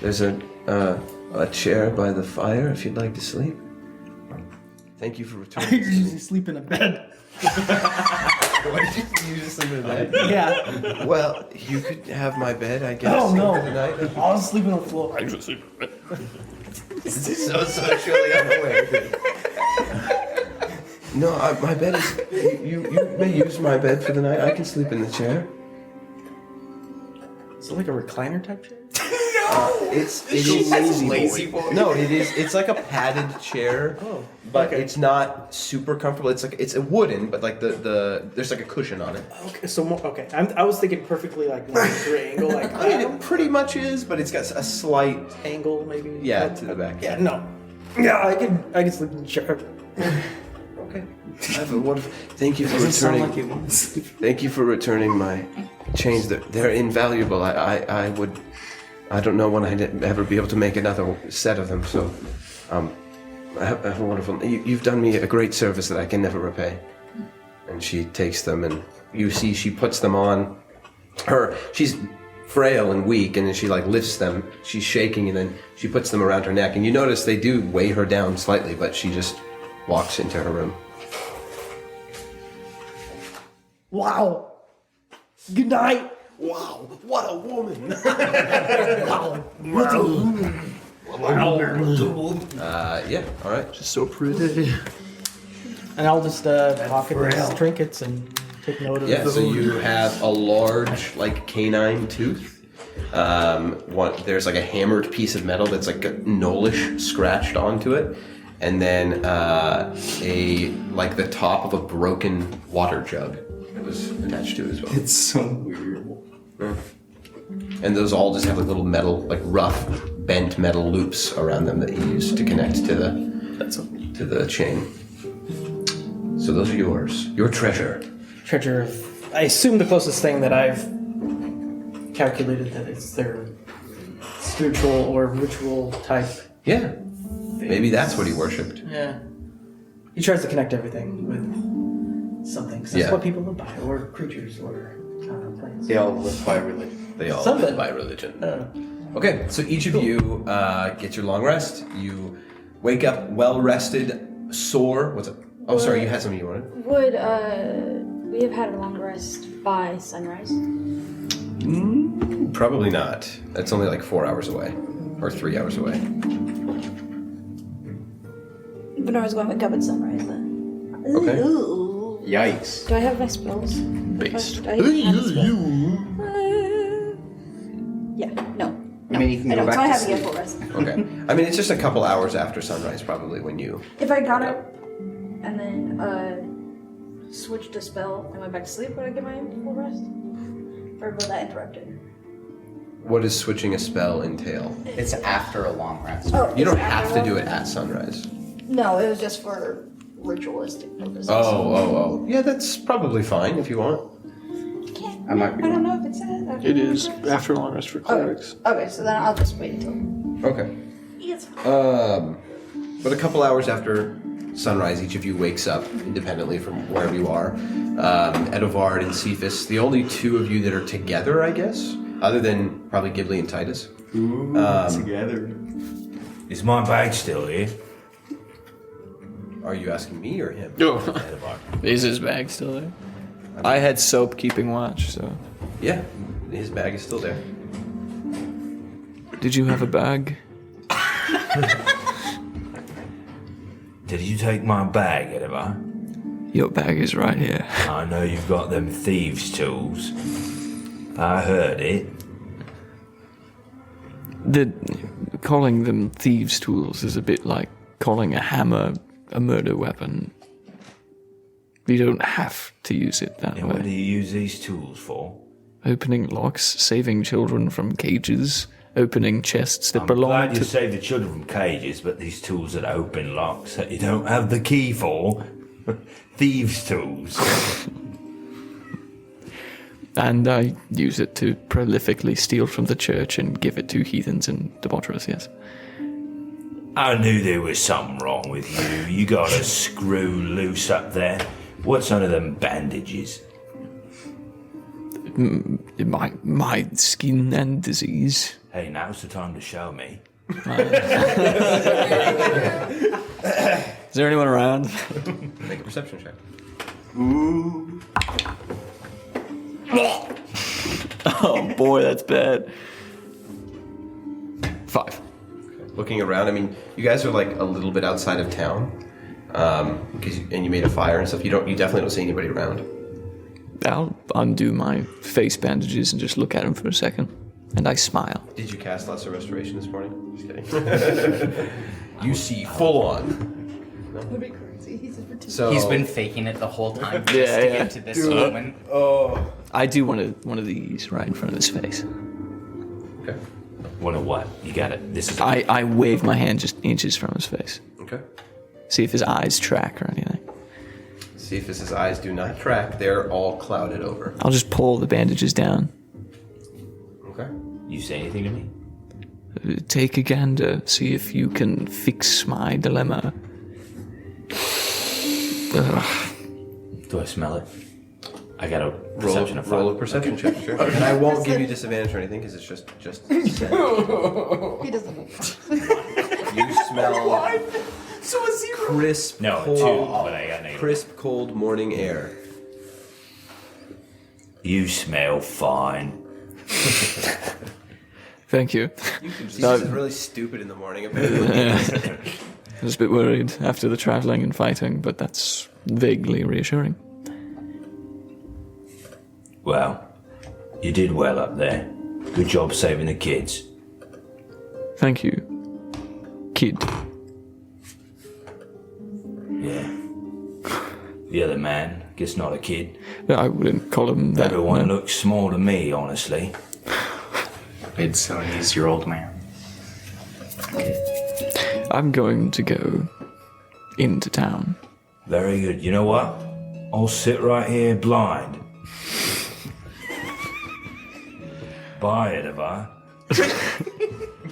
There's a chair by the fire if you'd like to sleep. Thank you for I returning. usually sleep in a bed. What did you just sleep in bed? Yeah. Well, you could have my bed, I guess. Oh no. for the night. I was sleeping on the floor. I usually sleep in bed. This is so socially unaware. No, my bed is. You may use my bed for the night. I can sleep in the chair. Is it like a recliner type chair? It is lazy boy. No, it is. It's like a padded chair, but it's not super comfortable. It's a wooden, but like the there's like a cushion on it. Okay, so okay. I was thinking perfectly like 90-degree angle, like I mean, it pretty much is, but it's got a slight angle maybe. to the back. Yeah, no. Yeah, I can sleep in the chair. Okay. I have a wonderful. Thank you for Doesn't sound returning. like you want to sleep. Thank you for returning my chains. They're invaluable. I don't know when I'd ever be able to make another set of them. So, I have a wonderful. You've done me a great service that I can never repay. And she takes them, and you see she puts them on her. She's frail and weak, and then she like lifts them. She's shaking, and then she puts them around her neck. And you notice they do weigh her down slightly, but she just walks into her room. Wow. Good night. Wow, what a woman! Wow. What a woman. Yeah, all right. Just so pretty. And I'll just pocket those trinkets and take note of Yeah, so them. you have a large, like, canine tooth. There's like a hammered piece of metal that's like a gnollish scratched onto it, and then the top of a broken water jug that was attached to it as well. It's so weird. Yeah. And those all just have like little metal, like rough, bent metal loops around them that you use to connect to the chain. So those are yours. Your treasure. Treasure of, I assume the closest thing that I've calculated that it's their spiritual or ritual type. Yeah. Maybe that's what he worshipped. Yeah. He tries to connect everything with something. 'Cause that's what people live by, or creatures, or plants. They all live by religion. They all Something. live by religion. Okay, so each of you get your long rest. You wake up well rested, sore. What's up? Oh, sorry, you had something you wanted. Would we have had a long rest by sunrise? Probably not. That's only like 4 hours away, or 3 hours away. But I was going to wake up at sunrise then. Okay. Ooh. Yikes. Do I have my spells? Based. Do I even have a spell? Yeah, no. I mean, you can I go don't, so back I to have to get sleep. full rest. Okay. I mean, it's just a couple hours after sunrise, probably, when you. If I got up and then switched a spell and went back to sleep, would I get my full rest? Or will that interrupt it? What does switching a spell entail? It's after a long rest. Oh, You don't it's have after to do one? it at sunrise. No, it was just for ritualistic purposes. Oh. Yeah, that's probably fine if you want. I might be. I don't know if it's after It is clerics. after long rest for clerics. Okay, so then I'll just wait until. Okay. It's But a couple hours after sunrise, each of you wakes up independently from wherever you are. Edovard and Cephas, the only two of you that are together, I guess, other than probably Ghibli and Titus. Together. Is my bag still here? Are you asking me or him? Is his bag still there? I had soap keeping watch, so. Yeah, his bag is still there. Did you have a bag? Did you take my bag, Edivar? Your bag is right here. I know you've got them thieves' tools. I heard it. Calling them thieves' tools is a bit like calling a hammer a murder weapon. You don't have to use it that And what do way. you use these tools for? Opening locks, saving children from cages, opening chests that I'm belong glad to... you saved the children from cages, but these tools that open locks that you don't have the key for. Thieves' tools. And I use it to prolifically steal from the church and give it to heathens and debaucherous, yes. I knew there was something wrong with you. You got a screw loose up there. What's under them bandages? My skin and disease. Hey, now's the time to show me. Is there anyone around? Make a perception check. Oh boy, that's bad. 5. Looking around, I mean, you guys are like a little bit outside of town, and you made a fire and stuff. You definitely don't see anybody around. I'll undo my face bandages and just look at him for a second. And I smile. Did you cast Lesser Restoration this morning? Just kidding. You see full on. That'd be crazy. He's a particular. So He's been faking it the whole time just Yeah, to yeah. get to this moment. I do one of these right in front of his face. Okay. One of what? You got it. This is. I wave my hand just inches from his face. Okay. See if his eyes track or anything. See if his eyes do not track. They're all clouded over. I'll just pull the bandages down. Okay. You say anything to me? Take a gander. See if you can fix my dilemma. Ugh. Do I smell it? I got a Roll, perception of roll a five. perception check, sure. And I won't give you disadvantage or anything because it's just scent. He doesn't know. You smell So a 0. crisp, No, cold, 2, but I got negative. crisp, cold morning air. You smell fine. Thank you. This is really stupid in the morning. Apparently. I was a bit worried after the traveling and fighting, but that's vaguely reassuring. Well, you did well up there. Good job saving the kids. Thank you, kid. Yeah. The other man, guess not a kid. I wouldn't call him that. Everyone no. looks small to me, honestly. It's an easy-year-old man. I'm going to go into town. Very good. You know what? I'll sit right here blind. Bye, Edivar.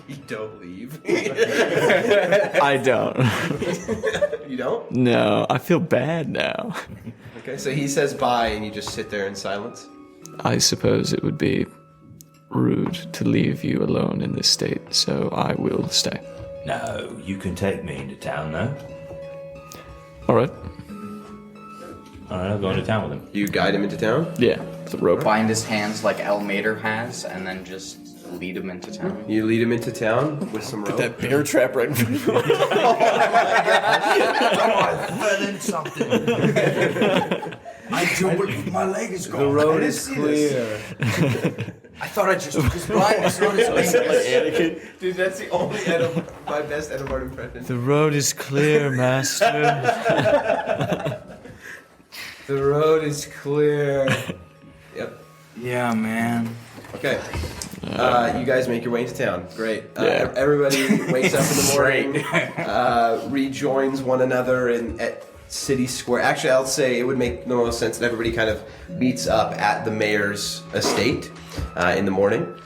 You don't leave. I don't. You don't? No, I feel bad now. Okay, so he says bye and you just sit there in silence? I suppose it would be rude to leave you alone in this state, so I will stay. No, you can take me into town, though. All right. All right, I'll go into town with him. You guide him into town? Yeah, the rope. Bind his hands like El Mater has, and then just lead him into town. You lead him into town with some rope? bear trap right in front of you. I fell in something. I do believe my leg is gone. The road is clear. I thought I just took his blindness on his fingers. Dude, that's the only my best Edward impression. The road is clear, master. The road is clear. Yep. Yeah, man. Okay. You guys make your way into town. Great. Yeah. Everybody wakes up in the morning, rejoins one another city square. Actually, I'll say it would make the most sense that everybody kind of meets up at the mayor's estate in the morning,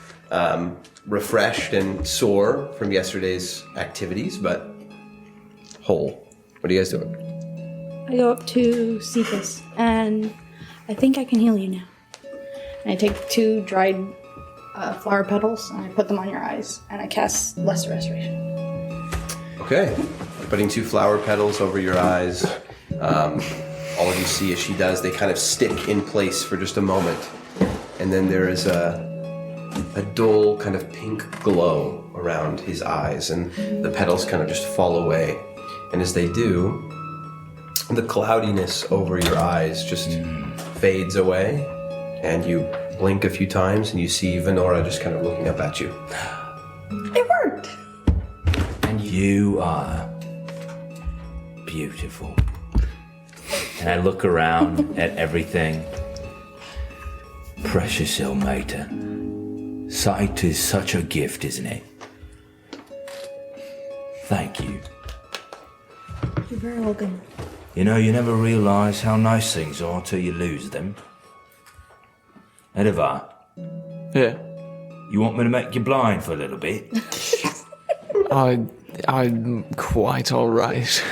refreshed and sore from yesterday's activities, but whole. What are you guys doing? I go up to Cephas, and I think I can heal you now. And I take 2 dried flower petals, and I put them on your eyes, and I cast Lesser Restoration. Okay. Putting 2 flower petals over your eyes. All of you see as she does, they kind of stick in place for just a moment. And then there is a dull kind of pink glow around his eyes, and the petals kind of just fall away. And as they do, the cloudiness over your eyes just fades away, and you blink a few times, and you see Venora just kind of looking up at you. It worked! And you are beautiful. And I look around at everything. Precious Ilmater. Sight is such a gift, isn't it? Thank you. You're very welcome. You know, you never realise how nice things are till you lose them. Edivar, Yeah. you want me to make you blind for a little bit? I'm quite alright.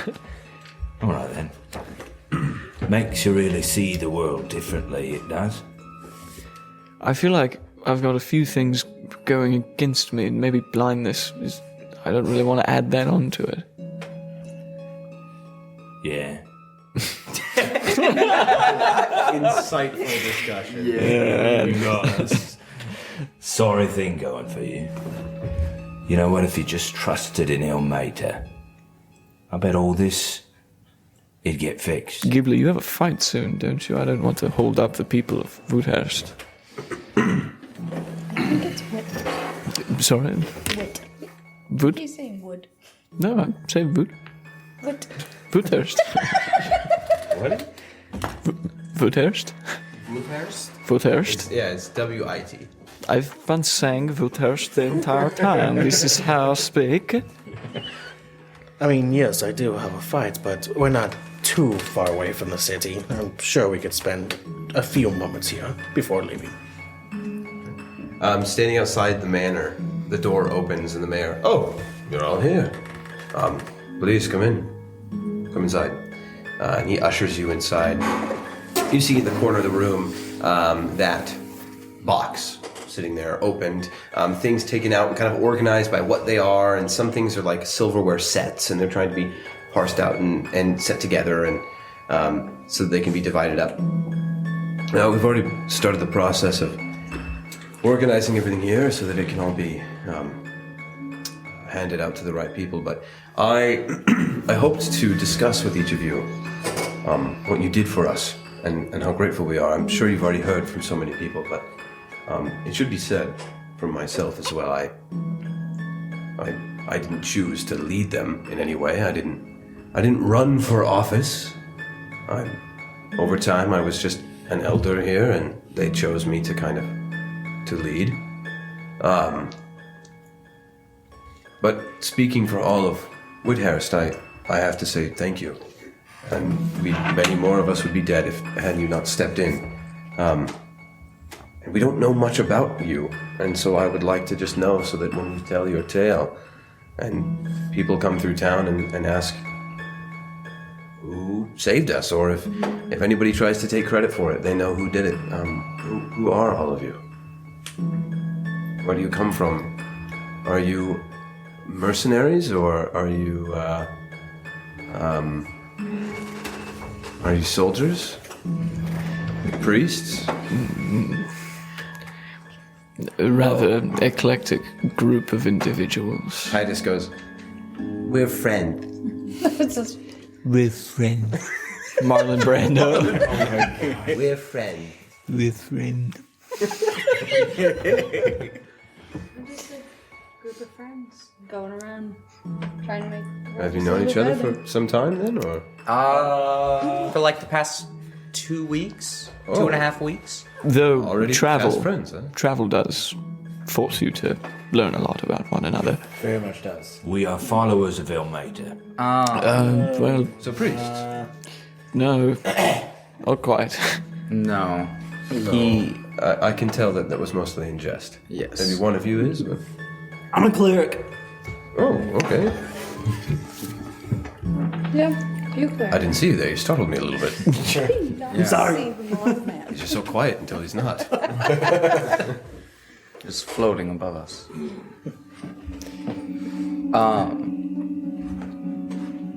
Alright then. Makes you really see the world differently, it does. I feel like I've got a few things going against me, and maybe blindness is... I don't really want to add that onto it. Yeah. Insightful discussion. Yeah, you got this sorry thing going for you. You know what, if you just trusted in Ilmater, I bet all this, it'd get fixed. Ghibli, you have a fight soon, don't you? I don't want to hold up the people of Woodhurst. I think it's wit. Sorry? Wit. Wood? He's saying wood. No, I'm saying Wood. Wit. Woodhurst. What? Woodhurst? Woodhurst? Woodhurst. Yeah, it's W-I-T. I've been saying Woodhurst the entire time. This is how I speak. I mean, yes, I do have a fight, but we're not too far away from the city. I'm sure we could spend a few moments here before leaving. Standing outside the manor, the door opens and the mayor, "Oh, you're all here. Please come in. Come inside." And he ushers you inside. You see in the corner of the room that box sitting there, opened, things taken out and kind of organized by what they are, and some things are like silverware sets, and they're trying to be parsed out and set together, and so that they can be divided up. Now, we've already started the process of organizing everything here so that it can all be handed out to the right people, but I hoped to discuss with each of you what you did for us and how grateful we are. I'm sure you've already heard from so many people, but it should be said from myself as well. I didn't choose to lead them in any way. I didn't run for office. Over time, I was just an elder here, and they chose me to kind of to lead. But speaking for all of Woodhurst, I have to say thank you. And many more of us would be dead had you not stepped in. And we don't know much about you, and so I would like to just know so that when we tell your tale, and people come through town and ask who saved us, or if anybody tries to take credit for it, they know who did it. Who are all of you? Where do you come from? Are you mercenaries, or are you soldiers? Priests? A rather eclectic group of individuals. Titus goes, "We're friends." We're friends. Marlon Brando. We're friends. We're friends. We're just a group of friends going around trying to make. Have you known each other for some time then, or? For like the past 2 weeks, Oh. 2.5 weeks. Though Already travel, fast friends, huh? travel does force you to learn a lot about one another. Very much does. We are followers of Ilmater. Well, So priests. No, not quite. No. I can tell that was mostly in jest. Yes. Maybe one of you is, but... I'm a cleric. Oh, okay. Yeah, you clear. I didn't see you there. You startled me a little bit. I'm sorry. He's just so quiet until he's not. Just floating above us.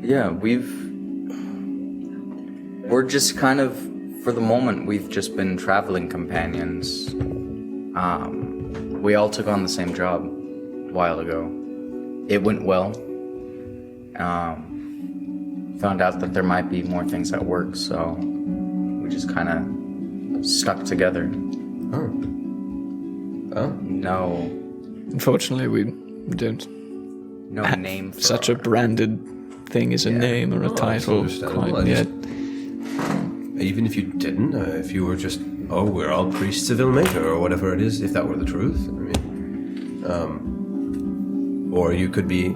Yeah, we're just kind of, for the moment, we've just been traveling companions. We all took on the same job a while ago. It went well. Found out that there might be more things at work, so we just kind of stuck together. Oh. No Unfortunately, we don't have name for such a branded thing as a name or a title understandable. quite yet. Even if you didn't, if you were just, we're all priests of Ilmater, or whatever it is, if that were the truth. I mean, or you could be,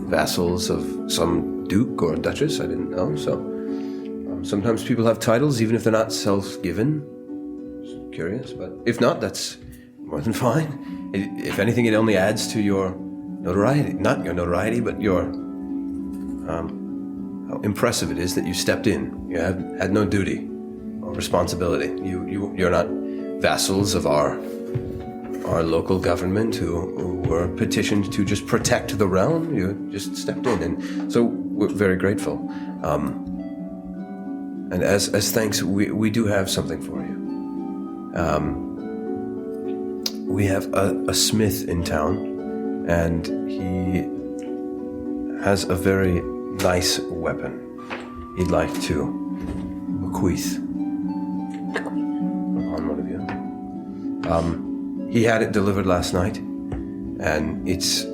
vassals of some duke or duchess, I didn't know. So sometimes people have titles, even if they're not self-given. Just curious, but if not, that's more than fine. If anything, it only adds to your notoriety. Not your notoriety, but your... how impressive it is that you stepped in. You had no duty or responsibility. You're not vassals of our local government who were petitioned to just protect the realm. You just stepped in, and so we're very grateful. And as thanks, we do have something for you. We have a smith in town, and he has a very nice weapon he'd like to bequeath upon one of you. He had it delivered last night, and it's,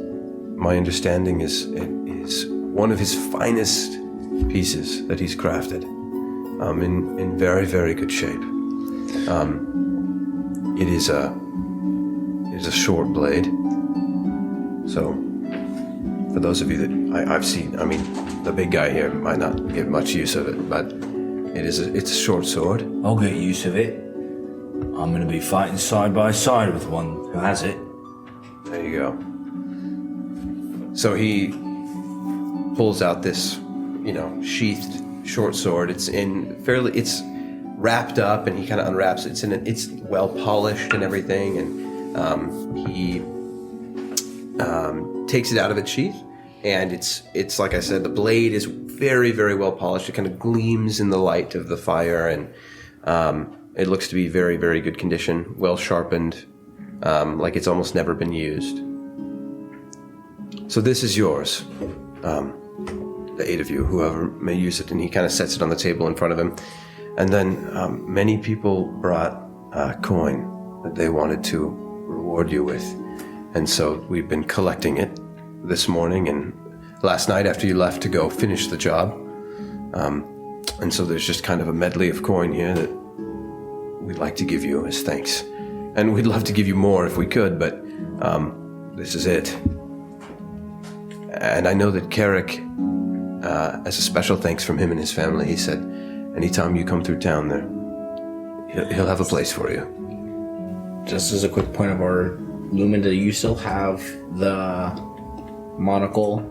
my understanding is, it is one of his finest pieces that he's crafted, in very, very good shape. It is a short blade, so for those of you that I've seen, the big guy here might not get much use of it, but it's a short sword. I'll get use of it. I'm going to be fighting side by side with one who has it. There you go. So he pulls out this, sheathed short sword. It's wrapped up, and he kind of unwraps it. It's well polished and everything, and he takes it out of its sheath. And it's like I said, the blade is very, very well polished. It kind of gleams in the light of the fire, and it looks to be very, very good condition, well sharpened, like it's almost never been used. So this is yours, the 8 of you, whoever may use it. And he kind of sets it on the table in front of him. And then many people brought coin that they wanted to reward you with. And so we've been collecting it this morning and last night after you left to go finish the job. And so there's just kind of a medley of coin here that we'd like to give you as thanks. And we'd love to give you more if we could, but this is it. And I know that Carrick, as a special thanks from him and his family, he said, anytime you come through town there, he'll have a place for you. Just as a quick point of order, Lumen, do you still have the monocle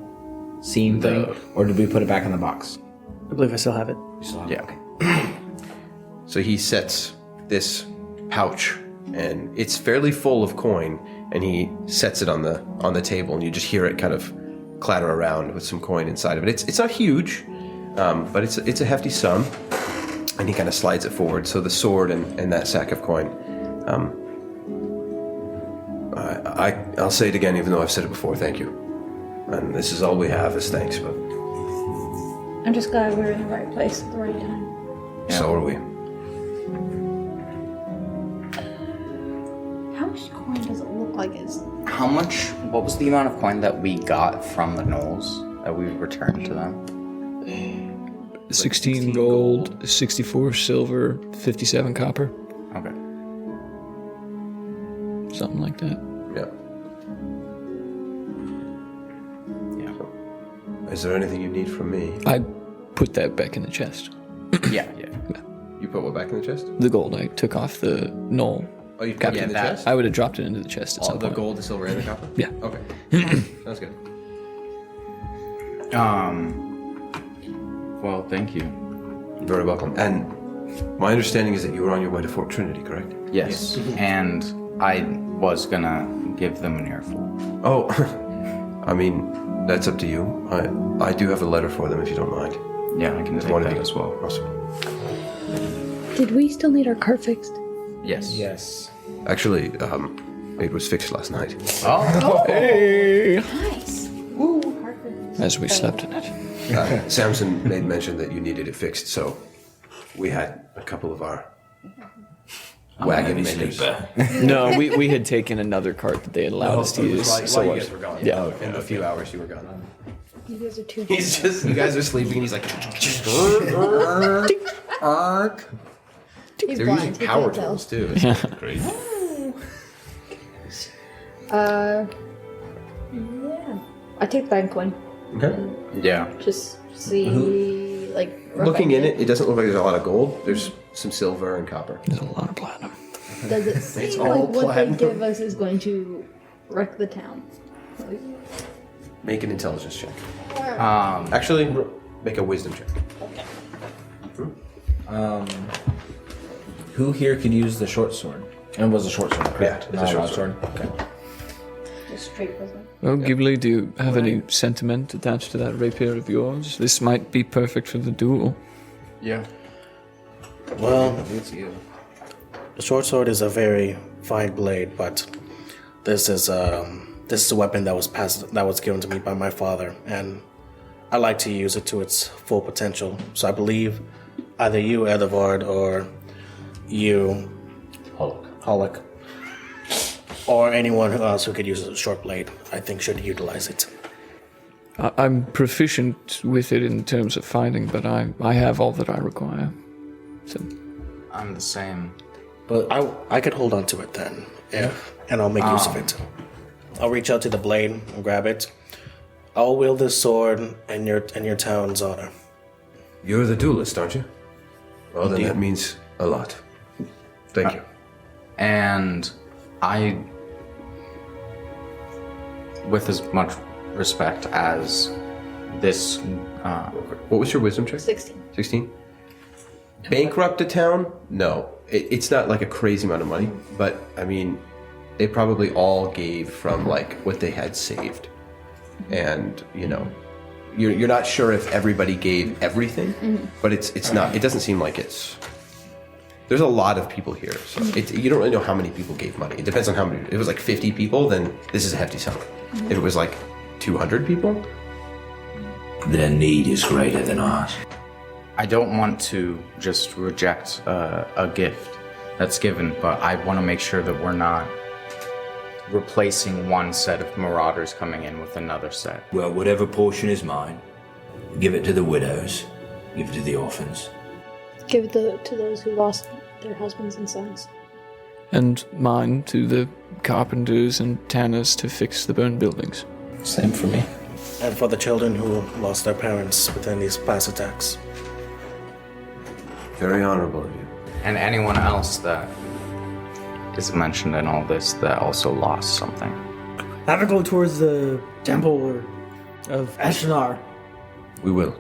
scene thing? Or did we put it back in the box? I believe I still have it. You still have Yeah. it? Okay. So he sets this pouch, and it's fairly full of coin, and he sets it on the table, and you just hear it kind of clatter around with some coin inside of it. It's not huge, but it's a hefty sum, and he kind of slides it forward. So the sword and that sack of coin. I'll say it again, even though I've said it before. Thank you, and this is all we have as thanks. But I'm just glad we're in the right place at the right time. so are we. How much coin does it look like is? What was the amount of coin that we got from the gnolls that we returned to them? 16 gold, 64 silver, 57 copper. Okay. Something like that. Yeah. Yeah. Is there anything you need from me? I put that back in the chest. Yeah. You put what back in the chest? The gold. I took off the gnoll. Oh, you put Kept it in the that. chest? I would have dropped it into the chest at All some the point. gold, the silver, and the copper? Yeah. Okay. Sounds good. Well, thank you. You're very welcome. And my understanding is that you were on your way to Fort Trinity, correct? Yes. And I was gonna give them an earful. Oh, I mean, that's up to you. I do have a letter for them if you don't mind. Yeah, I can take One of that you as well. Awesome. Did we still need our car fixed? Yes. Yes. Actually, it was fixed last night. Oh. Hey! Nice. Ooh, car fixed. As we slept in it. Samson made mention that you needed it fixed, so we had a couple of our wagon Heavy makers. sleeper. No, we had taken another cart that they had allowed us to use. While you guys were gone. Yeah. In a few hours you were gone. You guys are too. He's just, you guys are sleeping and he's like, He's they're blind, using he power can't tell. tools too. It's Great. Yeah. I take the bank coin. okay. Yeah. Just see, like. rough Looking in idea. it, it doesn't look like there's a lot of gold. There's some silver and copper. There's a lot of platinum. Does it seem all like what platinum. they give us is going to wreck the town? Like, Make an intelligence check. Um. Actually, make a wisdom check. Who here could use the short sword? And it was a short sword, correct? Yeah, it's a Not short long Okay. just straight wisdom. Well, Ghibli, do you have any sentiment attached to that rapier of yours? This might be perfect for the duel. Yeah. Well, It's you. the short sword is a very fine blade, but this is a weapon that was given to me by my father, and I like to use it to its full potential. So I believe either you, Edvard, or you, Hollick, or anyone else who could use a short blade, I think should utilize it. I'm proficient with it in terms of fighting, but I have all that I require. So, I'm the same. But I could hold on to it then, and I'll make use of it. I'll reach out to the blade and grab it. I'll wield this sword in your town's honor. You're the duelist, aren't you? Well, then that means a lot. Thank you. And I, with as much respect as this, What was your wisdom check? 16. 16? Bankrupt a town? No. It's not like a crazy amount of money, but I mean, they probably all gave from like what they had saved. And, you know, you're not sure if everybody gave everything, but it's not, it doesn't seem like it's, there's a lot of people here, so you don't really know how many people gave money. It depends on how many. If it was like 50 people, then this is a hefty sum. If it was like 200 people, Their need is greater than ours. I don't want to just reject a gift that's given, but I want to make sure that we're not replacing one set of marauders coming in with another set. Well, whatever portion is mine, give it to the widows, give it to the orphans. Give it to those who lost their husbands and sons. and mine to the carpenters and tanners to fix the burned buildings. Same for me. And for the children who lost their parents within these past attacks. Very honorable of you. And anyone else that is mentioned in all this that also lost something. Have to go towards the temple of Ashnar. We will.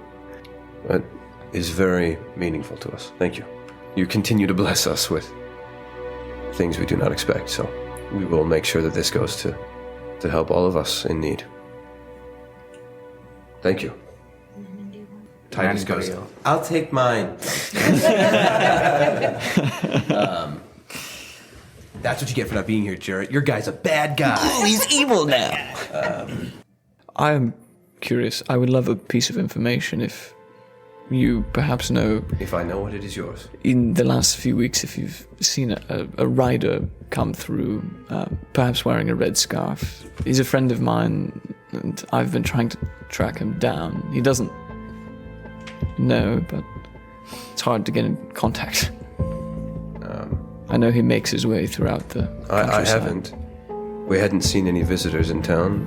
That is very meaningful to us. Thank you. You continue to bless us with things we do not expect, so we will make sure that this goes to help all of us in need. Thank you. Titus goes, I'll take mine. That's what you get for not being here, Jarrett. Your guy's a bad guy. Oh, he's evil now. I am curious. I would love a piece of information if you perhaps know, If I know what it is yours. in the last few weeks, if you've seen a rider come through, perhaps wearing a red scarf. He's a friend of mine, and I've been trying to track him down. He doesn't know, but it's hard to get in contact. I know he makes his way throughout the I countryside. haven't. We hadn't seen any visitors in town.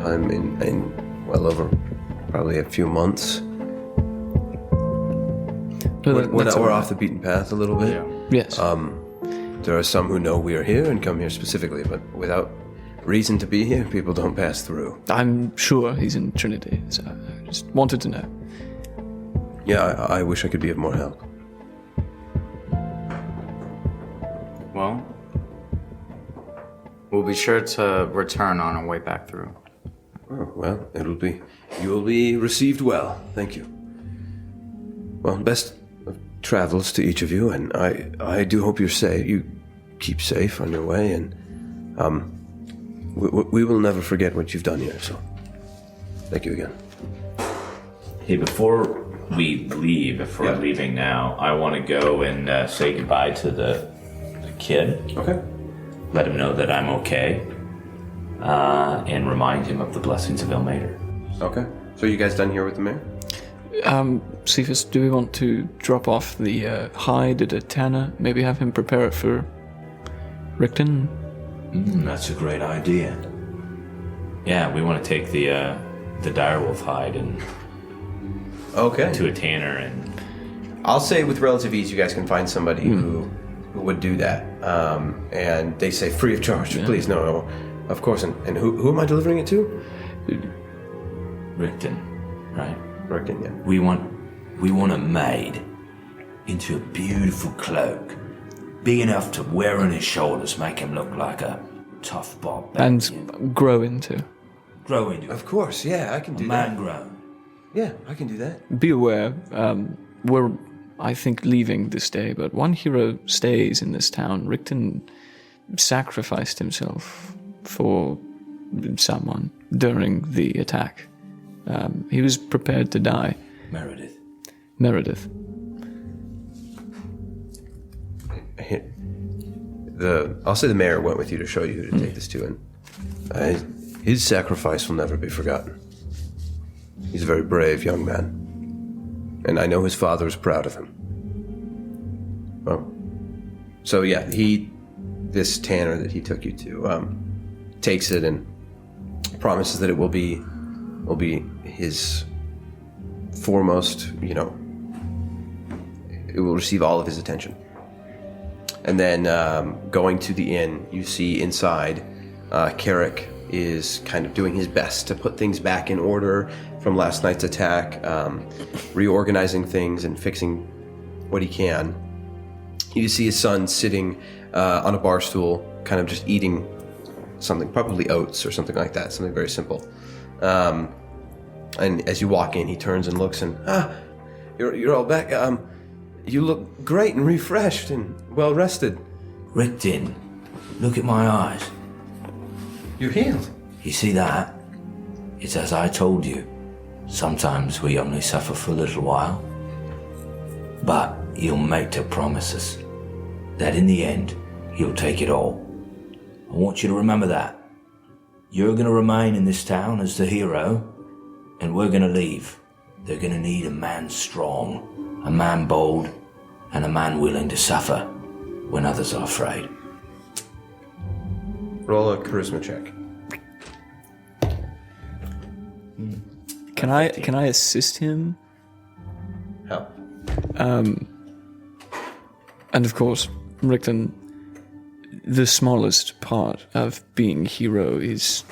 I'm in well over probably a few months. We're off the beaten path a little bit. Yes. There are some who know we are here and come here specifically, but without reason to be here, people don't pass through. I'm sure he's in Trinity, so I just wanted to know. Yeah, I wish I could be of more help. Well, we'll be sure to return on our way back through. Oh, well, you will be received well. Thank you. Well, best of travels to each of you, and I do hope you keep safe on your way, and we will never forget what you've done here, so thank you again. Hey, before we leave, if we're leaving now, I want to go and say goodbye to the kid. Okay. Let him know that I'm okay. And remind him of the blessings of Ilmater. Okay. So you guys done here with the mayor? Cephas, do we want to drop off the hide at a tanner? Maybe have him prepare it for Rickton? That's a great idea. Yeah, we want to take the direwolf hide and to a tanner, and I'll say with relative ease, you guys can find somebody who would do that. And they say free of charge. Yeah. Please, no, of course. And who am I delivering it to? Rickton, right? Rickton, yeah. We want a maid into a beautiful cloak, big enough to wear on his shoulders, make him look like a tough barbarian. And grow into. Of course, yeah, I can do that. Man grown. Yeah, I can do that. Be aware, we're, I think, leaving this day, but one hero stays in this town. Rickton sacrificed himself for someone during the attack. He was prepared to die. Meredith. I'll say the mayor went with you to show you who to take this to, and his sacrifice will never be forgotten. He's a very brave young man, and I know his father is proud of him. Well, so yeah, this tanner that he took you to, takes it and promises that it will be his foremost, it will receive all of his attention. And then going to the inn, you see inside, Carrick is kind of doing his best to put things back in order from last night's attack, reorganizing things and fixing what he can. You see his son sitting on a bar stool, kind of just eating something, probably oats or something like that, something very simple. And as you walk in, he turns and looks and, you're all back. You look great and refreshed and well rested. Rickton, look at my eyes. You're healed. You see that? It's as I told you. Sometimes we only suffer for a little while. But he'll make to promise us that in the end, he'll take it all. I want you to remember that. You're going to remain in this town as the hero, and we're going to leave. They're going to need a man strong, a man bold, and a man willing to suffer when others are afraid. Roll a charisma check. Can I assist him? Help. And of course, Rickton, the smallest part of being hero is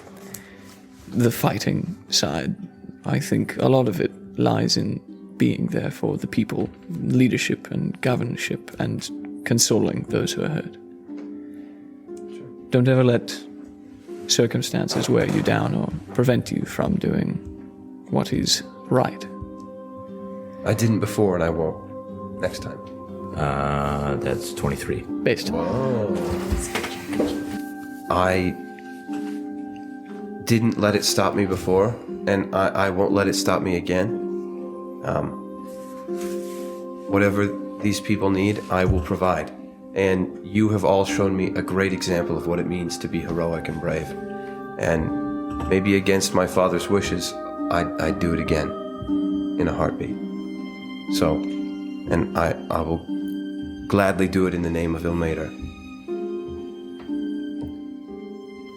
the fighting side. I think a lot of it lies in being there for the people, leadership and governorship, and consoling those who are hurt. Sure. Don't ever let circumstances wear you down or prevent you from doing what is right. I didn't before, and I won't next time. That's 23. Based. I didn't let it stop me before, and I won't let it stop me again. Whatever these people need, I will provide. And you have all shown me a great example of what it means to be heroic and brave. And maybe against my father's wishes, I'd do it again in a heartbeat. So, and I will gladly do it in the name of Ilmater.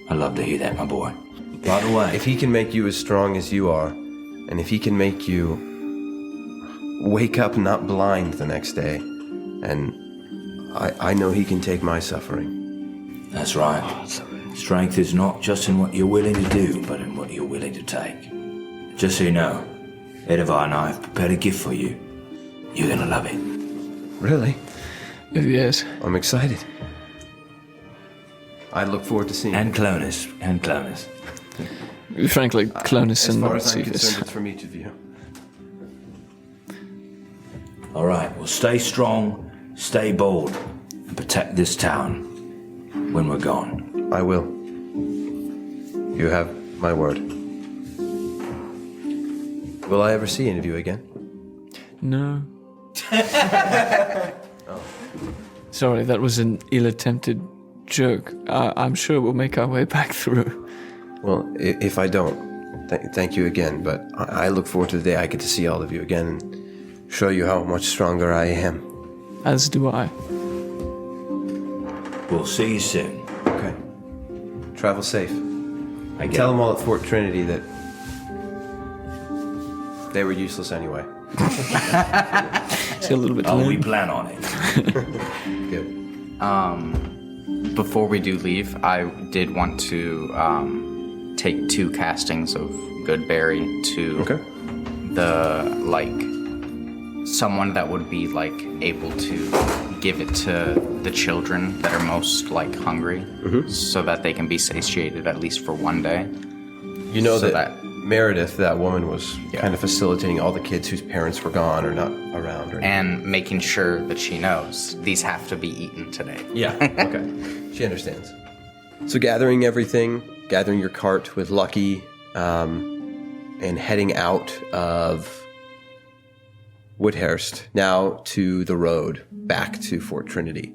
I love to hear that, my boy. By the way, if he can make you as strong as you are, and if he can make you wake up not blind the next day. And I know he can take my suffering. That's right. Strength is not just in what you're willing to do, but in what you're willing to take. Just so you know, Edivar and I have prepared a gift for you. You're gonna love it. Really? Yes. I'm excited. I look forward to seeing And Clonus. Frankly, Clonus as and far as I'm Cephas. concerned, it's from each of you. All right, well, stay strong, stay bold, and protect this town when we're gone. I will. You have my word. Will I ever see any of you again? No. Sorry, that was an ill-attempted joke. I'm sure we'll make our way back through. Well, if I don't, thank you again. But I look forward to the day I get to see all of you again and show you how much stronger I am. As do I. We'll see you soon. Okay. Travel safe. I get Tell it. them all at Fort Trinity that they were useless anyway. It's a little bit Oh, we lame. plan on it. Good. Before we do leave, I did want to take 2 castings of Goodberry to the, someone that would be, able to give it to the children that are most, hungry, so that they can be satiated at least for one day. You know So that Meredith, that woman, was kind of facilitating all the kids whose parents were gone or not around. Or And making sure that she knows these have to be eaten today. Yeah, okay. She understands. So gathering everything, gathering your cart with Lucky, and heading out of Woodhurst, now to the road, back to Fort Trinity.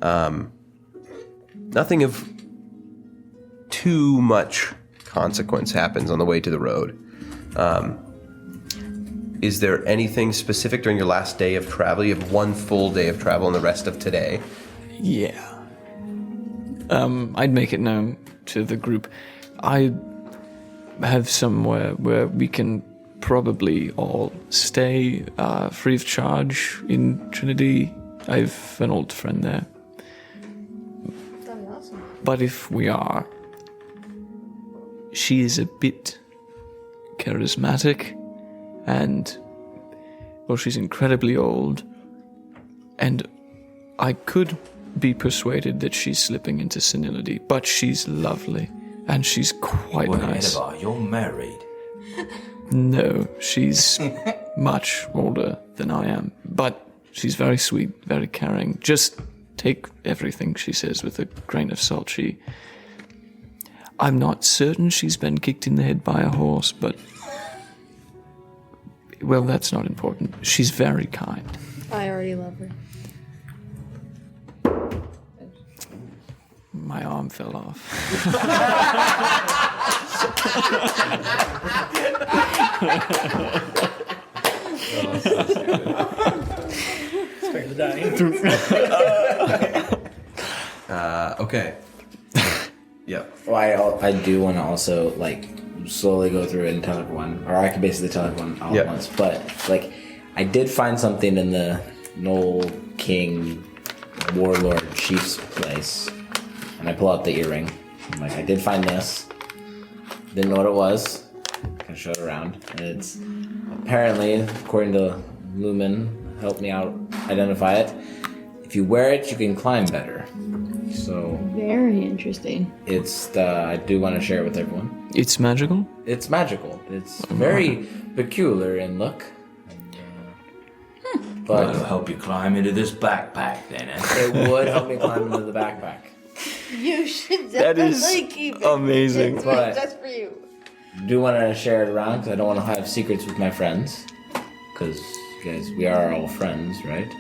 Nothing of too much consequence happens on the way to the road. Is there anything specific during your last day of travel? You have one full day of travel and the rest of today. Yeah. I'd make it known to the group. I have somewhere where we can probably all stay free of charge in Trinity. I've an old friend there. That'd be awesome. But if we are, she is a bit charismatic and, well, she's incredibly old. And I could be persuaded that she's slipping into senility, but she's lovely and she's quite nice. Edivar, you're married. No, she's much older than I am, but she's very sweet, very caring. Just take everything she says with a grain of salt. I'm not certain she's been kicked in the head by a horse, but, well, that's not important. She's very kind. I already love her. My arm fell off. Okay. Yeah. Well, I do want to also slowly go through it and tell everyone, or I can basically tell everyone all at once. But I did find something in the Gnoll King Warlord Chief's place, and I pull out the earring. I'm like, I did find this. Didn't know what it was. Can show it around, and it's apparently, according to Lumen, helped me out identify it. If you wear it, you can climb better. So Very interesting. I do want to share it with everyone. It's magical? It's magical. It's very peculiar in look. Well, But it'll help you climb into this backpack then, eh? it would help me climb into the backpack. You should That is definitely keep it. amazing. It's But- just for you. Do want to share it around because I don't want to have secrets with my friends. Because, guys, we are all friends, right?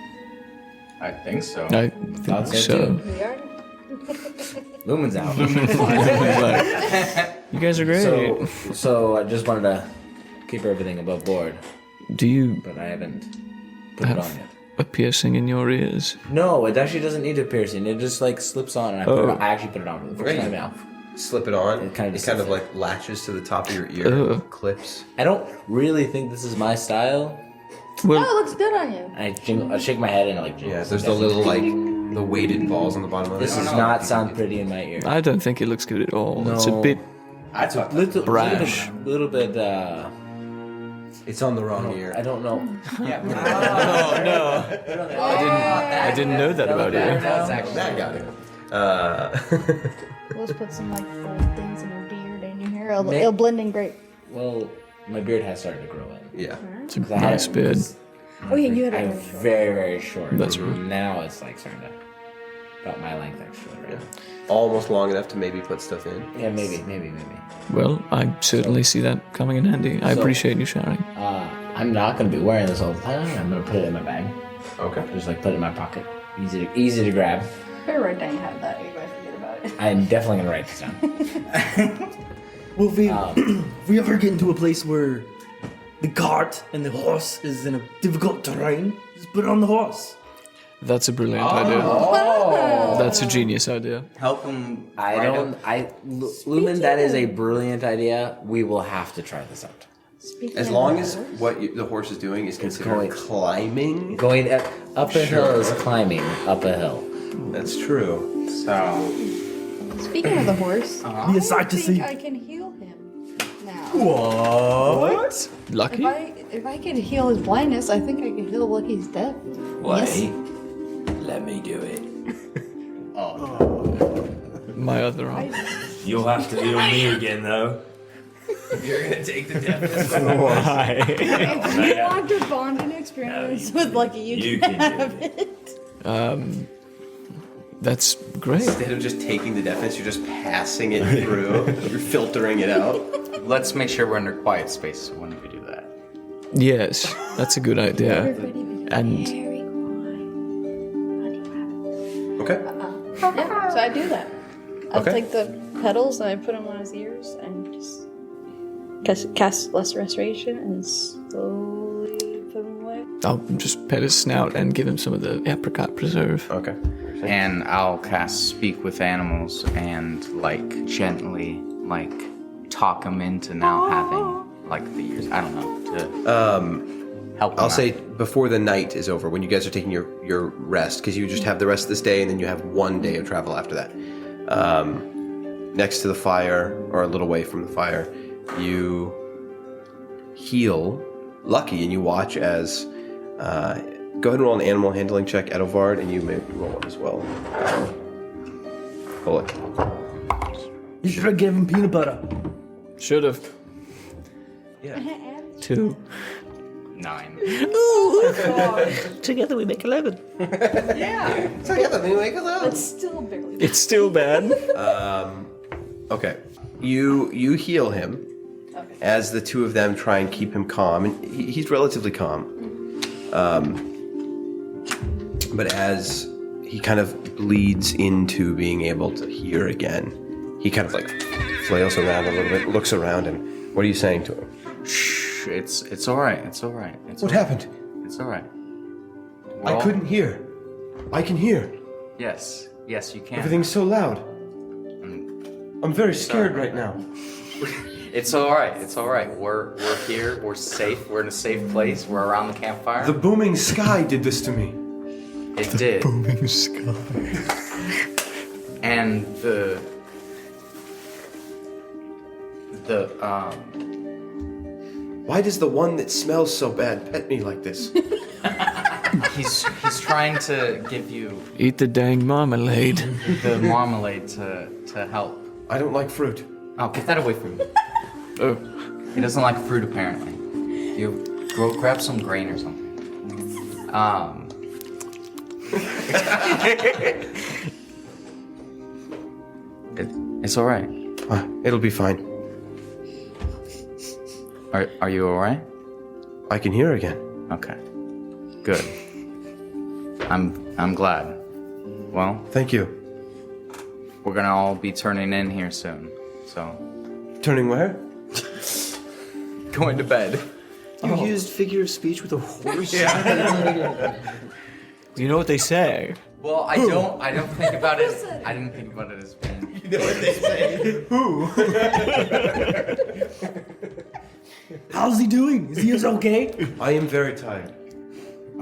I think so. I Thought think so, so. too. We are. Lumen's out. You guys are great. So I just wanted to keep everything above board, Do you but I haven't put it on have yet. a piercing in your ears? No, it actually doesn't need a piercing. It just slips on, and I actually put it on for the first Right. time now. Slip it on. It kind of latches to the top of your ear, Ugh. clips. I don't really think this is my style, Well, Oh, it looks good on you. I shake my head and I like. Yeah, there's the little like the weighted balls on the bottom of it. This does not sound pretty in my ear. I don't think it looks good at all. It's a bit It's a little brash. Little bit. It's on the wrong ear. I don't know. Yeah. Oh no! I didn't know that about you. That's actually That got it. We'll just put some like gold things in your beard and your hair. It'll blend in great. Well, my beard has started to grow in. Yeah. It's a nice beard. Oh yeah, you had I a have very, very short. That's right. Now it's like starting to about my length actually, right? Almost long enough to maybe put stuff in. Yeah, maybe. Well, I certainly see that coming in handy. I appreciate you sharing. I'm not gonna be wearing this all the time. I'm gonna put it in my bag. Okay. Just like put it in my pocket. Easy to grab. better write down you have that. You might forget about it. I'm definitely gonna write this down. Well, if we ever get into a place where the cart and the horse is in a difficult terrain, just put it on the horse. That's a brilliant idea. That's a genius idea. Help him. Lumen, that is a brilliant idea. We will have to try this out. Speaking As of long that, as what the horse is doing is considered going- climbing. Going up a hill is climbing up a hill. That's true. So, Speaking of the horse, Be a sight to I think see. I can heal him now. What? Lucky? If I can heal his blindness, I think I can heal Lucky's death. Wait, let me do it. My other arm. You'll have to heal me again, though. You're gonna take the deafness. If you want to bond an experience with Lucky, you can can do have it. That's great. Instead of just taking the deafness, you're just passing it through. You're filtering it out. let's make sure we're under quiet space when we do that. Yes, that's a good idea. And Okay. Yeah, so I do that. I Okay. take the petals and I put them on his ears and just cast Lesser Restoration and slowly put them away. I'll just pet his snout and give him some of the apricot preserve. Okay. And I'll cast Speak with Animals and like gently like talk them into now having like the ears. I don't know to help. I'll them say out. before the night is over, when you guys are taking your rest, because you just have the rest of this day and then you have one day of travel after that. Next to the fire, or a little way from the fire, you heal Lucky and you watch as. Go ahead and roll an animal handling check, Edelvard, and you may roll it as well. Roll it. You should have given him peanut butter. Should have. Yeah. 2. 9. Together we make 11. So yeah, then we make a load. It's still barely. It's still bad. Okay. You heal him as the two of them try and keep him calm, and he's relatively calm. But as he kind of bleeds into being able to hear again, he kind of like flails around a little bit, looks around, and what are you saying to him? Shh, it's all right. It's all right. It's What all right. happened? It's all right. I couldn't hear. I can hear. Yes, you can. Everything's so loud. I'm very scared right now. It's all right. It's all right. We're here. We're safe. We're in a safe place. We're around the campfire. The booming sky did this to me. It did. Booming sky. And the Why does the one that smells so bad pet me like this? he's trying to give you Eat the dang marmalade. the marmalade to help. I don't like fruit. Oh, get that away from me. Oh. He doesn't like fruit apparently. You go grab some grain or something. It's all right. It'll be fine. Are you all right? I can hear again. Okay. Good. I'm glad. Well, Thank you. we're gonna all be turning in here soon. So, Turning where? going to bed. You used figure of speech with a horse? You know what they say? Well, I don't think about it. I didn't think about it as being. You know what they say? Who? How's he doing? Is he okay? I am very tired.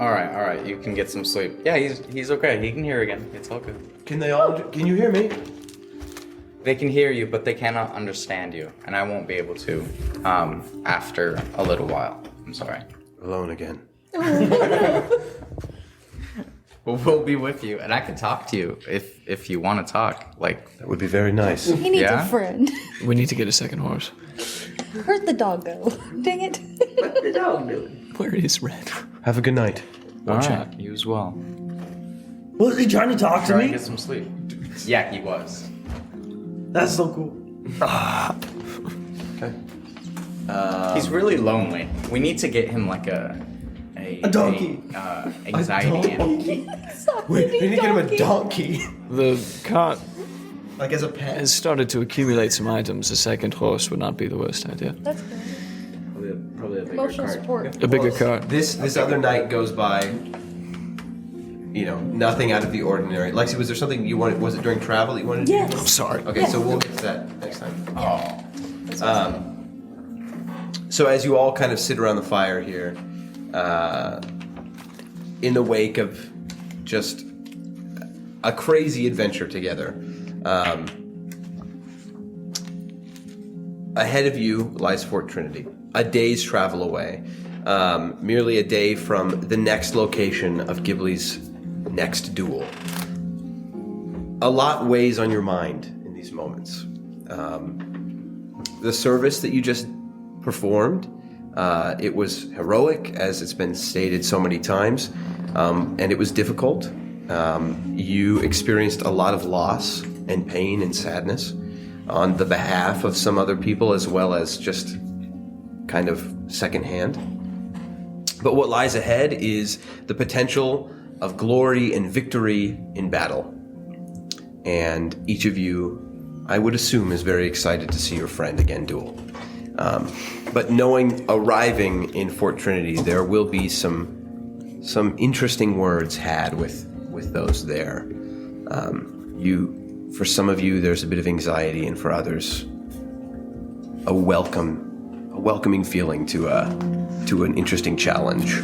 All right. You can get some sleep. Yeah, he's okay. He can hear again. It's all good. Can you hear me? They can hear you, but they cannot understand you, and I won't be able to after a little while. I'm sorry. Alone again. We'll be with you, and I can talk to you if you want to talk. Like, that would be very nice. He needs Yeah? a friend. We need to get a second horse. Where'd the dog go? Dang it. Where is Red? Have a good night. all right, you as well. Was he trying to talk to Try and me? get some sleep. Yeah, he was. That's so cool. Okay. He's really lonely. We need to get him like a donkey. Anxiety animal. We need to get him a donkey. The cart Like as a pet. has started to accumulate some items. A second horse would not be the worst idea. That's good. Probably a bigger Emotional cart. support. A bigger cart. This other night goes by, nothing out of the ordinary. Lexi, was there something you wanted? Was it during travel that you wanted to do? Yes. Sorry. Okay, so we'll get to that next time. Oh. So as you all kind of sit around the fire here, in the wake of just a crazy adventure together, ahead of you lies Fort Trinity, a day's travel away, merely a day from the next location of Ghibli's next duel. A lot weighs on your mind in these moments. The service that you just performed, it was heroic, as it's been stated so many times, and it was difficult. You experienced a lot of loss and pain and sadness on the behalf of some other people, as well as just kind of secondhand. But what lies ahead is the potential of glory and victory in battle. And each of you, I would assume, is very excited to see your friend again duel. But arriving in Fort Trinity, there will be some interesting words had with those there. For some of you, there's a bit of anxiety, and for others, a welcoming feeling to an interesting challenge.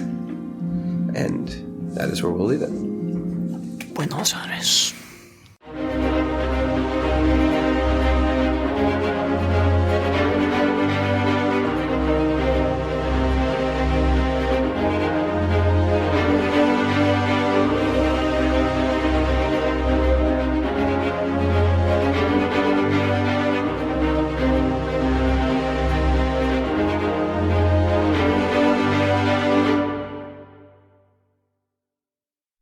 And that is where we'll leave it. Buenos Aires.